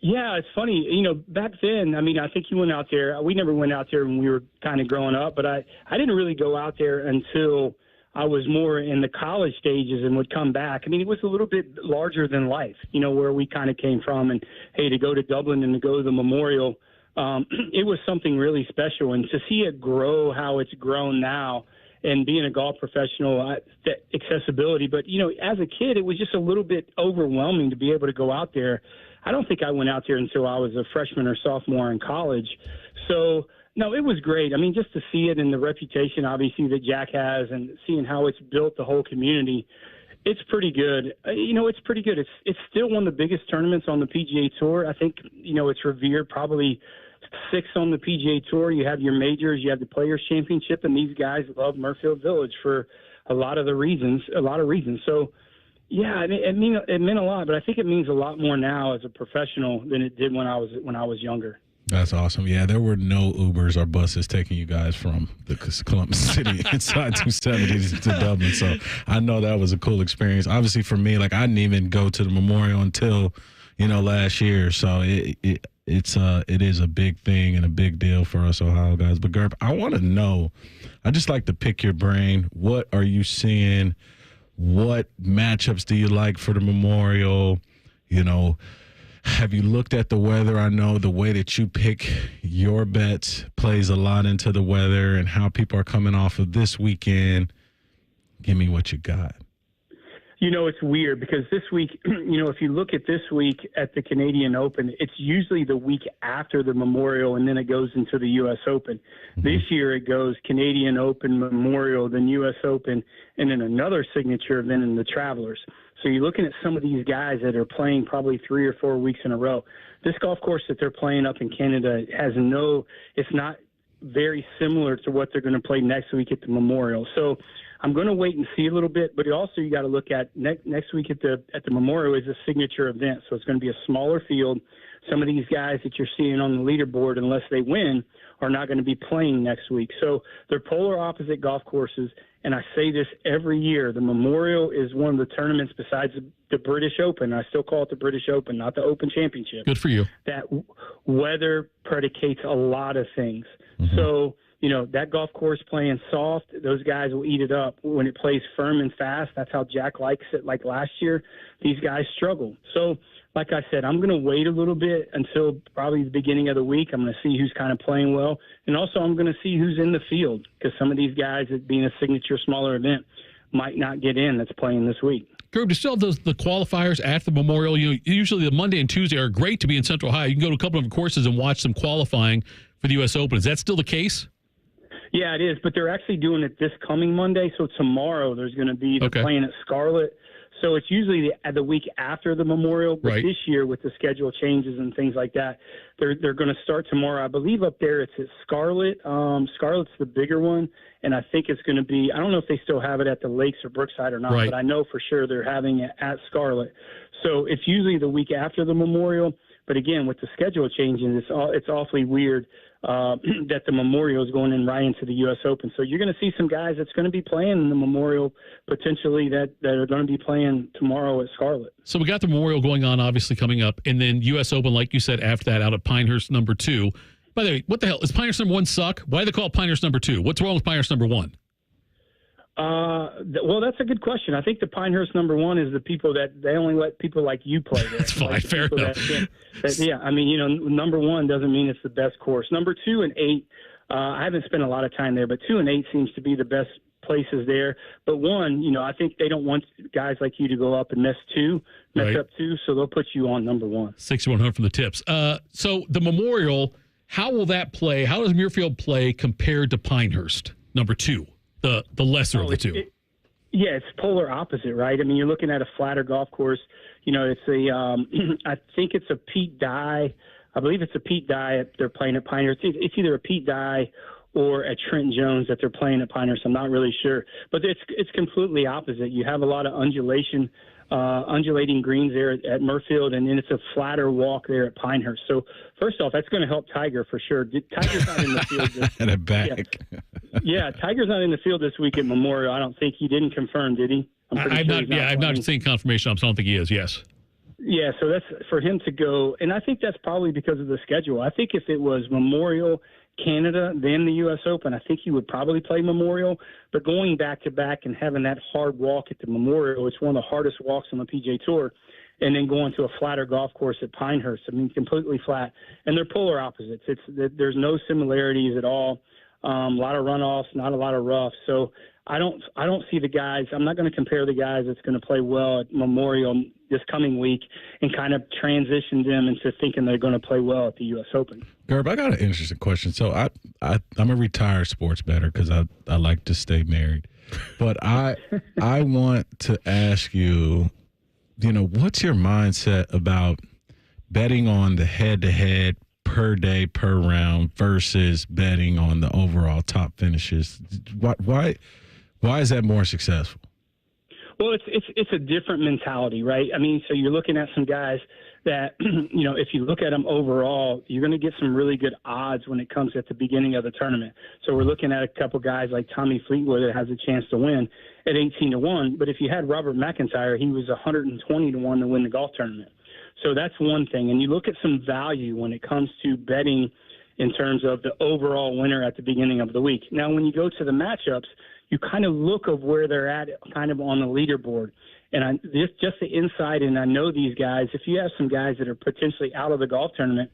Yeah, it's funny. Back then, I think you went out there. We never went out there when we were kind of growing up, but I didn't really go out there until I was more in the college stages and would come back. It was a little bit larger than life, where we kind of came from. And, hey, to go to Dublin and to go to the Memorial, it was something really special. And to see it grow how it's grown now and being a golf professional, that accessibility. But, as a kid, it was just a little bit overwhelming to be able to go out there. I don't think I went out there until I was a freshman or sophomore in college. So, no, it was great. Just to see it and the reputation, obviously, that Jack has and seeing how it's built the whole community, it's pretty good. It's pretty good. It's still one of the biggest tournaments on the PGA Tour. I think, it's revered, probably 6 on the PGA Tour. You have your majors, you have the Players Championship, and these guys love Murfield Village for a lot of reasons. So, yeah, it meant a lot, but I think it means a lot more now as a professional than it did when I was younger. That's awesome. Yeah, there were no Ubers or buses taking you guys from the Columbus City inside 270 to Dublin. So I know that was a cool experience. Obviously for me, I didn't even go to the Memorial until, last year. So it is a big thing and a big deal for us Ohio guys. But Gerb, I want to know, I just like to pick your brain. What are you seeing? What matchups do you like for the Memorial? Have you looked at the weather? I know the way that you pick your bets plays a lot into the weather and how people are coming off of this weekend. Give me what you got. It's weird because this week, if you look at this week at the Canadian Open, it's usually the week after the Memorial, and then it goes into the U.S. Open. Mm-hmm. This year it goes Canadian Open, Memorial, then U.S. Open, and then another signature event in the Travelers. So you're looking at some of these guys that are playing probably 3 or 4 weeks in a row. This golf course that they're playing up in Canada it's not very similar to what they're going to play next week at the Memorial. So I'm going to wait and see a little bit, but also you got to look at next week at the Memorial is a signature event. So it's going to be a smaller field. Some of these guys that you're seeing on the leaderboard, unless they win, are not going to be playing next week. So they're polar opposite golf courses. And I say this every year, the Memorial is one of the tournaments besides the British Open. I still call it the British Open, not the Open Championship. Good for you. That weather predicates a lot of things. Mm-hmm. So, that golf course playing soft, those guys will eat it up. When it plays firm and fast, that's how Jack likes it. Like last year, these guys struggle. So, like I said, I'm going to wait a little bit until probably the beginning of the week. I'm going to see who's kind of playing well. And also I'm going to see who's in the field because some of these guys, it being a signature smaller event, might not get in that's playing this week. Gerb, do you still have the qualifiers at the Memorial? Usually the Monday and Tuesday are great to be in Central Ohio. You can go to a couple of courses and watch some qualifying for the U.S. Open. Is that still the case? Yeah, it is, but they're actually doing it this coming Monday. So tomorrow there's going to be playing at Scarlet. So it's usually the week after the Memorial, but this year with the schedule changes and things like that, they're going to start tomorrow. I believe up there it's at Scarlet. Scarlet's the bigger one, and I think it's going to be – I don't know if they still have it at the Lakes or Brookside or not, but I know for sure they're having it at Scarlet. So it's usually the week after the Memorial, but again, with the schedule changing, it's awfully weird that the Memorial is going in right into the U.S. Open. So you're going to see some guys that's going to be playing in the Memorial potentially that are going to be playing tomorrow at Scarlet. So we got the Memorial going on, obviously, coming up, and then U.S. Open, like you said, after that, out at Pinehurst number 2. By the way, what the hell? Is Pinehurst number 1 suck? Why do they call it Pinehurst number 2? What's wrong with Pinehurst number 1? Well, that's a good question. I think the Pinehurst number 1 is the people that they only let people like you play there. That's fine. Fair enough. Yeah, I mean, number 1 doesn't mean it's the best course. Number 2 and 8, I haven't spent a lot of time there, but 2 and 8 seems to be the best places there. But 1, I think they don't want guys like you to go up and mess up 2, so they'll put you on number 1. 6100 from the tips. So the Memorial, how will that play? How does Muirfield play compared to Pinehurst number 2? The lesser of the two. It's polar opposite, right? I mean, you're looking at a flatter golf course. It's I think it's a Pete Dye. I believe it's a Pete Dye they're playing at Pinehurst. It's either a Pete Dye or a Trent Jones that they're playing at Pinehurst. I'm not really sure. But it's completely opposite. You have a lot of undulating greens there at Muirfield, and then it's a flatter walk there at Pinehurst. So first off, that's going to help Tiger for sure. Tiger's not in the field. And a back. Yeah, Tiger's not in the field this week at Memorial. I don't think he didn't confirm, did he? I've not seen confirmation. So I don't think he is. Yes. Yeah, so that's for him to go, and I think that's probably because of the schedule. I think if it was Memorial, Canada, then the U.S. Open, I think he would probably play Memorial. But going back-to-back and having that hard walk at the Memorial, it's one of the hardest walks on the PGA Tour, and then going to a flatter golf course at Pinehurst, I mean, completely flat. And they're polar opposites. There's no similarities at all. A lot of runoffs, not a lot of rough. So I don't see the guys. I'm not going to compare the guys that's going to play well at Memorial this coming week and kind of transition them into thinking they're going to play well at the U.S. Open. Gerb, I got an interesting question. So I'm a retired sports bettor because I like to stay married. But I want to ask you, what's your mindset about betting on the head-to-head per day, per round versus betting on the overall top finishes? Why is that more successful? Well, it's a different mentality, right? I mean, so you're looking at some guys that, if you look at them overall, you're going to get some really good odds when it comes at the beginning of the tournament. So we're looking at a couple guys like Tommy Fleetwood that has a chance to win at 18-1. But if you had Robert McIntyre, he was 120-1 to win the golf tournament. So that's one thing. And you look at some value when it comes to betting in terms of the overall winner at the beginning of the week. Now, when you go to the matchups, you kind of look of where they're at kind of on the leaderboard. And just the insight, and I know these guys, if you have some guys that are potentially out of the golf tournament,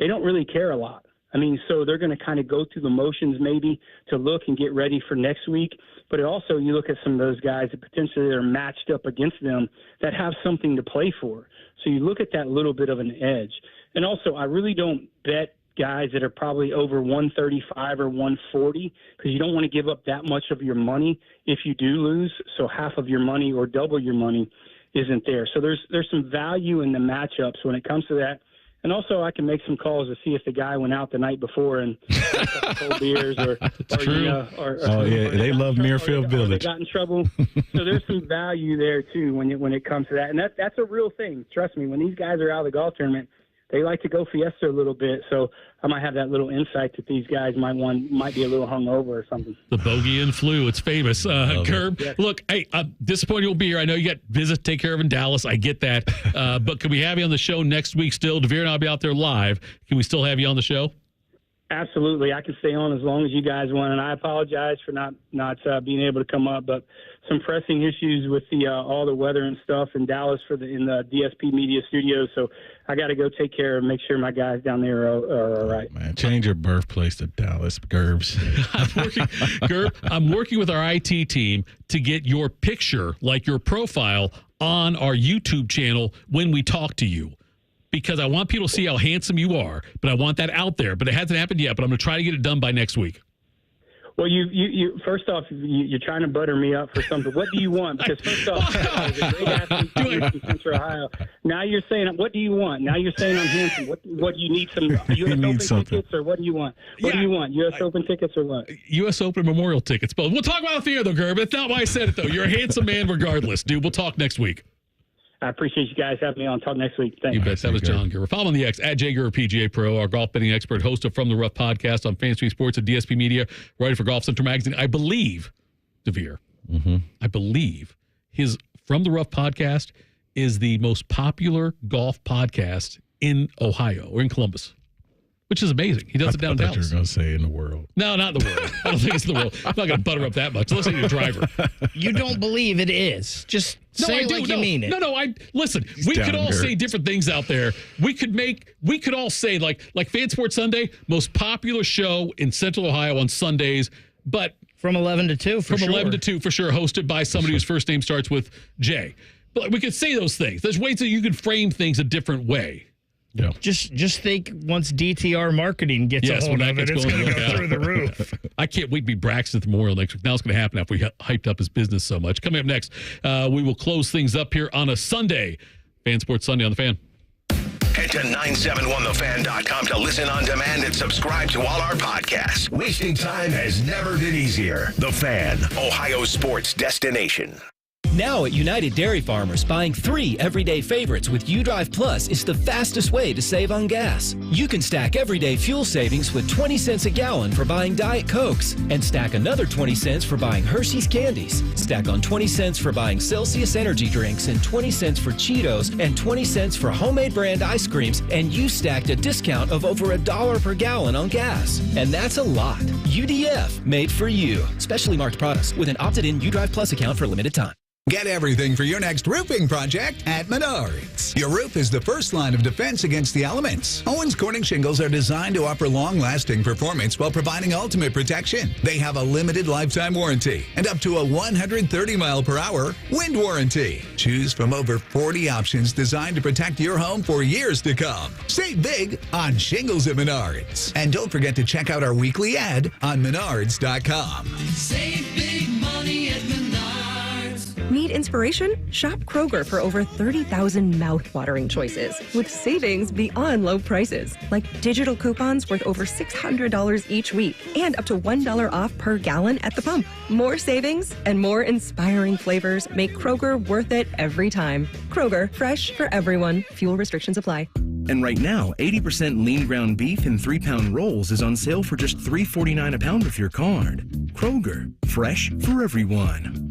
they don't really care a lot. I mean, so they're going to kind of go through the motions maybe to look and get ready for next week. But also you look at some of those guys that potentially are matched up against them that have something to play for. So you look at that little bit of an edge. And also I really don't bet guys that are probably over 135 or 140 because you don't want to give up that much of your money if you do lose. So half of your money or double your money isn't there. So there's some value in the matchups when it comes to that. And also I can make some calls to see if the guy went out the night before and had a couple cold beers or they love Muirfield Village. They got in trouble. So there's some value there too when it comes to that. And that's a real thing. Trust me, when these guys are out of the golf tournament, they like to go fiesta a little bit, so I might have that little insight that these guys might be a little hungover or something. The bogey and flu, it's famous. Gerb, Yeah. Look, hey, I'm disappointed you'll be here. I know you got business to take care of in Dallas. I get that. But can we have you on the show next week still? DeVere and I'll be out there live. Can we still have you on the show? Absolutely. I can stay on as long as you guys want, and I apologize for not being able to come up, but some pressing issues with the all the weather and stuff in Dallas in the DSP Media Studios, so I got to go take care and make sure my guys down there are all right. Man, change your birthplace to Dallas, Gerbs. I'm working with our IT team to get your picture, like your profile, on our YouTube channel when we talk to you. Because I want people to see how handsome you are, but I want that out there. But it hasn't happened yet, but I'm going to try to get it done by next week. Well, you first off, you're trying to butter me up for something. What do you want? Because first off, I was a great athlete from Central Ohio. Now you're saying, what do you want? Now you're saying I'm handsome. What do you need? Some U.S. Open tickets, or what do you want? What do you want? U.S. Open tickets or what? U.S. Open Memorial tickets. But we'll talk about it here, though, Gerb. That's not why I said it, though. You're a handsome man regardless, dude. We'll talk next week. I appreciate you guys having me on. Talk next week. Thanks. You bet. That was John Gurr. Follow him on the X at Jay Gurr PGA Pro, our golf betting expert, host of From the Rough podcast on Fantasy Sports and DSP Media, writer for Golf Central Magazine. I believe, DeVere, I believe his From the Rough podcast is the most popular golf podcast in Ohio or in Columbus, which is amazing. He does it down in Dallas. You were going to say in the world. No, not in the world. I don't think it's in the world. I'm not going to butter up that much. Unless you're a driver. You don't believe it is. Just say it like you mean it. No. Listen, we could all say different things out there. We could all say like Fan Sports Sunday, most popular show in Central Ohio on Sundays, but from 11 to 2 for sure. From 11 to 2 for sure, hosted by somebody whose first name starts with J. But we could say those things. There's ways that you can frame things a different way. Yeah. Just think once DTR marketing gets a hold of it, it's going to go through the roof. I can't wait to be Braxton Memorial next week. Now it's going to happen after we hyped up his business so much. Coming up next, we will close things up here on a Sunday. Fan Sports Sunday on The Fan. Head to 971thefan.com to listen on demand and subscribe to all our podcasts. Wasting time has never been easier. The Fan, Ohio sports destination. Now at United Dairy Farmers, buying 3 everyday favorites with UDrive Plus is the fastest way to save on gas. You can stack everyday fuel savings with 20 cents a gallon for buying Diet Cokes, and stack another 20 cents for buying Hershey's candies. Stack on 20 cents for buying Celsius energy drinks, and 20 cents for Cheetos, and 20 cents for homemade brand ice creams, and you stacked a discount of over $1 per gallon on gas. And that's a lot. UDF, made for you. Specially marked products with an opted-in UDrive Plus account for a limited time. Get everything for your next roofing project at Menards. Your roof is the first line of defense against the elements. Owens Corning shingles are designed to offer long-lasting performance while providing ultimate protection. They have a limited lifetime warranty and up to a 130-mile-per-hour wind warranty. Choose from over 40 options designed to protect your home for years to come. Save big on shingles at Menards. And don't forget to check out our weekly ad on Menards.com. Save big money at Menards. Need inspiration? Shop Kroger for over 30,000 mouth-watering choices with savings beyond low prices, like digital coupons worth over $600 each week and up to $1 off per gallon at the pump. More savings and more inspiring flavors make Kroger worth it every time. Kroger, fresh for everyone. Fuel restrictions apply. And right now, 80% lean ground beef in 3-pound rolls is on sale for just $3.49 a pound with your card. Kroger, fresh for everyone.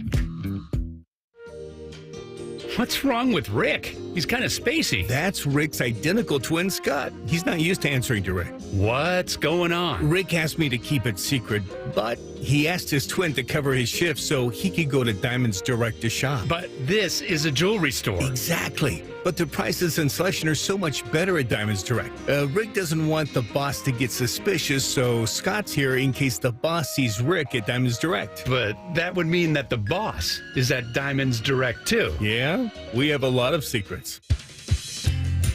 What's wrong with Rick? He's kind of spacey. That's Rick's identical twin, Scott. He's not used to answering to Rick. What's going on? Rick asked me to keep it secret, but he asked his twin to cover his shift so he could go to Diamonds Direct to shop. But this is a jewelry store. Exactly. But the prices and selection are so much better at Diamonds Direct. Rick doesn't want the boss to get suspicious, so Scott's here in case the boss sees Rick at Diamonds Direct. But that would mean that the boss is at Diamonds Direct too. Yeah, we have a lot of secrets.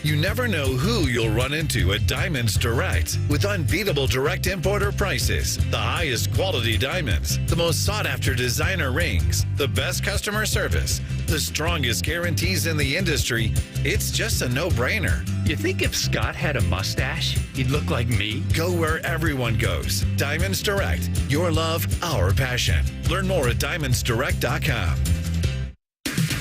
You never know who you'll run into at Diamonds Direct. With unbeatable direct importer prices, the highest quality diamonds, the most sought-after designer rings, the best customer service, the strongest guarantees in the industry, it's just a no-brainer. You think if Scott had a mustache, he'd look like me? Go where everyone goes. Diamonds Direct. Your love, our passion. Learn more at diamondsdirect.com.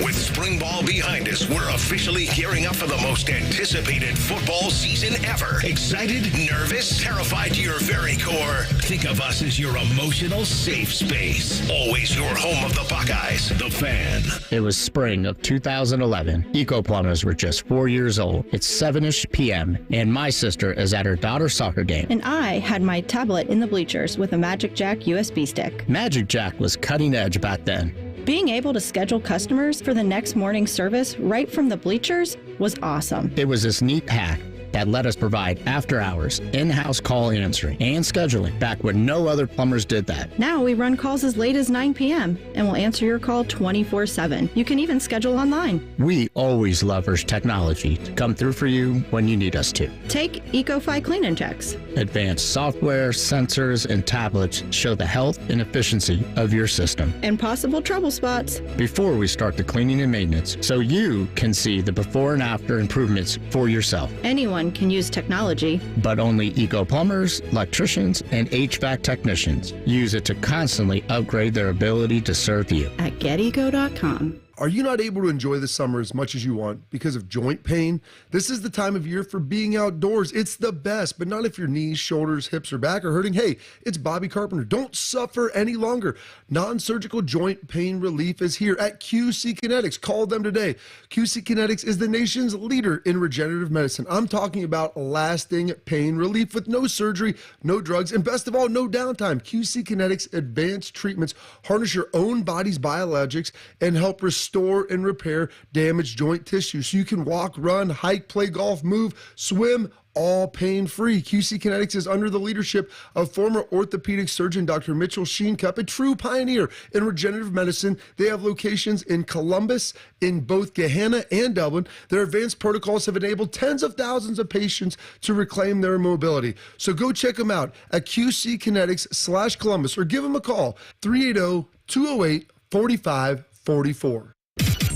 With spring ball behind us, we're officially gearing up for the most anticipated football season ever. Excited, nervous, terrified to your very core? Think of us as your emotional safe space. Always your home of the Buckeyes, The Fan. It was spring of 2011. Eco Plumbers were just 4 years old. It's 7-ish p.m., and my sister is at her daughter's soccer game. And I had my tablet in the bleachers with a Magic Jack USB stick. Magic Jack was cutting edge back then. Being able to schedule customers for the next morning service right from the bleachers was awesome. It was this neat hack that let us provide after-hours, in-house call answering, and scheduling back when no other plumbers did that. Now we run calls as late as 9 p.m. and we'll answer your call 24/7. You can even schedule online. We always leverage technology to come through for you when you need us to. Take EcoFi cleaning checks. Advanced software, sensors, and tablets show the health and efficiency of your system. And possible trouble spots. Before we start the cleaning and maintenance, so you can see the before and after improvements for yourself. Anyone can use technology, but only Eco Plumbers, electricians, and HVAC technicians use it to constantly upgrade their ability to serve you. At GetEco.com. Are you not able to enjoy the summer as much as you want because of joint pain? This is the time of year for being outdoors. It's the best, but not if your knees, shoulders, hips, or back are hurting. Hey, it's Bobby Carpenter. Don't suffer any longer. Non-surgical joint pain relief is here at QC Kinetics. Call them today. QC Kinetics is the nation's leader in regenerative medicine. I'm talking about lasting pain relief with no surgery, no drugs, and best of all, no downtime. QC Kinetics advanced treatments harness your own body's biologics and help restore and repair damaged joint tissue so you can walk, run, hike, play golf, move, swim, all pain-free. QC Kinetics is under the leadership of former orthopedic surgeon Dr. Mitchell Sheencup, a true pioneer in regenerative medicine. They have locations in Columbus, in both Gahanna and Dublin. Their advanced protocols have enabled tens of thousands of patients to reclaim their mobility. So go check them out at QC Kinetics/Columbus or give them a call, 380-208-4544.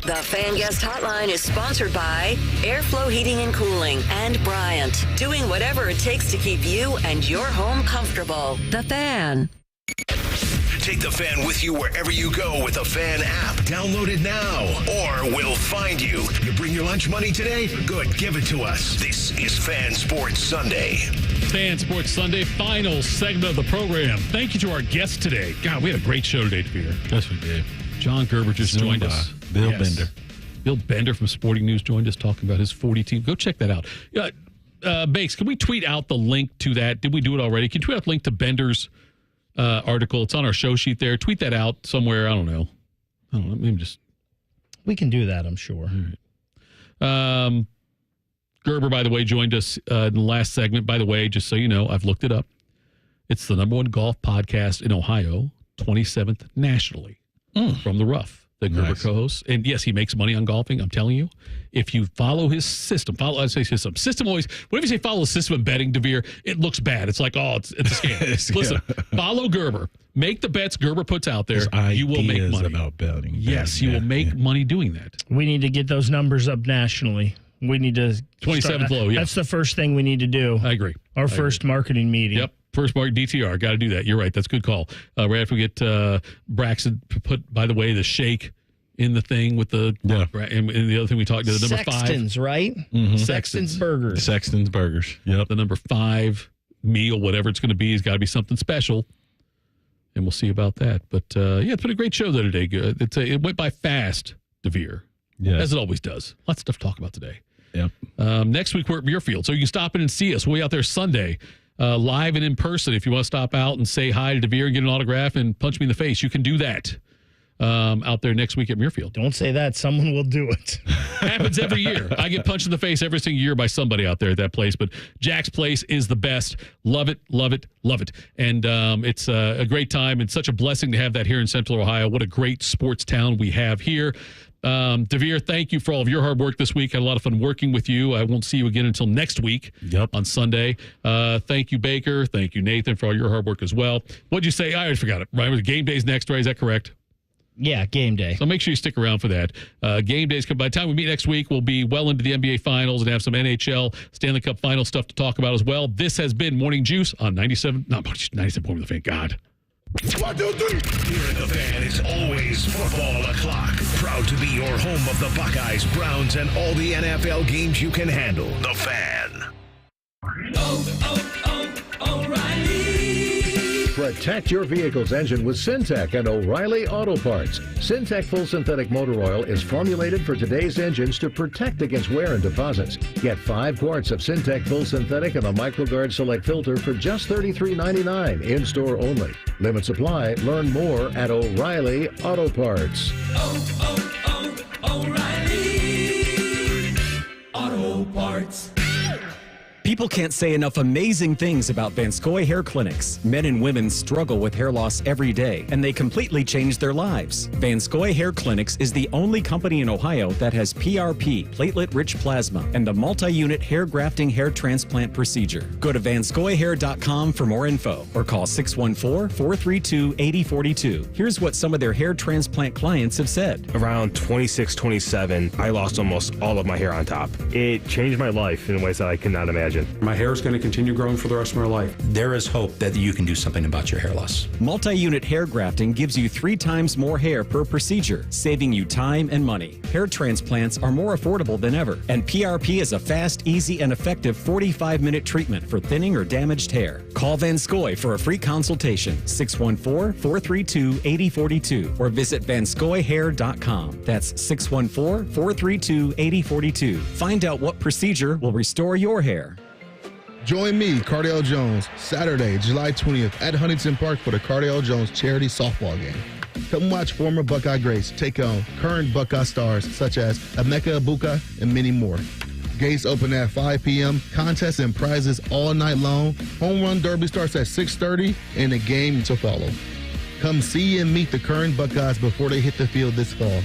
The Fan Guest Hotline is sponsored by Airflow Heating and Cooling and Bryant, doing whatever it takes to keep you and your home comfortable. The Fan. Take the Fan with you wherever you go with the Fan app. Download it now, or we'll find you. You bring your lunch money today? Good, give it to us. This is Fan Sports Sunday. Fan Sports Sunday, final segment of the program. Thank you to our guests today. God, we had a great show today, Peter. Yes, we did. John Gerber just joined us. Bill Bender. Bill Bender from Sporting News joined us talking about his 40 team. Go check that out. Bakes, can we tweet out the link to that? Did we do it already? Can you tweet out the link to Bender's article? It's on our show sheet there. Tweet that out somewhere. I don't know. Maybe just. We can do that, I'm sure. All right. Gerber, by the way, joined us in the last segment. By the way, just so you know, I've looked it up. It's the #1 golf podcast in Ohio, 27th nationally from the Rough. The Gerber co-host. And yes, he makes money on golfing. I'm telling you, if you follow his system, system always, whenever you say follow the system of betting, DeVere, it looks bad. It's like, it's a scam. Listen, follow Gerber. Make the bets Gerber puts out there. You will make money. About betting. Yes, you will make money doing that. We need to get those numbers up nationally. We need to 27th low, yeah. That's the first thing we need to do. I agree. Our first marketing meeting. Yep. First market DTR. Got to do that. You're right. That's a good call. Right after we get Braxton put, by the way, the shake in the thing with the and the other thing we talked to, the number 5. Sexton's, right? Mm-hmm. Sexton's Burgers. Sexton's Burgers. Yep. The number 5 meal, whatever it's going to be, has got to be something special. And we'll see about that. But, it's been a great show there today. It went by fast, DeVere. Yeah. As it always does. Lots of stuff to talk about today. Yep. Next week, we're at Muirfield. So you can stop in and see us. We'll be out there Sunday, live and in person. If you want to stop out and say hi to DeVere and get an autograph and punch me in the face, you can do that. Out there next week at Muirfield. Don't say that. Someone will do it. Happens every year. I get punched in the face every single year by somebody out there at that place. But Jack's Place is the best. Love it, love it, love it. And it's a great time and such a blessing to have that here in Central Ohio. What a great sports town we have here. DeVere, thank you for all of your hard work this week. Had a lot of fun working with you. I won't see you again until next week on Sunday. Thank you, Baker. Thank you, Nathan, for all your hard work as well. What'd you say? I already forgot it. Right? Game day's next, right? Is that correct? Yeah, game day. So make sure you stick around for that. Game days come. By the time we meet next week, we'll be well into the NBA Finals and have some NHL Stanley Cup Final stuff to talk about as well. This has been Morning Juice on 97.1 The Fan. God. 1, 2, 3. Here at The Fan, it's always football o'clock. Proud to be your home of the Buckeyes, Browns, and all the NFL games you can handle. The Fan. O'Reilly. Protect your vehicle's engine with Syntec and O'Reilly Auto Parts. Syntec Full Synthetic Motor Oil is formulated for today's engines to protect against wear and deposits. Get 5 quarts of Syntec Full Synthetic and a MicroGuard Select filter for just $33.99 in-store only. Limit supply. Learn more at O'Reilly Auto Parts. O'Reilly Auto Parts. People can't say enough amazing things about Vanscoy Hair Clinics. Men and women struggle with hair loss every day, and they completely change their lives. Vanscoy Hair Clinics is the only company in Ohio that has PRP, platelet-rich plasma, and the multi-unit hair grafting hair transplant procedure. Go to vanscoyhair.com for more info, or call 614-432-8042. Here's what some of their hair transplant clients have said. Around 26, 27, I lost almost all of my hair on top. It changed my life in ways that I could not imagine. My hair is going to continue growing for the rest of my life. There is hope that you can do something about your hair loss. Multi-unit hair grafting gives you 3 times more hair per procedure, saving you time and money. Hair transplants are more affordable than ever, and PRP is a fast, easy, and effective 45-minute treatment for thinning or damaged hair. Call Vanscoy for a free consultation, 614-432-8042, or visit vanscoyhair.com. That's 614-432-8042. Find out what procedure will restore your hair. Join me, Cardale Jones, Saturday, July 20th at Huntington Park for the Cardale Jones charity softball game. Come watch former Buckeye greats take on current Buckeye stars such as Emeka Ibuka and many more. Gates open at 5 p.m., contests and prizes all night long. Home run derby starts at 6:30 and a game to follow. Come see and meet the current Buckeyes before they hit the field this fall.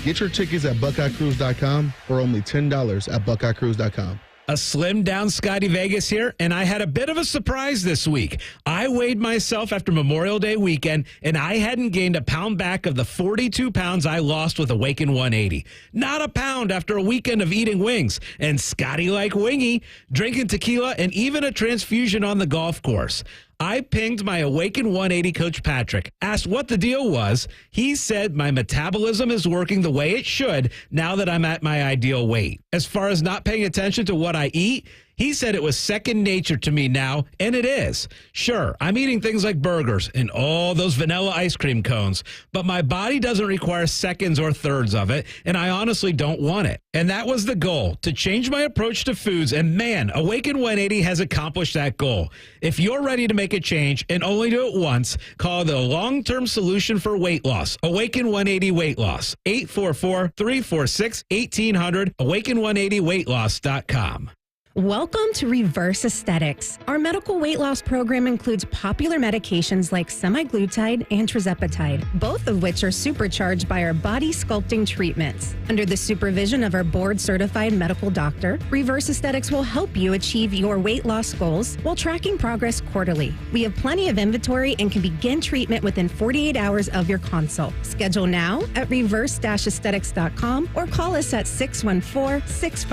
Get your tickets at BuckeyeCruise.com for only $10 at BuckeyeCruise.com. A slimmed down Scotty Vegas here, and I had a bit of a surprise this week. I weighed myself after Memorial Day weekend, and I hadn't gained a pound back of the 42 pounds I lost with Awaken 180. Not a pound after a weekend of eating wings. And Scotty like wingy, drinking tequila, and even a transfusion on the golf course. I pinged my Awaken 180 coach Patrick, asked what the deal was. He said my metabolism is working the way it should now that I'm at my ideal weight. As far as not paying attention to what I eat, he said it was second nature to me now, and it is. Sure, I'm eating things like burgers and all those vanilla ice cream cones, but my body doesn't require seconds or thirds of it, and I honestly don't want it. And that was the goal, to change my approach to foods, and man, Awaken 180 has accomplished that goal. If you're ready to make a change and only do it once, call the long-term solution for weight loss, Awaken 180 Weight Loss, 844-346-1800, awaken180weightloss.com. Welcome to Reverse Aesthetics. Our medical weight loss program includes popular medications like semaglutide and tirzepatide, both of which are supercharged by our body sculpting treatments. Under the supervision of our board-certified medical doctor, Reverse Aesthetics will help you achieve your weight loss goals while tracking progress quarterly. We have plenty of inventory and can begin treatment within 48 hours of your consult. Schedule now at reverse-aesthetics.com or call us at 614-65